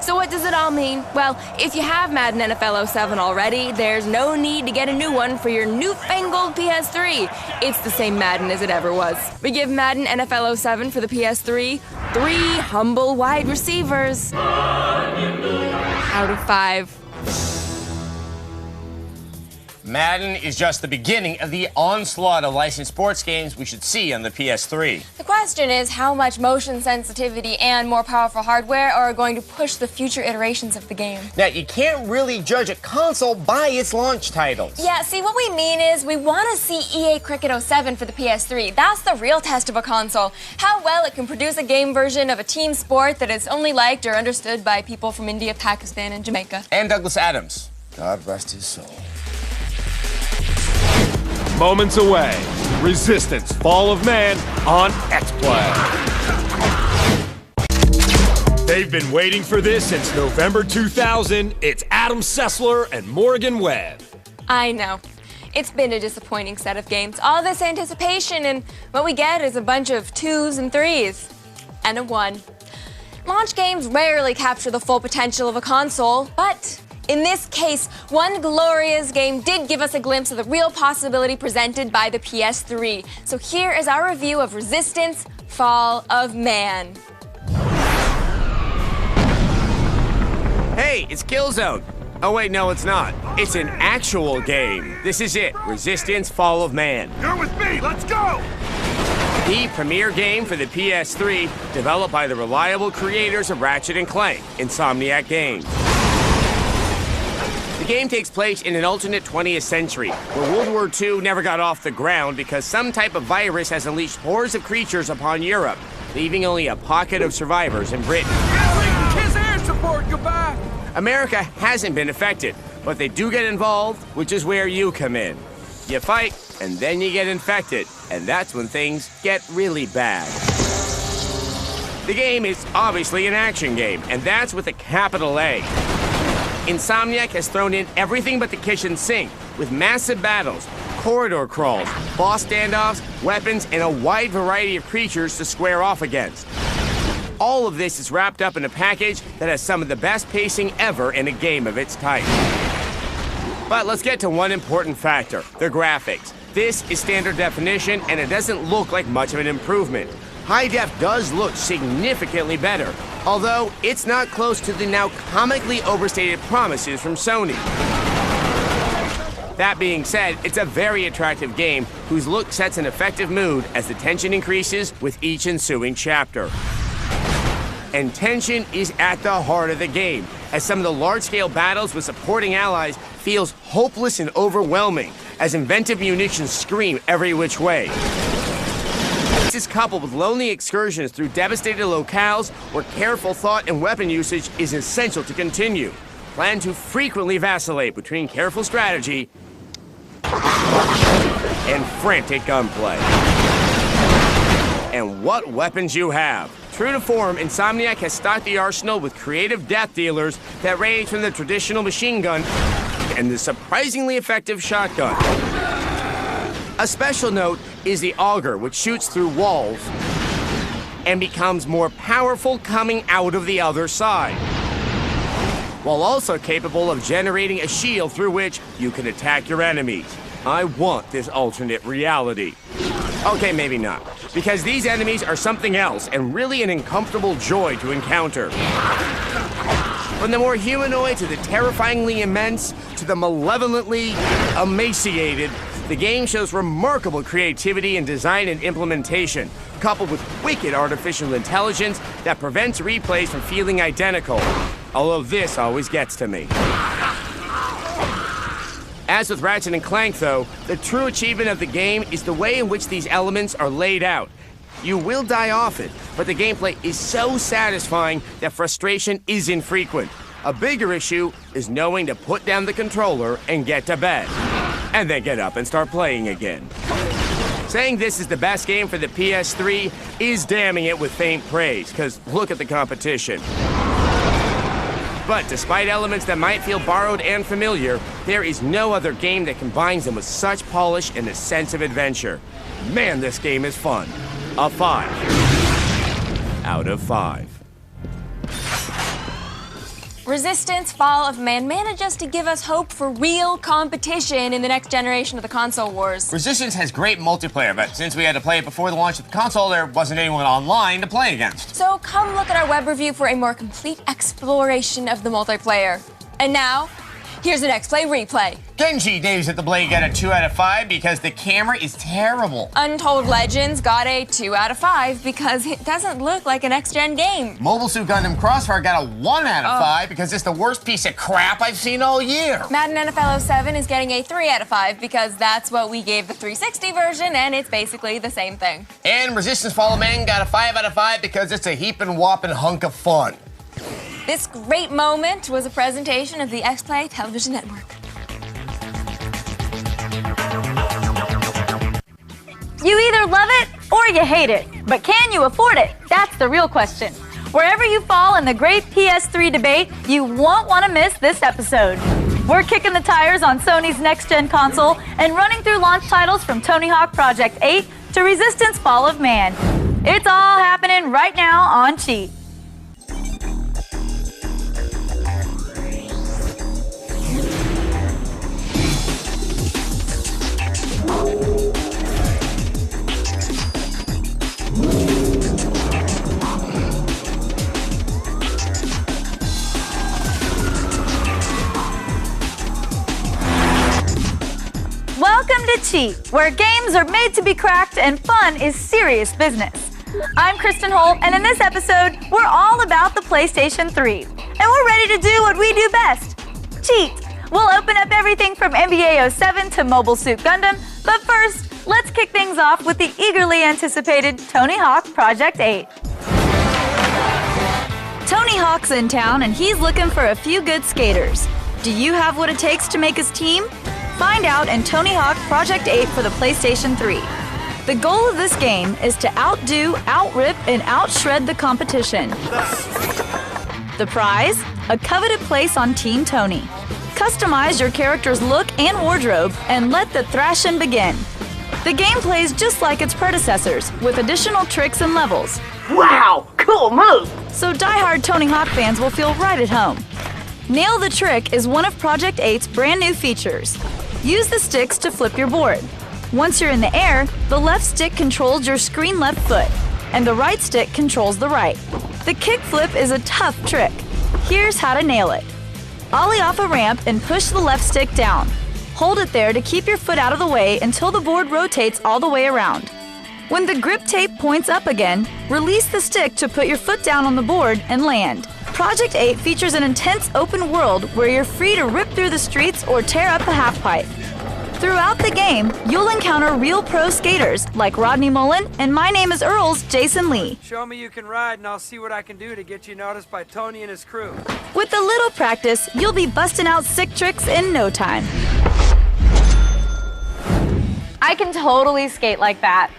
So what does it all mean? Well, if you have Madden NFL 07 already, there's no need to get a new one for your newfangled PS3. It's the same Madden as it ever was. We give Madden NFL 07 for the PS3 3 humble wide receivers out of 5. Madden is just the beginning of the onslaught of licensed sports games we should see on the PS3. The question is how much motion sensitivity and more powerful hardware are going to push the future iterations of the game. Now, you can't really judge a console by its launch titles. Yeah, see, what we mean is we want to see EA Cricket 07 for the PS3. That's the real test of a console. How well it can produce a game version of a team sport that is only liked or understood by people from India, Pakistan, and Jamaica. And Douglas Adams. God rest his soul. Moments away. Resistance: Fall of Man on Xplay. They've been waiting for this since November 2000. It's Adam Sessler and Morgan Webb. I know. It's been a disappointing set of games. All this anticipation, and what we get is a bunch of 2s and 3s. And a 1. Launch games rarely capture the full potential of a console, but in this case, one glorious game did give us a glimpse of the real possibility presented by the PS3. So here is our review of Resistance: Fall of Man. Hey, it's Killzone. Oh wait, no, it's not. It's an actual game. This is it, Resistance: Fall of Man. You're with me, let's go! The premier game for the PS3, developed by the reliable creators of Ratchet & Clank, Insomniac Games. The game takes place in an alternate 20th century, where World War II never got off the ground because some type of virus has unleashed hordes of creatures upon Europe, leaving only a pocket of survivors in Britain. Kiss air support, goodbye! America hasn't been affected, but they do get involved, which is where you come in. You fight, and then you get infected, and that's when things get really bad. The game is obviously an action game, and that's with a capital A. Insomniac has thrown in everything but the kitchen sink, with massive battles, corridor crawls, boss standoffs, weapons, and a wide variety of creatures to square off against. All of this is wrapped up in a package that has some of the best pacing ever in a game of its type. But let's get to one important factor: the graphics. This is standard definition, and it doesn't look like much of an improvement. High def does look significantly better, although it's not close to the now comically overstated promises from Sony. That being said, it's a very attractive game whose look sets an effective mood as the tension increases with each ensuing chapter. And tension is at the heart of the game, as some of the large-scale battles with supporting allies feels hopeless and overwhelming, as inventive munitions scream every which way. This is coupled with lonely excursions through devastated locales where careful thought and weapon usage is essential to continue. Plan to frequently vacillate between careful strategy and frantic gunplay. And what weapons you have. True to form, Insomniac has stocked the arsenal with creative death dealers that range from the traditional machine gun and the surprisingly effective shotgun. A special note is the auger, which shoots through walls and becomes more powerful coming out of the other side, while also capable of generating a shield through which you can attack your enemies. I want this alternate reality. Okay, maybe not, because these enemies are something else and really an uncomfortable joy to encounter. From the more humanoid to the terrifyingly immense to the malevolently emaciated, the game shows remarkable creativity in design and implementation, coupled with wicked artificial intelligence that prevents replays from feeling identical. Although this always gets to me. As with Ratchet & Clank, though, the true achievement of the game is the way in which these elements are laid out. You will die often, but the gameplay is so satisfying that frustration is infrequent. A bigger issue is knowing to put down the controller and get to bed, and then get up and start playing again. Saying this is the best game for the PS3 is damning it with faint praise, because look at the competition. But despite elements that might feel borrowed and familiar, there is no other game that combines them with such polish and a sense of adventure. Man, this game is fun. A 5 out of 5. Resistance Fall of Man manages to give us hope for real competition in the next generation of the console wars. Resistance has great multiplayer, but since we had to play it before the launch of the console, there wasn't anyone online to play against. So come look at our web review for a more complete exploration of the multiplayer. And now, here's an Xplay replay. Genji Days at the Blade got a 2 out of 5 because the camera is terrible. Untold Legends got a 2 out of 5 because it doesn't look like an next-gen game. Mobile Suit Gundam Crossfire got a 1 out of 5 because it's the worst piece of crap I've seen all year. Madden NFL 07 is getting a 3 out of 5 because that's what we gave the 360 version, and it's basically the same thing. And Resistance Fall of Man got a 5 out of 5 because it's a heaping whopping hunk of fun. This great moment was a presentation of the Xplay Television Network. You either love it or you hate it, but can you afford it? That's the real question. Wherever you fall in the great PS3 debate, you won't want to miss this episode. We're kicking the tires on Sony's next-gen console and running through launch titles from Tony Hawk Project 8 to Resistance Fall of Man. It's all happening right now on Cheat. Welcome to Cheat, where games are made to be cracked and fun is serious business. I'm Kristen Holt, and in this episode, we're all about the PlayStation 3. And we're ready to do what we do best, cheat. We'll open up everything from NBA 07 to Mobile Suit Gundam, but first, let's kick things off with the eagerly anticipated Tony Hawk Project 8. Tony Hawk's in town, and he's looking for a few good skaters. Do you have what it takes to make his team? Find out in Tony Hawk Project 8 for the PlayStation 3. The goal of this game is to outdo, outrip, and outshred the competition. The prize? A coveted place on Team Tony. Customize your character's look and wardrobe, and let the thrashing begin. The game plays just like its predecessors, with additional tricks and levels. Wow, cool move! So die-hard Tony Hawk fans will feel right at home. Nail the Trick is one of Project 8's brand new features. Use the sticks to flip your board. Once you're in the air, the left stick controls your screen left foot, and the right stick controls the right. The kick flip is a tough trick. Here's how to nail it. Ollie off a ramp and push the left stick down. Hold it there to keep your foot out of the way until the board rotates all the way around. When the grip tape points up again, release the stick to put your foot down on the board and land. Project 8 features an intense open world where you're free to rip through the streets or tear up a half-pipe. Throughout the game, you'll encounter real pro skaters like Rodney Mullen and My Name is Earl's Jason Lee. Show me you can ride and I'll see what I can do to get you noticed by Tony and his crew. With a little practice, you'll be busting out sick tricks in no time. I can totally skate like that.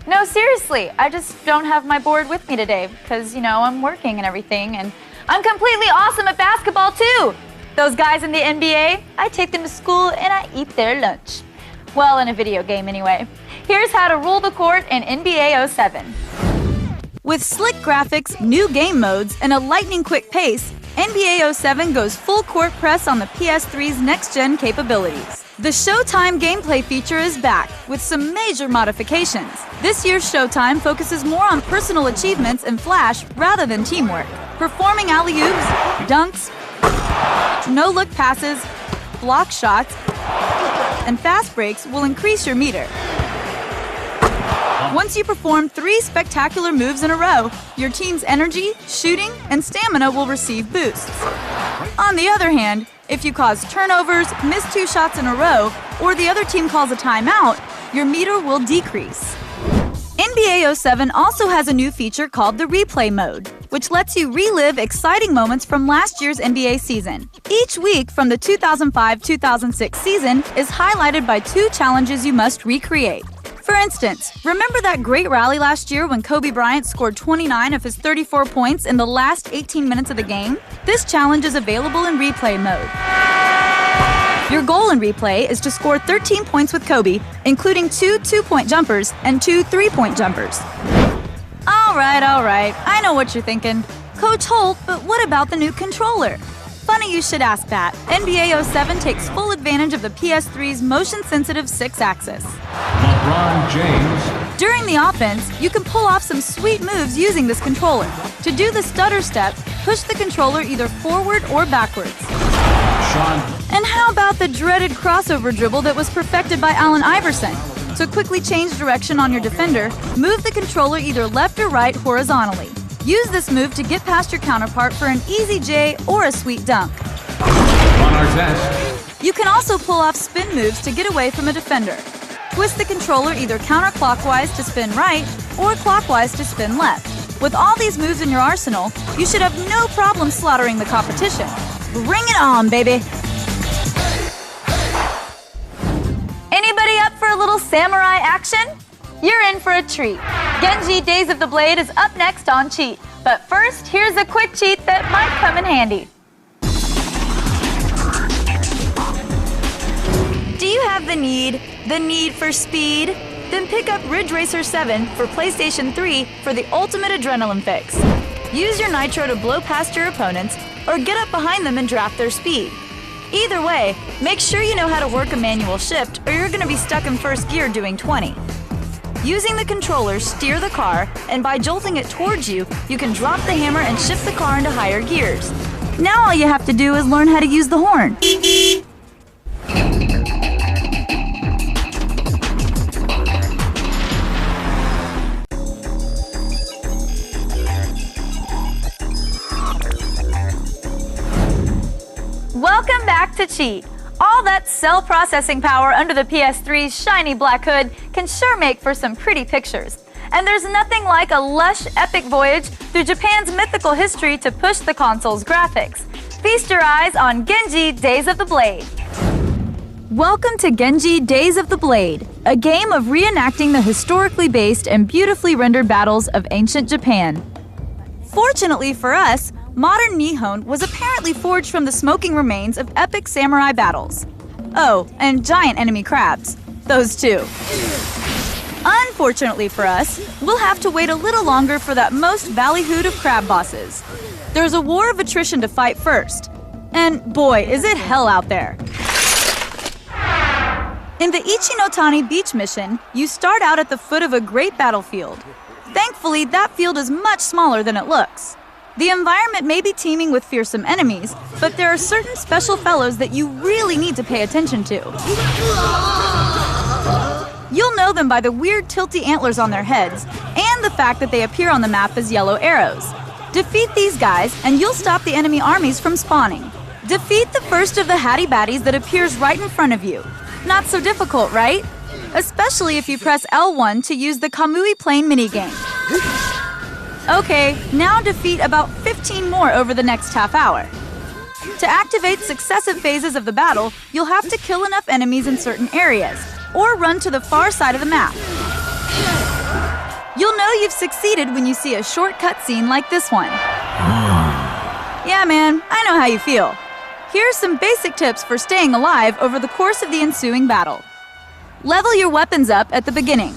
No, seriously, I just don't have my board with me today because, I'm working and everything, and I'm completely awesome at basketball too. Those guys in the NBA, I take them to school and I eat their lunch. Well, in a video game anyway. Here's how to rule the court in NBA 07. With slick graphics, new game modes, and a lightning-quick pace, NBA 07 goes full court press on the PS3's next-gen capabilities. The Showtime gameplay feature is back, with some major modifications. This year's Showtime focuses more on personal achievements and flash rather than teamwork. Performing alley-oops, dunks, no-look passes, block shots, and fast breaks will increase your meter. Once you perform 3 spectacular moves in a row, your team's energy, shooting, and stamina will receive boosts. On the other hand, if you cause turnovers, miss 2 shots in a row, or the other team calls a timeout, your meter will decrease. NBA 07 also has a new feature called the Replay Mode, which lets you relive exciting moments from last year's NBA season. Each week from the 2005-2006 season is highlighted by 2 challenges you must recreate. For instance, remember that great rally last year when Kobe Bryant scored 29 of his 34 points in the last 18 minutes of the game? This challenge is available in replay mode. Your goal in replay is to score 13 points with Kobe, including 2 2-point jumpers and 2 3-point jumpers. All right, I know what you're thinking. Coach Holt, but what about the new controller? Funny you should ask that. NBA 07 takes full advantage of the PS3's motion-sensitive 6-axis. LeBron James. During the offense, you can pull off some sweet moves using this controller. To do the stutter step, push the controller either forward or backwards. And how about the dreaded crossover dribble that was perfected by Allen Iverson? To quickly change direction on your defender, move the controller either left or right horizontally. Use this move to get past your counterpart for an easy J or a sweet dunk. On our test. You can also pull off spin moves to get away from a defender. Twist the controller either counterclockwise to spin right or clockwise to spin left. With all these moves in your arsenal, you should have no problem slaughtering the competition. Bring it on, baby! Anybody up for a little samurai action? You're in for a treat. Genji Days of the Blade is up next on Cheat. But first, here's a quick cheat that might come in handy. Do you have the need for speed? Then pick up Ridge Racer 7 for PlayStation 3 for the ultimate adrenaline fix. Use your nitro to blow past your opponents or get up behind them and draft their speed. Either way, make sure you know how to work a manual shift or you're going to be stuck in first gear doing 20. Using the controller, steer the car, and by jolting it towards you, you can drop the hammer and shift the car into higher gears. Now all you have to do is learn how to use the horn. Welcome back to Cheat. All that cell processing power under the PS3's shiny black hood can sure make for some pretty pictures. And there's nothing like a lush, epic voyage through Japan's mythical history to push the console's graphics. Feast your eyes on Genji Days of the Blade. Welcome to Genji Days of the Blade, a game of reenacting the historically based and beautifully rendered battles of ancient Japan. Fortunately for us, modern Nihon was apparently forged from the smoking remains of epic samurai battles. Oh, and giant enemy crabs. Those two. Unfortunately for us, we'll have to wait a little longer for that most ballyhooed of crab bosses. There's a war of attrition to fight first. And boy, is it hell out there. In the Ichinotani Beach mission, you start out at the foot of a great battlefield. Thankfully, that field is much smaller than it looks. The environment may be teeming with fearsome enemies, but there are certain special fellows that you really need to pay attention to. You'll know them by the weird tilty antlers on their heads, and the fact that they appear on the map as yellow arrows. Defeat these guys, and you'll stop the enemy armies from spawning. Defeat the first of the Hattie Baddies that appears right in front of you. Not so difficult, right? Especially if you press L1 to use the Kamui Plane minigame. Okay, now defeat about 15 more over the next half hour. To activate successive phases of the battle, you'll have to kill enough enemies in certain areas, or run to the far side of the map. You'll know you've succeeded when you see a short cutscene like this one. Yeah, man, I know how you feel. Here are some basic tips for staying alive over the course of the ensuing battle. Level your weapons up at the beginning.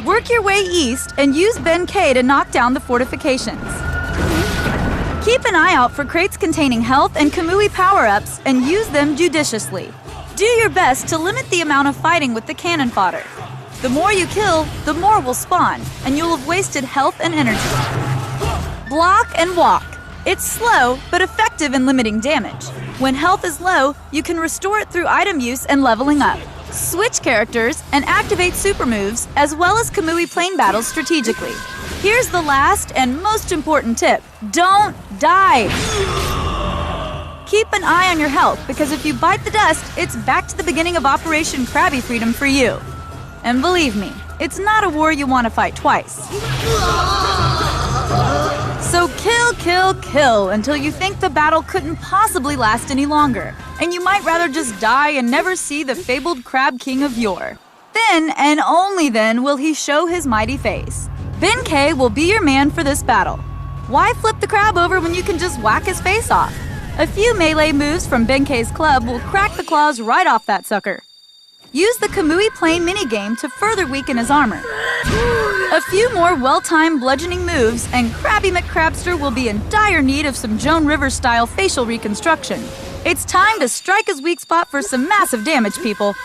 Work your way east and use Ben K to knock down the fortifications. Keep an eye out for crates containing health and Kamui power-ups and use them judiciously. Do your best to limit the amount of fighting with the cannon fodder. The more you kill, the more will spawn, and you'll have wasted health and energy. Block and walk. It's slow, but effective in limiting damage. When health is low, you can restore it through item use and leveling up. Switch characters and activate super moves, as well as Kamui Plane battles strategically. Here's the last and most important tip. Don't die! Keep an eye on your health, because if you bite the dust, it's back to the beginning of Operation Krabby Freedom for you. And believe me, it's not a war you want to fight twice. So kill, kill, kill until you think the battle couldn't possibly last any longer, and you might rather just die and never see the fabled Crab King of yore. Then, and only then, will he show his mighty face. Ben K will be your man for this battle. Why flip the crab over when you can just whack his face off? A few melee moves from Ben K's club will crack the claws right off that sucker. Use the Kamui Plane minigame to further weaken his armor. A few more well-timed bludgeoning moves, and Krabby McCrabster will be in dire need of some Joan Rivers-style facial reconstruction. It's time to strike his weak spot for some massive damage, people.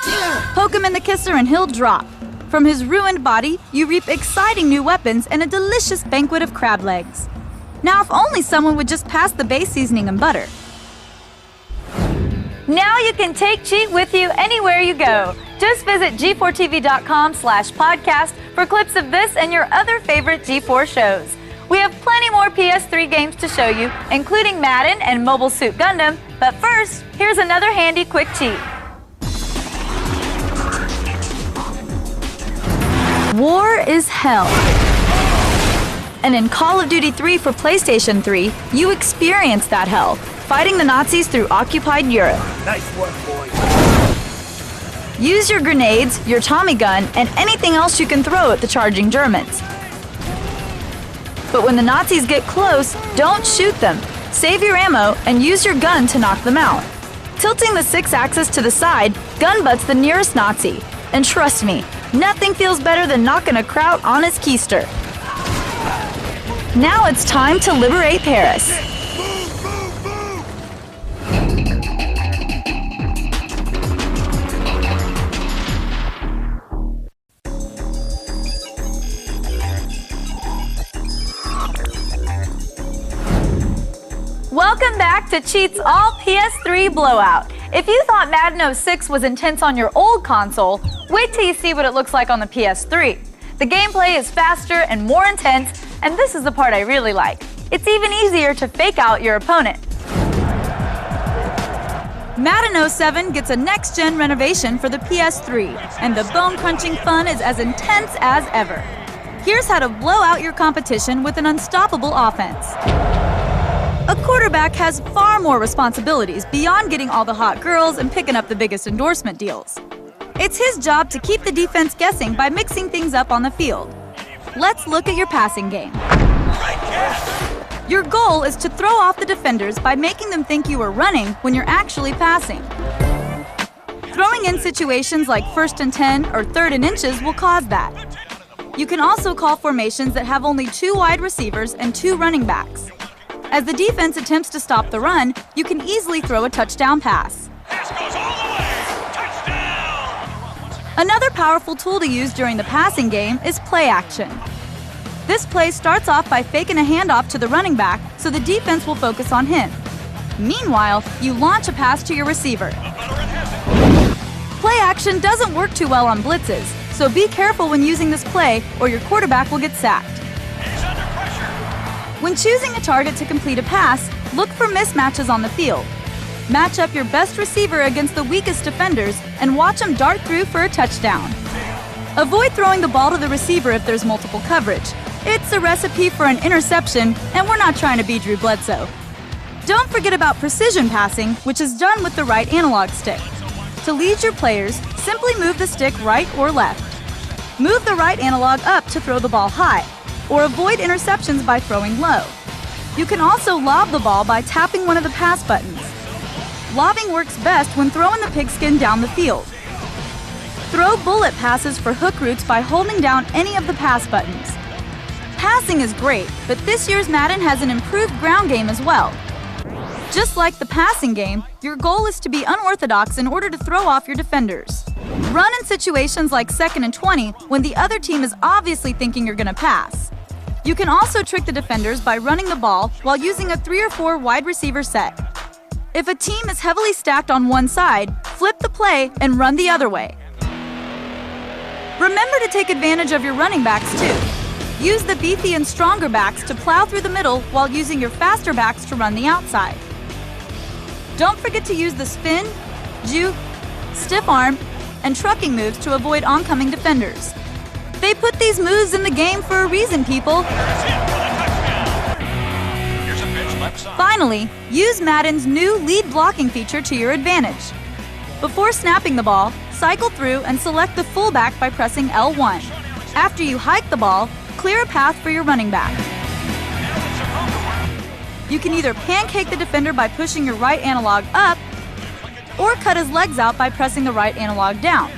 Poke him in the kisser and he'll drop. From his ruined body, you reap exciting new weapons and a delicious banquet of crab legs. Now, if only someone would just pass the base seasoning and butter. Now you can take Cheat with you anywhere you go. Just visit G4TV.com/podcast for clips of this and your other favorite G4 shows. We have plenty more PS3 games to show you, including Madden and Mobile Suit Gundam. But first, here's another handy quick cheat. War is hell. And in Call of Duty 3 for PlayStation 3, you experience that hell, fighting the Nazis through occupied Europe. Nice work, boys. Use your grenades, your Tommy gun, and anything else you can throw at the charging Germans. But when the Nazis get close, don't shoot them. Save your ammo and use your gun to knock them out. Tilting the 6-axis to the side, gun butts the nearest Nazi. And trust me, nothing feels better than knocking a kraut on his keister. Now it's time to liberate Paris. Welcome back to Cheat's All PS3 Blowout. If you thought Madden 06 was intense on your old console, wait till you see what it looks like on the PS3. The gameplay is faster and more intense, and this is the part I really like. It's even easier to fake out your opponent. Madden 07 gets a next-gen renovation for the PS3, and the bone-crunching fun is as intense as ever. Here's how to blow out your competition with an unstoppable offense. A quarterback has far more responsibilities beyond getting all the hot girls and picking up the biggest endorsement deals. It's his job to keep the defense guessing by mixing things up on the field. Let's look at your passing game. Your goal is to throw off the defenders by making them think you are running when you're actually passing. Throwing in situations like 1st and 10 or 3rd and inches will cause that. You can also call formations that have only 2 wide receivers and 2 running backs. As the defense attempts to stop the run, you can easily throw a touchdown pass. Another powerful tool to use during the passing game is play action. This play starts off by faking a handoff to the running back so the defense will focus on him. Meanwhile, you launch a pass to your receiver. Play action doesn't work too well on blitzes, so be careful when using this play or your quarterback will get sacked. When choosing a target to complete a pass, look for mismatches on the field. Match up your best receiver against the weakest defenders and watch them dart through for a touchdown. Avoid throwing the ball to the receiver if there's multiple coverage. It's a recipe for an interception, and we're not trying to be Drew Bledsoe. Don't forget about precision passing, which is done with the right analog stick. To lead your players, simply move the stick right or left. Move the right analog up to throw the ball high, or avoid interceptions by throwing low. You can also lob the ball by tapping one of the pass buttons. Lobbing works best when throwing the pigskin down the field. Throw bullet passes for hook routes by holding down any of the pass buttons. Passing is great, but this year's Madden has an improved ground game as well. Just like the passing game, your goal is to be unorthodox in order to throw off your defenders. Run in situations like 2nd and 20 when the other team is obviously thinking you're going to pass. You can also trick the defenders by running the ball while using a 3 or 4 wide receiver set. If a team is heavily stacked on one side, flip the play and run the other way. Remember to take advantage of your running backs too. Use the beefy and stronger backs to plow through the middle while using your faster backs to run the outside. Don't forget to use the spin, juke, stiff arm, and trucking moves to avoid oncoming defenders. They put these moves in the game for a reason, people. Finally, use Madden's new lead blocking feature to your advantage. Before snapping the ball, cycle through and select the fullback by pressing L1. After you hike the ball, clear a path for your running back. You can either pancake the defender by pushing your right analog up, or cut his legs out by pressing the right analog down.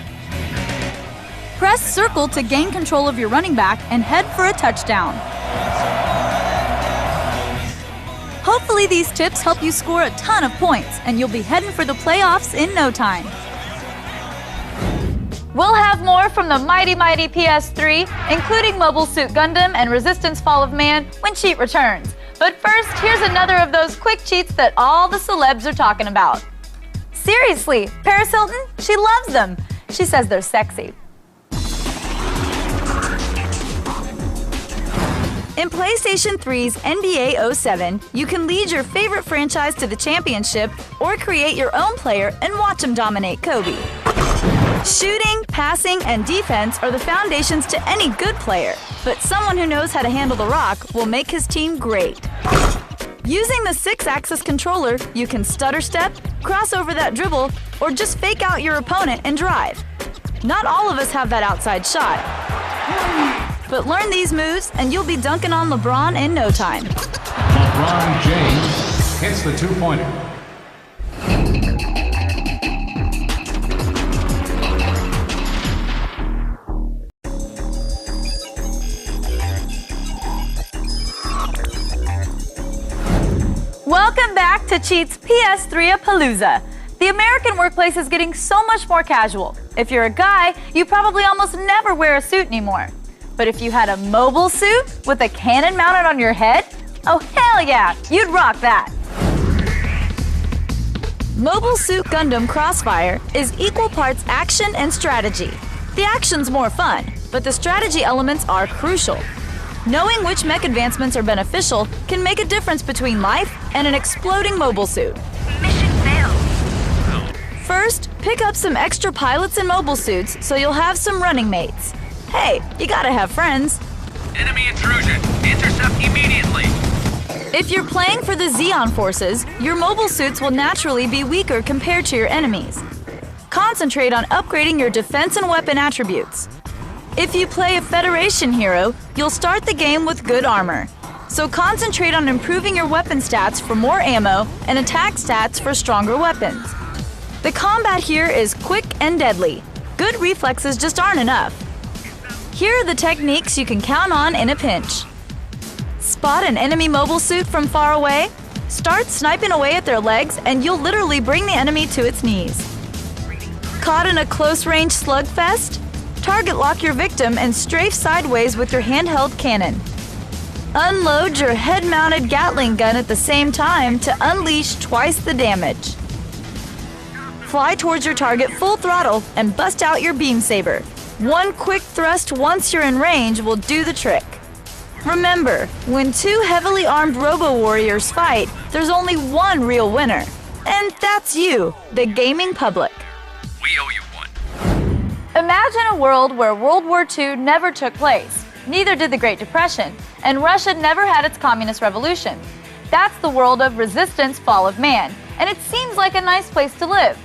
Press circle to gain control of your running back and head for a touchdown. Hopefully these tips help you score a ton of points, and you'll be heading for the playoffs in no time. We'll have more from the mighty PS3, including Mobile Suit Gundam and Resistance Fall of Man when Cheat returns. But first, here's another of those quick cheats that all the celebs are talking about. Seriously, Paris Hilton, she loves them. She says they're sexy. In PlayStation 3's NBA 07, you can lead your favorite franchise to the championship or create your own player and watch them dominate Kobe. Shooting, passing, and defense are the foundations to any good player, but someone who knows how to handle the rock will make his team great. Using the 6-axis controller, you can stutter step, cross over that dribble, or just fake out your opponent and drive. Not all of us have that outside shot. But learn these moves and you'll be dunking on LeBron in no time. LeBron James hits the two-pointer. Welcome back to Cheat's PS3-apalooza. The American workplace is getting so much more casual. If you're a guy, you probably almost never wear a suit anymore. But if you had a mobile suit with a cannon mounted on your head, oh hell yeah, you'd rock that. Mobile Suit Gundam Crossfire is equal parts action and strategy. The action's more fun, but the strategy elements are crucial. Knowing which mech advancements are beneficial can make a difference between life and an exploding mobile suit. Mission failed. First, pick up some extra pilots and mobile suits so you'll have some running mates. Hey, you gotta have friends. Enemy intrusion. Intercept immediately. If you're playing for the Xeon forces, your mobile suits will naturally be weaker compared to your enemies. Concentrate on upgrading your defense and weapon attributes. If you play a Federation hero, you'll start the game with good armor. So concentrate on improving your weapon stats for more ammo and attack stats for stronger weapons. The combat here is quick and deadly. Good reflexes just aren't enough. Here are the techniques you can count on in a pinch. Spot an enemy mobile suit from far away, start sniping away at their legs, and you'll literally bring the enemy to its knees. Caught in a close-range slugfest? Target lock your victim and strafe sideways with your handheld cannon. Unload your head-mounted Gatling gun at the same time to unleash twice the damage. Fly towards your target full throttle and bust out your beam saber. One quick thrust once you're in range will do the trick. Remember, when two heavily armed robo-warriors fight, there's only one real winner. And that's you, the gaming public. We owe you one. Imagine a world where World War II never took place, neither did the Great Depression, and Russia never had its communist revolution. That's the world of Resistance: Fall of Man, and it seems like a nice place to live.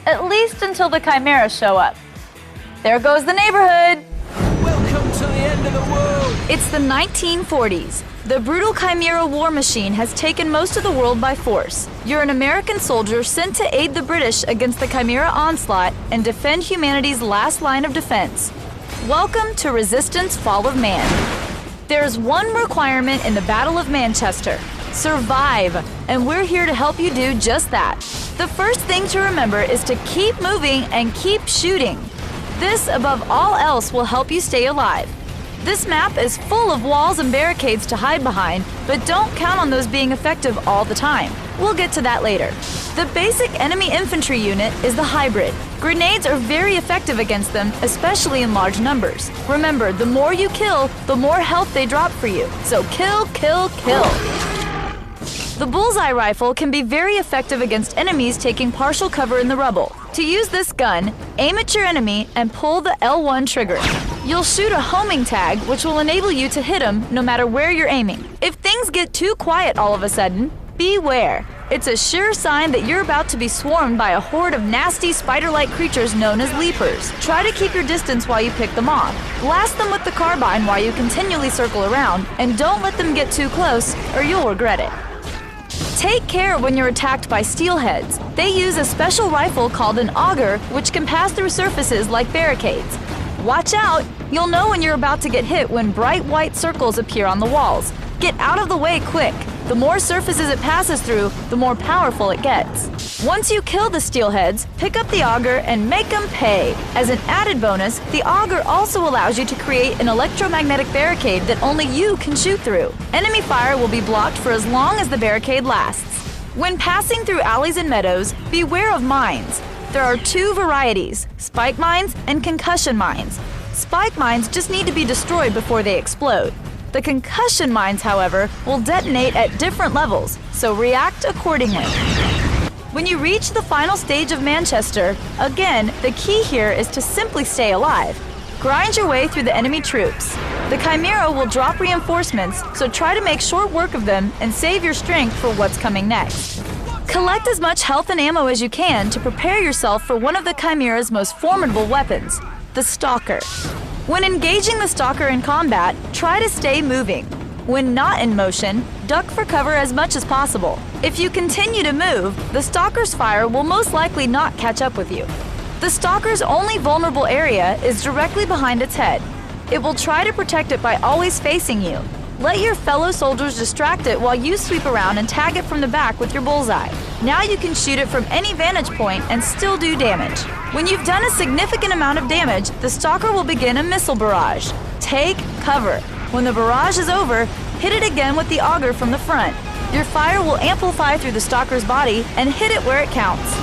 At least until the chimeras show up. There goes the neighborhood! Welcome to the end of the world! It's the 1940s. The brutal chimera war machine has taken most of the world by force. You're an American soldier sent to aid the British against the chimera onslaught and defend humanity's last line of defense. Welcome to Resistance: Fall of Man. There's one requirement in the Battle of Manchester: survive, and we're here to help you do just that. The first thing to remember is to keep moving and keep shooting. This, above all else, will help you stay alive. This map is full of walls and barricades to hide behind, but don't count on those being effective all the time. We'll get to that later. The basic enemy infantry unit is the hybrid. Grenades are very effective against them, especially in large numbers. Remember, the more you kill, the more health they drop for you. So kill, kill, kill. The bullseye rifle can be very effective against enemies taking partial cover in the rubble. To use this gun, aim at your enemy and pull the L1 trigger. You'll shoot a homing tag, which will enable you to hit them no matter where you're aiming. If things get too quiet all of a sudden, beware. It's a sure sign that you're about to be swarmed by a horde of nasty spider-like creatures known as leapers. Try to keep your distance while you pick them off. Blast them with the carbine while you continually circle around, and don't let them get too close or you'll regret it. Take care when you're attacked by steelheads. They use a special rifle called an auger, which can pass through surfaces like barricades. Watch out! You'll know when you're about to get hit when bright white circles appear on the walls. Get out of the way quick. The more surfaces it passes through, the more powerful it gets. Once you kill the steelheads, pick up the auger and make them pay. As an added bonus, the auger also allows you to create an electromagnetic barricade that only you can shoot through. Enemy fire will be blocked for as long as the barricade lasts. When passing through alleys and meadows, beware of mines. There are two varieties: spike mines and concussion mines. Spike mines just need to be destroyed before they explode. The concussion mines, however, will detonate at different levels, so react accordingly. When you reach the final stage of Manchester, again, the key here is to simply stay alive. Grind your way through the enemy troops. The Chimera will drop reinforcements, so try to make short work of them and save your strength for what's coming next. Collect as much health and ammo as you can to prepare yourself for one of the Chimera's most formidable weapons, the Stalker. When engaging the Stalker in combat, try to stay moving. When not in motion, duck for cover as much as possible. If you continue to move, the Stalker's fire will most likely not catch up with you. The Stalker's only vulnerable area is directly behind its head. It will try to protect it by always facing you. Let your fellow soldiers distract it while you sweep around and tag it from the back with your bullseye. Now you can shoot it from any vantage point and still do damage. When you've done a significant amount of damage, the Stalker will begin a missile barrage. Take cover. When the barrage is over, hit it again with the auger from the front. Your fire will amplify through the Stalker's body and hit it where it counts.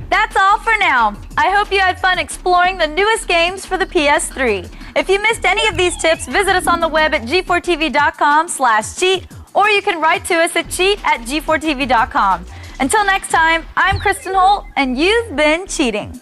That's all for now. I hope you had fun exploring the newest games for the PS3. If you missed any of these tips, visit us on the web at G4TV.com/cheat, or you can write to us at cheat@G4TV.com. Until next time, I'm Kristen Holt, and you've been cheating.